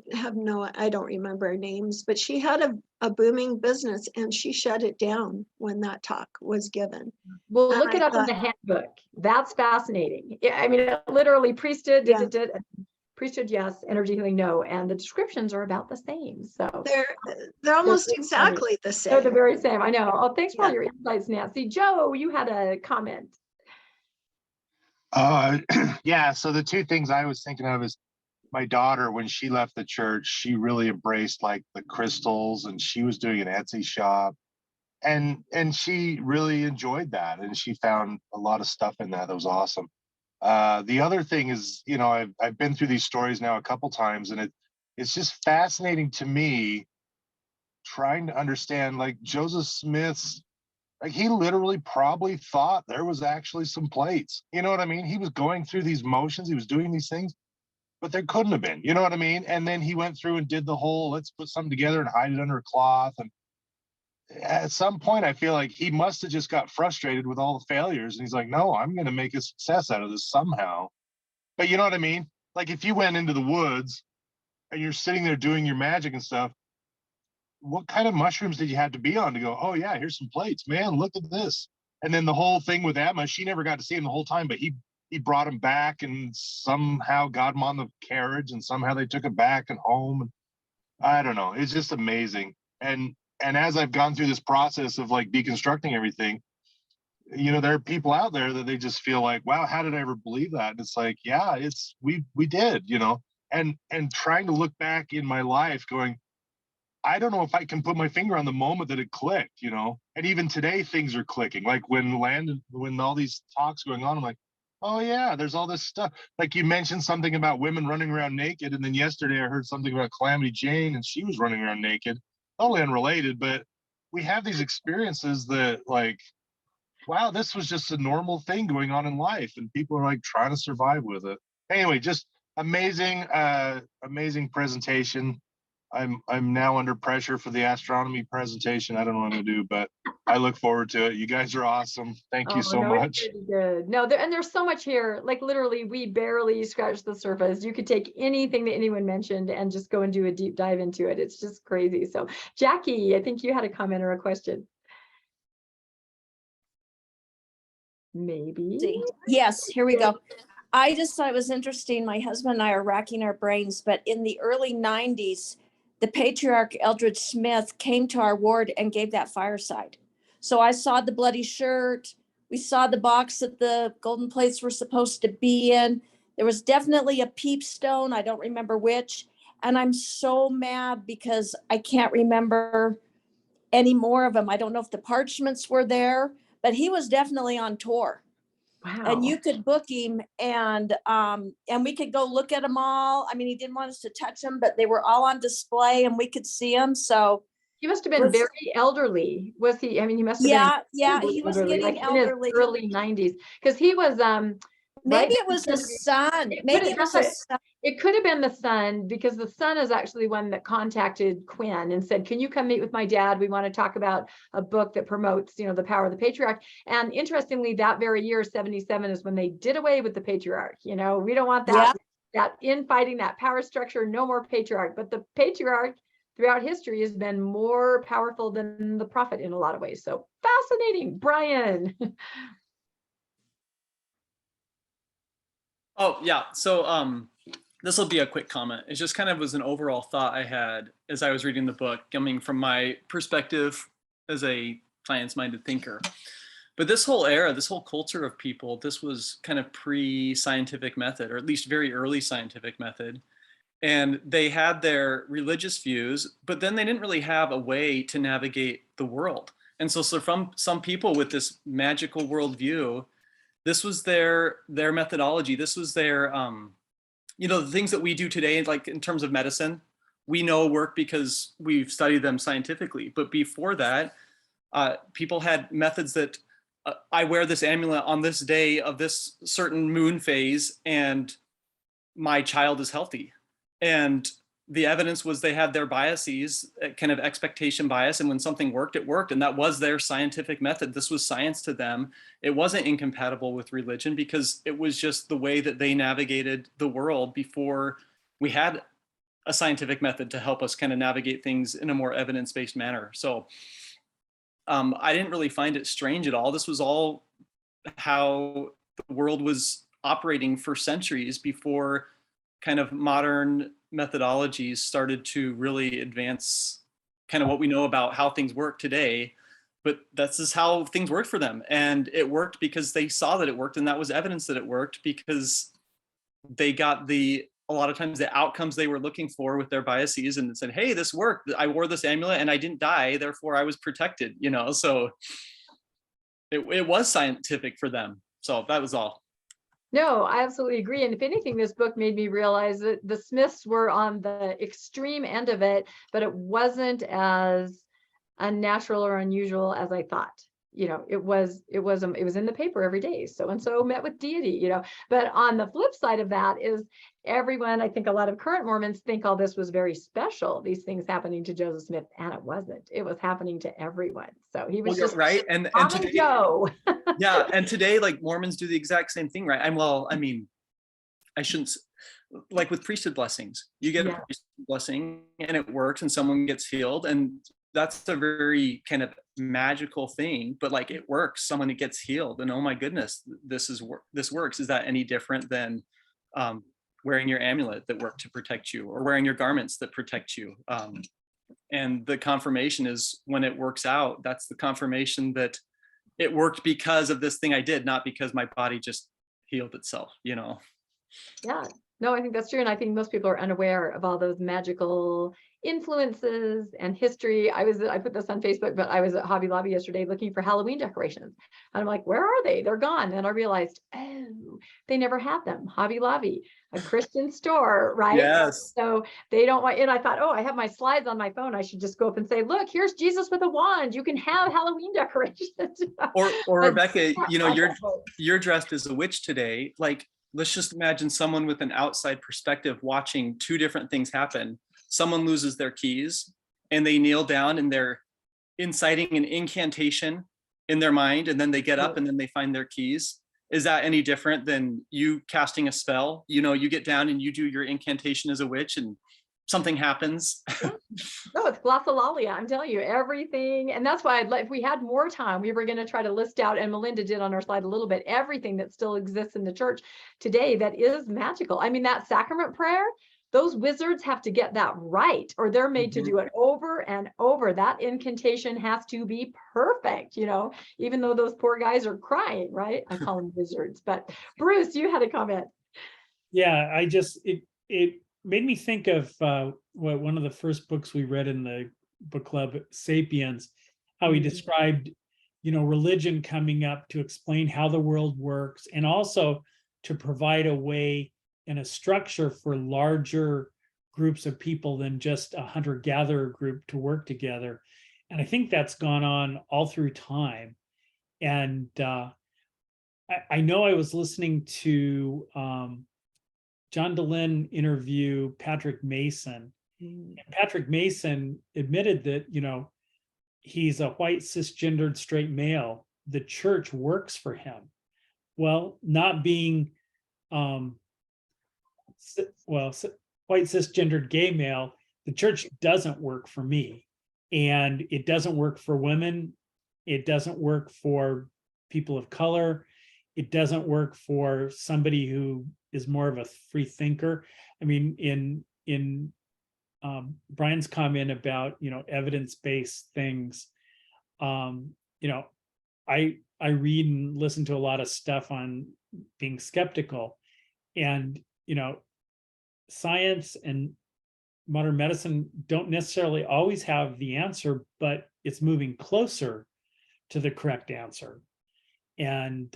don't remember her names, but she had a booming business and she shut it down when that talk was given. Well, And look I it up in thought, the handbook. That's fascinating. Yeah, I mean, it literally priesthood, Yeah. priesthood, yes, energy healing, no, and the descriptions are about the same. So they're almost exactly the they're the same. very same. I know. Oh, thanks for all Yeah. your insights, Nancy. Joe, you had a comment. Yeah, so the two things I was thinking of is my daughter, when she left the church, she really embraced like the crystals, and she was doing an Etsy shop, and she really enjoyed that, and she found a lot of stuff in that was awesome. The other thing is, I've been through these stories now a couple times, and it's just fascinating to me trying to understand, like Joseph Smith's, like he literally probably thought there was actually some plates. You know what I mean? He was going through these motions, he was doing these things, but there couldn't have been. You know what I mean? And then he went through and did the whole, let's put something together and hide it under a cloth. And at some point, I feel like he must have just got frustrated with all the failures. And he's like, no, I'm going to make a success out of this somehow. But you know what I mean? Like if you went into the woods and you're sitting there doing your magic and stuff, what kind of mushrooms did you have to be on to go, oh yeah, here's some plates, man, look at this. And then the whole thing with Emma, she never got to see him the whole time, but he brought him back and somehow got him on the carriage and somehow they took him back and home. And I don't know, it's just amazing. And as I've gone through this process of like deconstructing everything, there are people out there that they just feel like, wow, how did I ever believe that? And it's like, yeah, we did, and trying to look back in my life going, I don't know if I can put my finger on the moment that it clicked, and even today things are clicking. Like when Landon, when all these talks going on, I'm like, oh yeah, there's all this stuff. Like you mentioned something about women running around naked. And then yesterday I heard something about Calamity Jane and she was running around naked, totally unrelated, but we have these experiences that like, wow, this was just a normal thing going on in life. And people are like trying to survive with it. Anyway, just amazing, amazing presentation. I'm now under pressure for the astronomy presentation. I don't know what I'm gonna do, but I look forward to it. You guys are awesome. Thank you so much. It's really good. No, and there's so much here. Like literally, we barely scratched the surface. You could take anything that anyone mentioned and just go and do a deep dive into it. It's just crazy. So, Jackie, I think you had a comment or a question. Maybe. Yes, here we go. I just thought it was interesting. My husband and I are racking our brains, but in the early 90s, the patriarch Eldridge Smith came to our ward and gave that fireside. So I saw the bloody shirt. We saw the box that the golden plates were supposed to be in. There was definitely a peep stone. I don't remember which. And I'm so mad because I can't remember any more of them. I don't know if the parchments were there, but he was definitely on tour. Wow. And you could book him and we could go look at them all. I mean, he didn't want us to touch them, but they were all on display and we could see them. So he must have been very elderly. Was he? I mean, he must have been. Yeah, he was getting like elderly. In his early 90s, because he was maybe it was the son. Maybe it was the son. It could have been the son, because the son is actually one that contacted Quinn and said, can you come meet with my dad? We want to talk about a book that promotes, the power of the patriarch. And interestingly, that very year, 77, is when they did away with the patriarch. We don't want that, that infighting, that power structure, no more patriarch. But the patriarch throughout history has been more powerful than the prophet in a lot of ways. So fascinating. Brian. Oh, yeah. So this will be a quick comment. It just kind of was an overall thought I had as I was reading the book, coming from my perspective as a science-minded thinker. But this whole era, this whole culture of people, this was kind of pre-scientific method, or at least very early scientific method. And they had their religious views, but then they didn't really have a way to navigate the world. And so from some people with this magical worldview, this was their methodology. This was their, the things that we do today, like in terms of medicine, we know work because we've studied them scientifically. But before that, People had methods that I wear this amulet on this day of this certain moon phase and my child is healthy. And the evidence was they had their biases, kind of expectation bias. And when something worked, it worked. And that was their scientific method. This was science to them. It wasn't incompatible with religion because it was just the way that they navigated the world before we had a scientific method to help us kind of navigate things in a more evidence-based manner. So I didn't really find it strange at all. This was all how the world was operating for centuries before kind of modern methodologies started to really advance kind of what we know about how things work today. But that's just how things worked for them. And it worked because they saw that it worked, and that was evidence that it worked because they got a lot of times the outcomes they were looking for with their biases, and said, hey, this worked. I wore this amulet and I didn't die, therefore I was protected, you know? So it was scientific for them. So that was all. No, I absolutely agree. And if anything, this book made me realize that the Smiths were on the extreme end of it, but it wasn't as unnatural or unusual as I thought. You know, it was in the paper every day. So and so met with deity, you know. But on the flip side of that is everyone, I think a lot of current Mormons think all this was very special, these things happening to Joseph Smith, and it wasn't. It was happening to everyone. So he was just right. And today, Joe. yeah, and today, like, Mormons do the exact same thing, right? I mean, I shouldn't, like with priesthood blessings, you get a priesthood blessing and it works and someone gets healed, and that's a very kind of magical thing, but like it works, someone gets healed, and oh my goodness, this works. Is that any different than wearing your amulet that worked to protect you, or wearing your garments that protect you? And the confirmation is when it works out, that's the confirmation that it worked because of this thing I did, not because my body just healed itself, you know? Yeah, no, I think that's true. And I think most people are unaware of all those magical influences and history. I put this on Facebook, but I was at Hobby Lobby yesterday looking for Halloween decorations. And I'm like, where are they? They're gone. And I realized, oh, they never had them. Hobby Lobby, a Christian store, right? Yes. So they don't want, and I thought, oh, I have my slides on my phone. I should just go up and say, look, here's Jesus with a wand. You can have Halloween decorations. Or Rebecca, you know, you're dressed as a witch today. Like, let's just imagine someone with an outside perspective watching two different things happen. Someone loses their keys and they kneel down and they're inciting an incantation in their mind, and then they get up and then they find their keys. Is that any different than you casting a spell? You know, you get down and you do your incantation as a witch and something happens. No, it's glossolalia. I'm telling you everything. And that's why if we had more time, we were going to try to list out, and Melinda did on our slide a little bit, everything that still exists in the church today that is magical. I mean, that sacrament prayer, those wizards have to get that right, or they're made to do it over and over. That incantation has to be perfect, you know, even though those poor guys are crying, right? I call them wizards. But Bruce, you had a comment. Yeah, it made me think of one of the first books we read in the book club, Sapiens, how he described, you know, religion coming up to explain how the world works, and also to provide a way and a structure for larger groups of people than just a hunter-gatherer group to work together. And I think that's gone on all through time. And I know I was listening to John Dehlin interview Patrick Mason. And Patrick Mason admitted that, you know, he's a white cisgendered straight male. The church works for him. Well, not being white cisgendered gay male, the church doesn't work for me. And it doesn't work for women. It doesn't work for people of color. It doesn't work for somebody who is more of a free thinker. I mean, in Brian's comment about, you know, evidence-based things, you know, I read and listen to a lot of stuff on being skeptical, and, you know, science and modern medicine don't necessarily always have the answer, but it's moving closer to the correct answer. And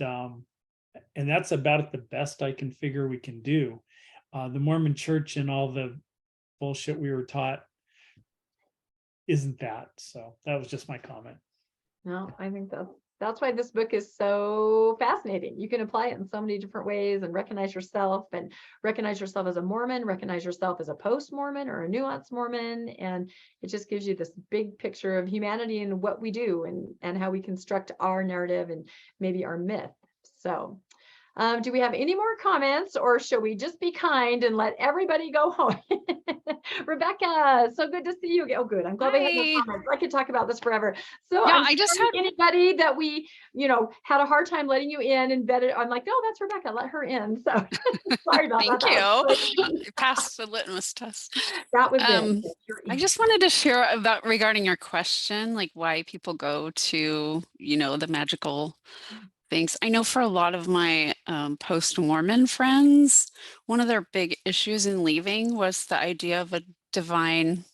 that's about the best I can figure we can do. The Mormon Church and all the bullshit we were taught isn't that. So that was just my comment. No, I think that's why this book is so fascinating. You can apply it in so many different ways and recognize yourself as a Mormon, recognize yourself as a post-Mormon or a nuanced Mormon. And it just gives you this big picture of humanity and what we do and how we construct our narrative and maybe our myth. So do we have any more comments, or shall we just be kind and let everybody go home? Rebecca, so good to see you again. Oh, good. I'm glad we had no Hi. comments. I could talk about this forever. So Yeah, I'm I just sorry had anybody that we, had a hard time letting you in and vetted. I'm like, no, that's Rebecca. Let her in. So sorry about thank that. you. I passed the litmus test. That was Um, it. You're I just wanted to share about regarding your question, like why people go to, the magical things. I know for a lot of my post-Mormon friends, one of their big issues in leaving was the idea of a divine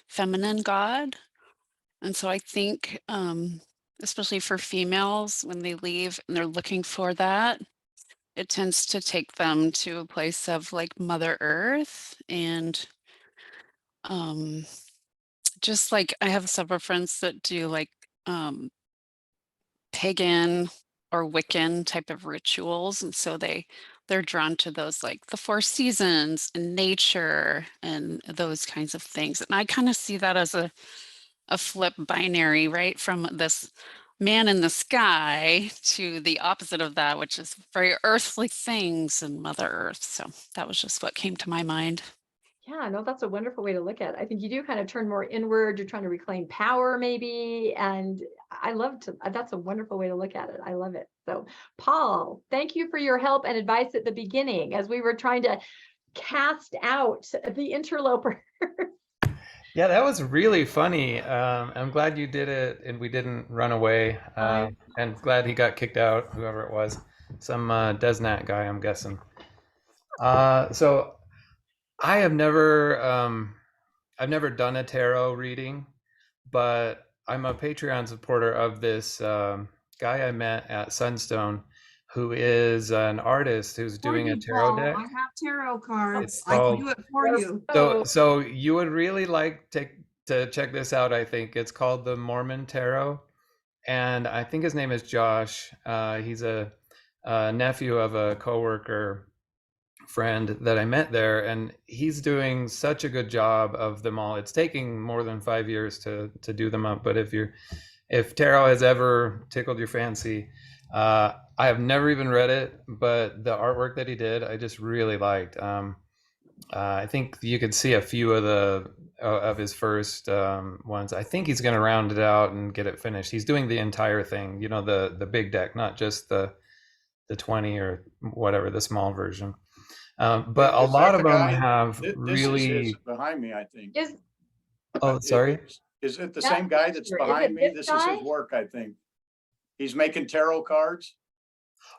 feminine God. And so I think, especially for females, when they leave and they're looking for that, it tends to take them to a place of like Mother Earth. And just like I have several friends that do like pagan or Wiccan type of rituals. And so they're drawn to those, like the four seasons and nature and those kinds of things. And I kind of see that as a flip binary, right? From this man in the sky to the opposite of that, which is very earthly things and Mother Earth. So that was just what came to my mind. Yeah, no, that's a wonderful way to look at it. I think you do kind of turn more inward. You're trying to reclaim power, maybe. And that's a wonderful way to look at it. I love it. So, Paul, thank you for your help and advice at the beginning as we were trying to cast out the interloper. Yeah, that was really funny. I'm glad you did it and we didn't run away. And glad he got kicked out, whoever it was. Some Desnat guy, I'm guessing. So I have I've never done a tarot reading, but I'm a Patreon supporter of this guy I met at Sunstone, who is an artist who's doing a tarot deck. I have tarot cards. It's I can called, do it for you. so you would really like to check this out. I think it's called the Mormon Tarot, and I think his name is Josh. He's a nephew of a coworker friend that I met there, and he's doing such a good job of them all. It's taking more than 5 years to do them up, but if tarot has ever tickled your fancy, I have never even read it, but the artwork that he did, I just really liked. I think you could see a few of his first ones. I think he's going to round it out and get it finished. He's doing the entire thing, the big deck, not just the 20 or whatever, the small version. But a lot of them have really. This is his behind me, I think. Oh, sorry. Is it the same guy that's behind me? This is his work, I think. He's making tarot cards.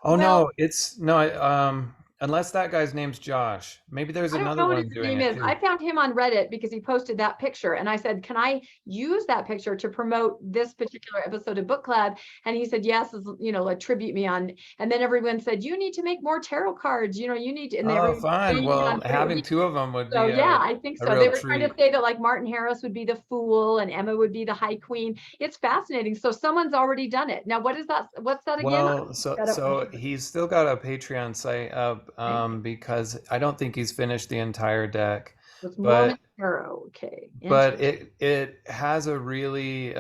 Oh, no, it's no. Unless that guy's name's Josh. Maybe there's another one doing it too. I found him on Reddit because he posted that picture, and I said, can I use that picture to promote this particular episode of book club? And he said, yes, attribute me on. And then everyone said, you need to make more tarot cards, you need to. And oh, fine. Well, having two of them would be yeah, I think so. They were trying to say that like Martin Harris would be the Fool and Emma would be the High Queen. It's fascinating. So someone's already done it. Now, what is that? What's that again? Well, so he's still got a Patreon site up because I don't think he's finished the entire deck. It's Mormon Tarot. Okay. But it has a really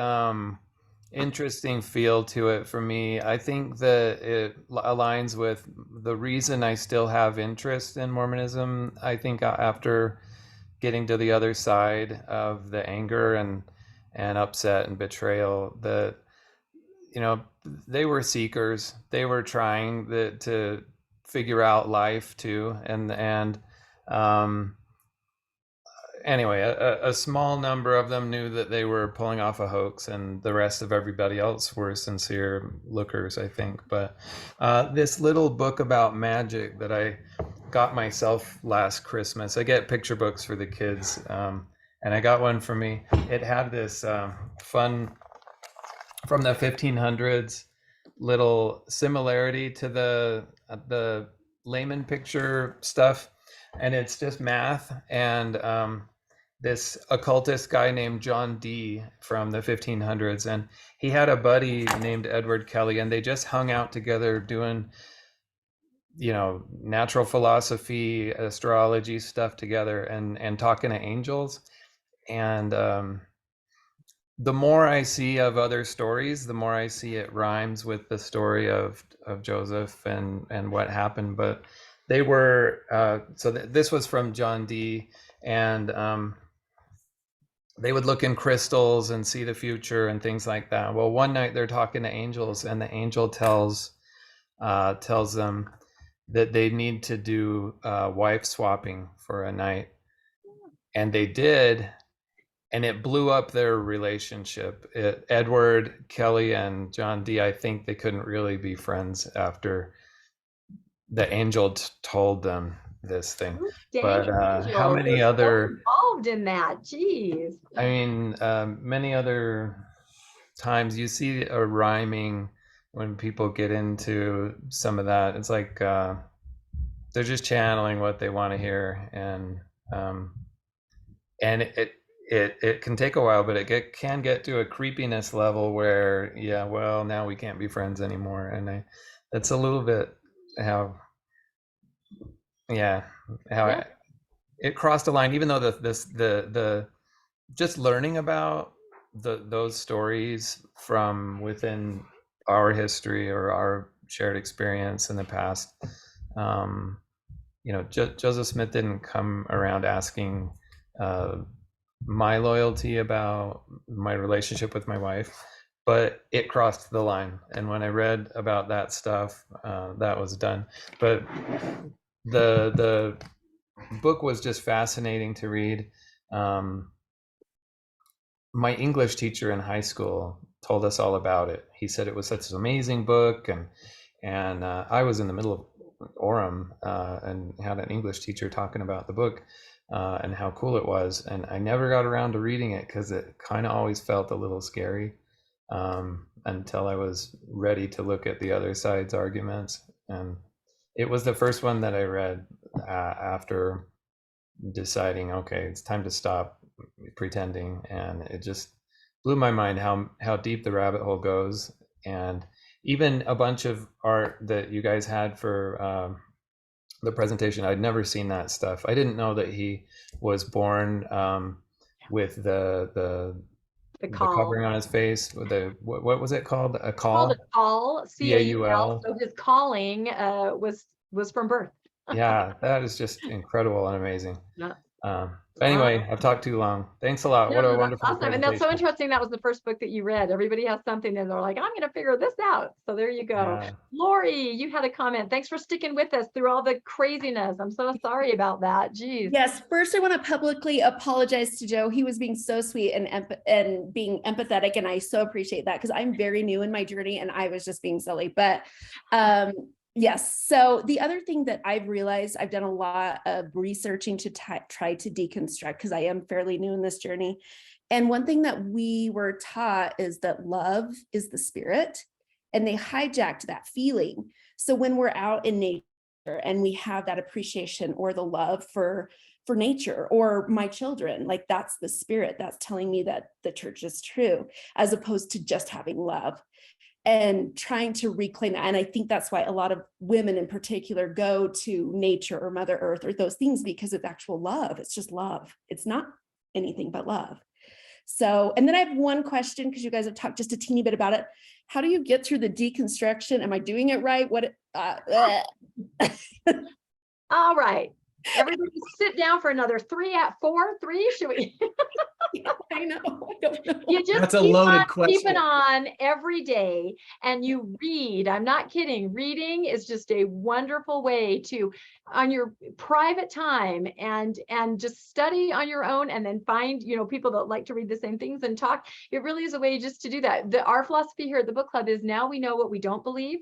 interesting feel to it for me. I think that it aligns with the reason I still have interest in Mormonism. I think after getting to the other side of the anger and upset and betrayal, that they were seekers. They were trying to figure out life too, and anyway, a small number of them knew that they were pulling off a hoax, and the rest of everybody else were sincere lookers, I think. But this little book about magic that I got myself last Christmas, I get picture books for the kids, and I got one for me. It had this fun from the 1500s little similarity to the layman picture stuff, and it's just math, and this occultist guy named John Dee from the 1500s, and he had a buddy named Edward Kelly, and they just hung out together doing, you know, natural philosophy, astrology stuff together, and talking to angels. And the more I see of other stories, the more I see it rhymes with the story of Joseph and what happened. But they were this was from John Dee, and they would look in crystals and see the future and things like that. Well, one night they're talking to angels, and the angel tells them that they need to do wife swapping for a night, and they did, and it blew up their relationship. Edward Kelly and John Dee, I think they couldn't really be friends after the angel told them this thing. But how many other involved in that? Jeez. I mean, many other times you see a rhyming when people get into some of that. It's like they're just channeling what they want to hear, and it can take a while, but it can get to a creepiness level where, yeah, well, now we can't be friends anymore, and that's a little bit how it crossed a line. Even though the just learning about those stories from within our history or our shared experience in the past, you know, Joseph Smith didn't come around asking my loyalty about my relationship with my wife, but it crossed the line. And when I read about that stuff, that was done. But the book was just fascinating to read. My English teacher in high school told us all about it. He said it was such an amazing book, and I was in the middle of Orem and had an English teacher talking about the book and how cool it was, and I never got around to reading it because it kind of always felt a little scary until I was ready to look at the other side's arguments. And it was the first one that I read after deciding, okay, it's time to stop pretending, and it just blew my mind how deep the rabbit hole goes. And even a bunch of art that you guys had for the presentation, I'd never seen that stuff. I didn't know that he was born with the covering on his face with the what was it called, a caul? Called a caul, C-A-U-L. so his calling was from birth. Yeah, that is just incredible and amazing. Yeah. Anyway, I've talked too long. Thanks a lot. No, What a that's wonderful awesome. And that's so presentation. interesting. That was the first book that you read. Everybody has something and they're like, I'm going to figure this out. So there you go. Yeah. Lori, you had a comment. Thanks for sticking with us through all the craziness. I'm so sorry about that. Jeez. Yes, first I want to publicly apologize to Joe. He was being so sweet and being empathetic, and I so appreciate that because I'm very new in my journey and I was just being silly. But yes, so the other thing that I've realized, I've done a lot of researching to try to deconstruct because I am fairly new in this journey. And one thing that we were taught is that love is the spirit, and they hijacked that feeling. So when we're out in nature and we have that appreciation or the love for nature or my children, like that's the spirit that's telling me that the church is true, as opposed to just having love and trying to reclaim that. And I think that's why a lot of women in particular go to nature or Mother Earth or those things, because it's actual love. It's just love. It's not anything but love. So, and then I have one question, because you guys have talked just a teeny bit about it. How do you get through the deconstruction? Am I doing it right? All right. Everybody sit down for another 3 should we? I know. I don't know. You just That's a loaded question. Keep it on every day and you read. I'm not kidding. Reading is just a wonderful way to, on your private time, and just study on your own, and then find, people that like to read the same things and talk. It really is a way just to do that. Our philosophy here at the book club is, now we know what we don't believe.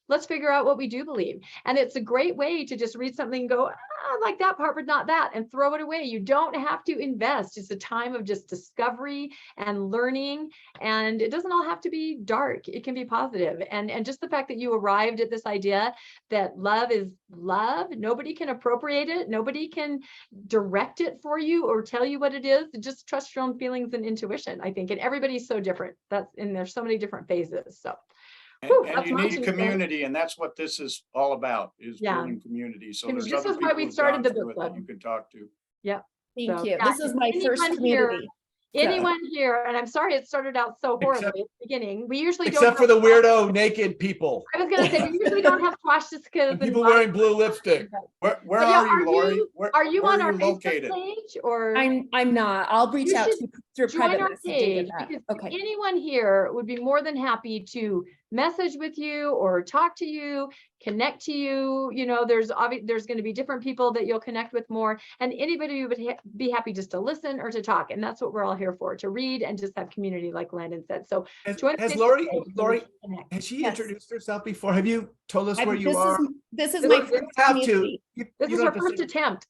let's figure out what we do believe. And it's a great way to just read something and go, I like that part, but not that, and throw it away. You don't have to invest. It's a time of just discovery and learning. And it doesn't all have to be dark. It can be positive. And just the fact that you arrived at this idea that love is love, nobody can appropriate it. Nobody can direct it for you or tell you what it is. Just trust your own feelings and intuition, I think. And everybody's so different. And there's so many different phases. So. And you need community, and that's what this is all about, is building community. So there's this other is why we started the book club that you can talk to. Yeah. Thank you. This is my first community. Anyone here, and I'm sorry it started out so horribly at the beginning. We usually don't. Except for the weirdo naked people. I was going to say, we usually don't have swastikas. People wearing blue lipstick. Where are you, Lori? Are you on our located? Facebook page, or? I'm not. I'll reach out to through private our messaging. page, because anyone here would be more than happy to message with you or talk to you, connect to you. You know, there's going to be different people that you'll connect with more, and anybody would be happy just to listen or to talk. And that's what we're all here for, to read and just have community, like Landon said. So has Lori, has she introduced herself before? Have you told us where you are? This is my first community. This is her first attempt.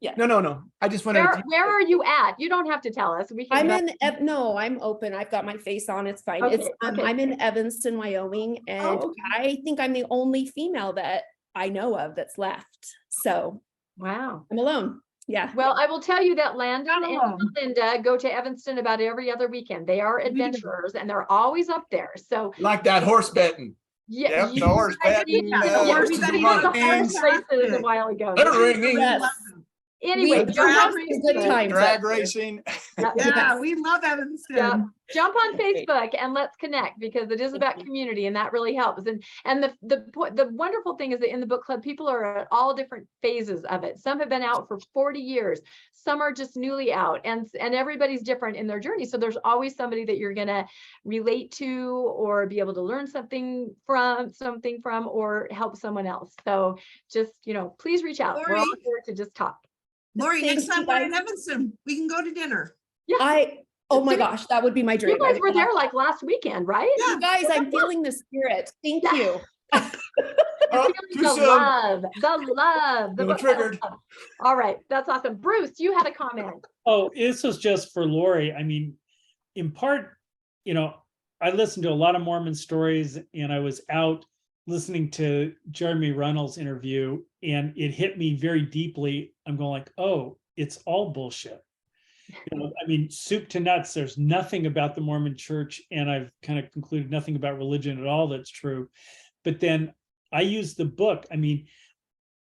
Yeah. No. I just want to. Where are you at? You don't have to tell us. We can. I'm open. I've got my face on. It's fine. Okay, I'm in Evanston, Wyoming, and I think I'm the only female that I know of that's left. So wow, I'm alone. Yeah. Well, I will tell you that Landon and Melinda go to Evanston about every other weekend. They are adventurers, and they're always up there. So like that horse betting. Yeah, the horse betting. Races a while ago. Anyway, drag racing. Yeah, we love Evanston. Yeah. Jump on Facebook and let's connect, because it is about community, and that really helps. And the wonderful thing is that in the book club, people are at all different phases of it. Some have been out for 40 years. Some are just newly out, and everybody's different in their journey. So there's always somebody that you're going to relate to, or be able to learn something from, or help someone else. So just, please reach out. We're all here to just talk. Lori, next time we're in Evanston, we can go to dinner. Yeah. Oh my gosh, that would be my dream. You guys were there like last weekend, right? Yeah. You guys, I'm feeling the spirit. Thank you. The love. Triggered. All right, that's awesome. Bruce, you had a comment. Oh, this was just for Lori. I mean, in part, I listened to a lot of Mormon stories, and I was out listening to Jeremy Runnels' interview, and it hit me very deeply. I'm going like, oh, it's all bullshit. I mean, soup to nuts. There's nothing about the Mormon church, and I've kind of concluded nothing about religion at all that's true. But then I use the book. I mean,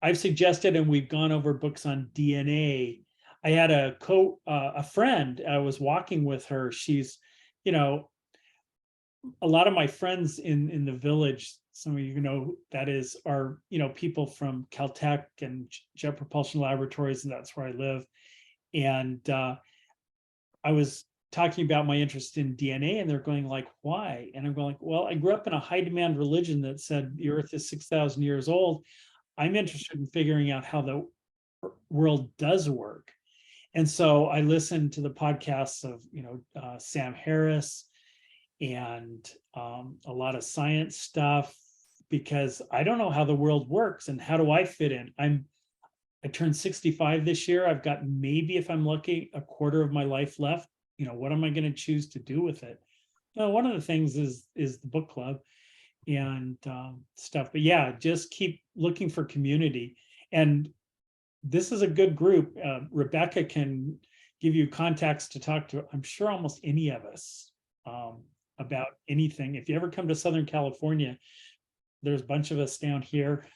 I've suggested, and we've gone over books on DNA. I had a friend, I was walking with her. She's, a lot of my friends in the village, some of you know that is, are, people from Caltech and Jet Propulsion Laboratories, and that's where I live. And I was talking about my interest in DNA, and they're going like, why? And I'm going like, well, I grew up in a high demand religion that said the earth is 6,000 years old. I'm interested in figuring out how the world does work. And so I listened to the podcasts of, Sam Harris and a lot of science stuff, because I don't know how the world works and how do I fit in. I turned 65 this year. I've got, maybe if I'm lucky, a quarter of my life left. What am I going to choose to do with it? One of the things is the book club and stuff. But yeah, just keep looking for community. And this is a good group. Rebecca can give you contacts to talk to, I'm sure, almost any of us about anything. If you ever come to Southern California, there's a bunch of us down here.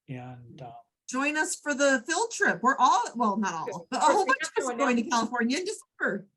And join us for the field trip. We're all, well, not all, but a whole bunch of us are going to California in December.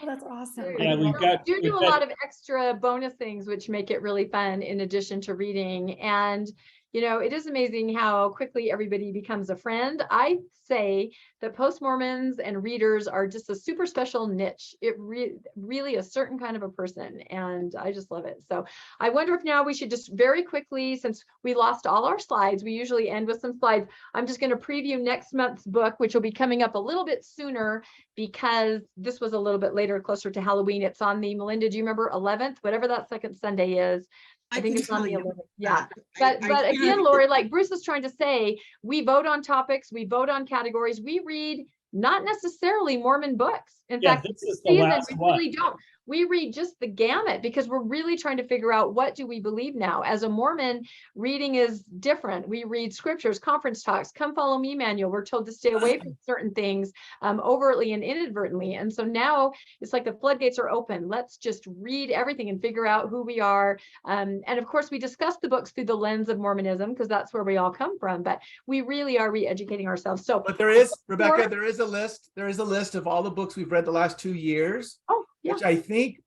Oh, that's awesome. Yeah, we do a lot of extra bonus things, which make it really fun in addition to reading. And it is amazing how quickly everybody becomes a friend. I say that post-Mormons and readers are just a super special niche. It really a certain kind of a person, and I just love it. So I wonder if now we should just very quickly, since we lost all our slides, we usually end with some slides. I'm just going to preview next month's book, which will be coming up a little bit sooner because this was a little bit later, closer to Halloween. It's on the, Melinda, do you remember 11th, whatever that second Sunday is? I think can it's on tell the you 11th. Yeah. that. But again, Lori, like Bruce is trying to say, we vote on topics, we vote on categories, we read not necessarily Mormon books. In Yeah, fact, this is the season, last we one. really don't. We read just the gamut because we're really trying to figure out what do we believe now. As a Mormon, reading is different. We read scriptures, conference talks, come follow me manual. We're told to stay away from certain things overtly and inadvertently. And so now it's like the floodgates are open. Let's just read everything and figure out who we are. And of course, we discuss the books through the lens of Mormonism because that's where we all come from. But we really are re-educating ourselves. So, But there is, Rebecca, there is a list. There is a list of all the books we've read the last 2 years. oh, yeah. Which I think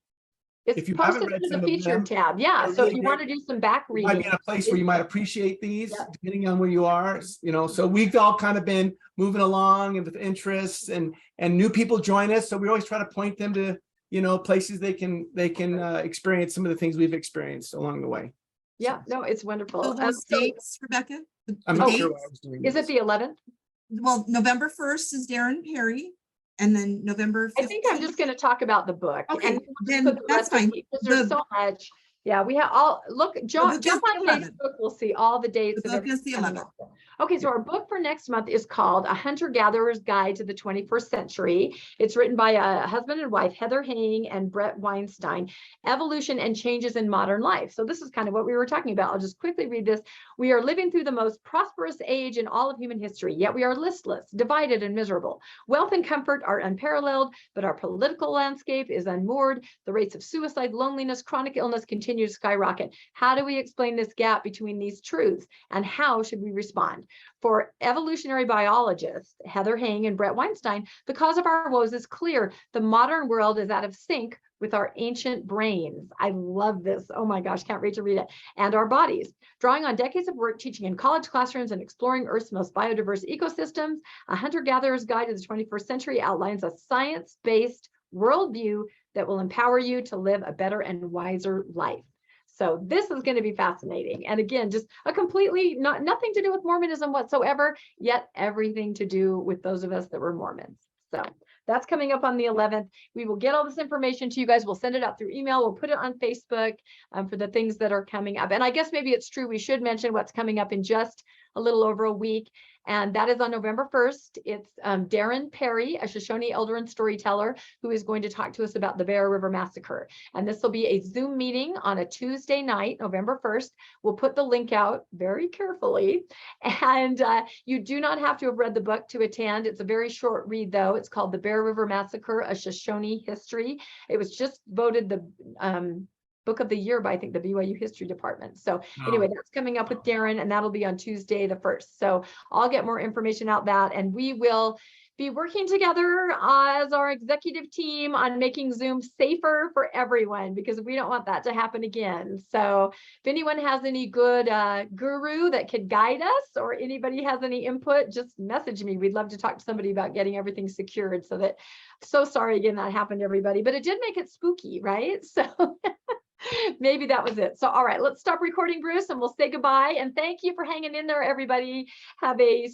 It's if you haven't posted read to some the of featured them, tab. Yeah. they're So if really you great. want to do some back you might be reading, in a place where you might appreciate these, Yeah. depending on where you are. So we've all kind of been moving along and with interests, and new people join us. So we always try to point them to places they can experience some of the things we've experienced along the way. yeah, no, it's wonderful. So those So dates, Rebecca? I'm the not sure dates? why I was doing is it this. the 11th? Well, November 1st is Darren Perry, and then November 15th. I think I'm just going to talk about the book. Okay, and we'll just then put the that's rest of fine. because there's so much. Yeah, we have all jump book is on the 11th. Facebook. We'll see all the dates. The of book is everything the coming 11th. up. Okay, so our book for next month is called A Hunter-Gatherer's Guide to the 21st Century. It's written by a husband and wife, Heather Hang and Brett Weinstein, Evolution and Changes in Modern Life. So this is kind of what we were talking about. I'll just quickly read this. We are living through the most prosperous age in all of human history, yet we are listless, divided, and miserable. Wealth and comfort are unparalleled, but our political landscape is unmoored. The rates of suicide, loneliness, chronic illness continue to skyrocket. How do we explain this gap between these truths, and how should we respond? For evolutionary biologists, Heather Hang and Brett Weinstein, the cause of our woes is clear. The modern world is out of sync with our ancient brains. I love this. Oh my gosh, can't wait to read it. And our bodies. Drawing on decades of work teaching in college classrooms and exploring Earth's most biodiverse ecosystems, A Hunter-Gatherer's Guide to the 21st Century outlines a science-based worldview that will empower you to live a better and wiser life. So this is going to be fascinating. And again, just a completely nothing to do with Mormonism whatsoever, yet everything to do with those of us that were Mormons. So that's coming up on the 11th. We will get all this information to you guys. We'll send it out through email. We'll put it on Facebook for the things that are coming up. And I guess maybe it's true. We should mention what's coming up in just a little over a week. And that is on November 1st. It's Darren Perry, a Shoshone elder and storyteller, who is going to talk to us about the Bear River Massacre. And this will be a Zoom meeting on a Tuesday night, November 1st. We'll put the link out very carefully. And you do not have to have read the book to attend. It's a very short read, though. It's called The Bear River Massacre, A Shoshone History. It was just voted the Book of the Year by, I think, the BYU History Department. So anyway, that's coming up with Darren, and that'll be on Tuesday the 1st. So I'll get more information out that, and we will be working together as our executive team on making Zoom safer for everyone, because we don't want that to happen again. So if anyone has any good guru that could guide us, or anybody has any input, just message me. We'd love to talk to somebody about getting everything secured. So sorry again that happened to everybody, but it did make it spooky, right? So maybe that was it. So, all right, let's stop recording, Bruce, and we'll say goodbye. And thank you for hanging in there, everybody. Have a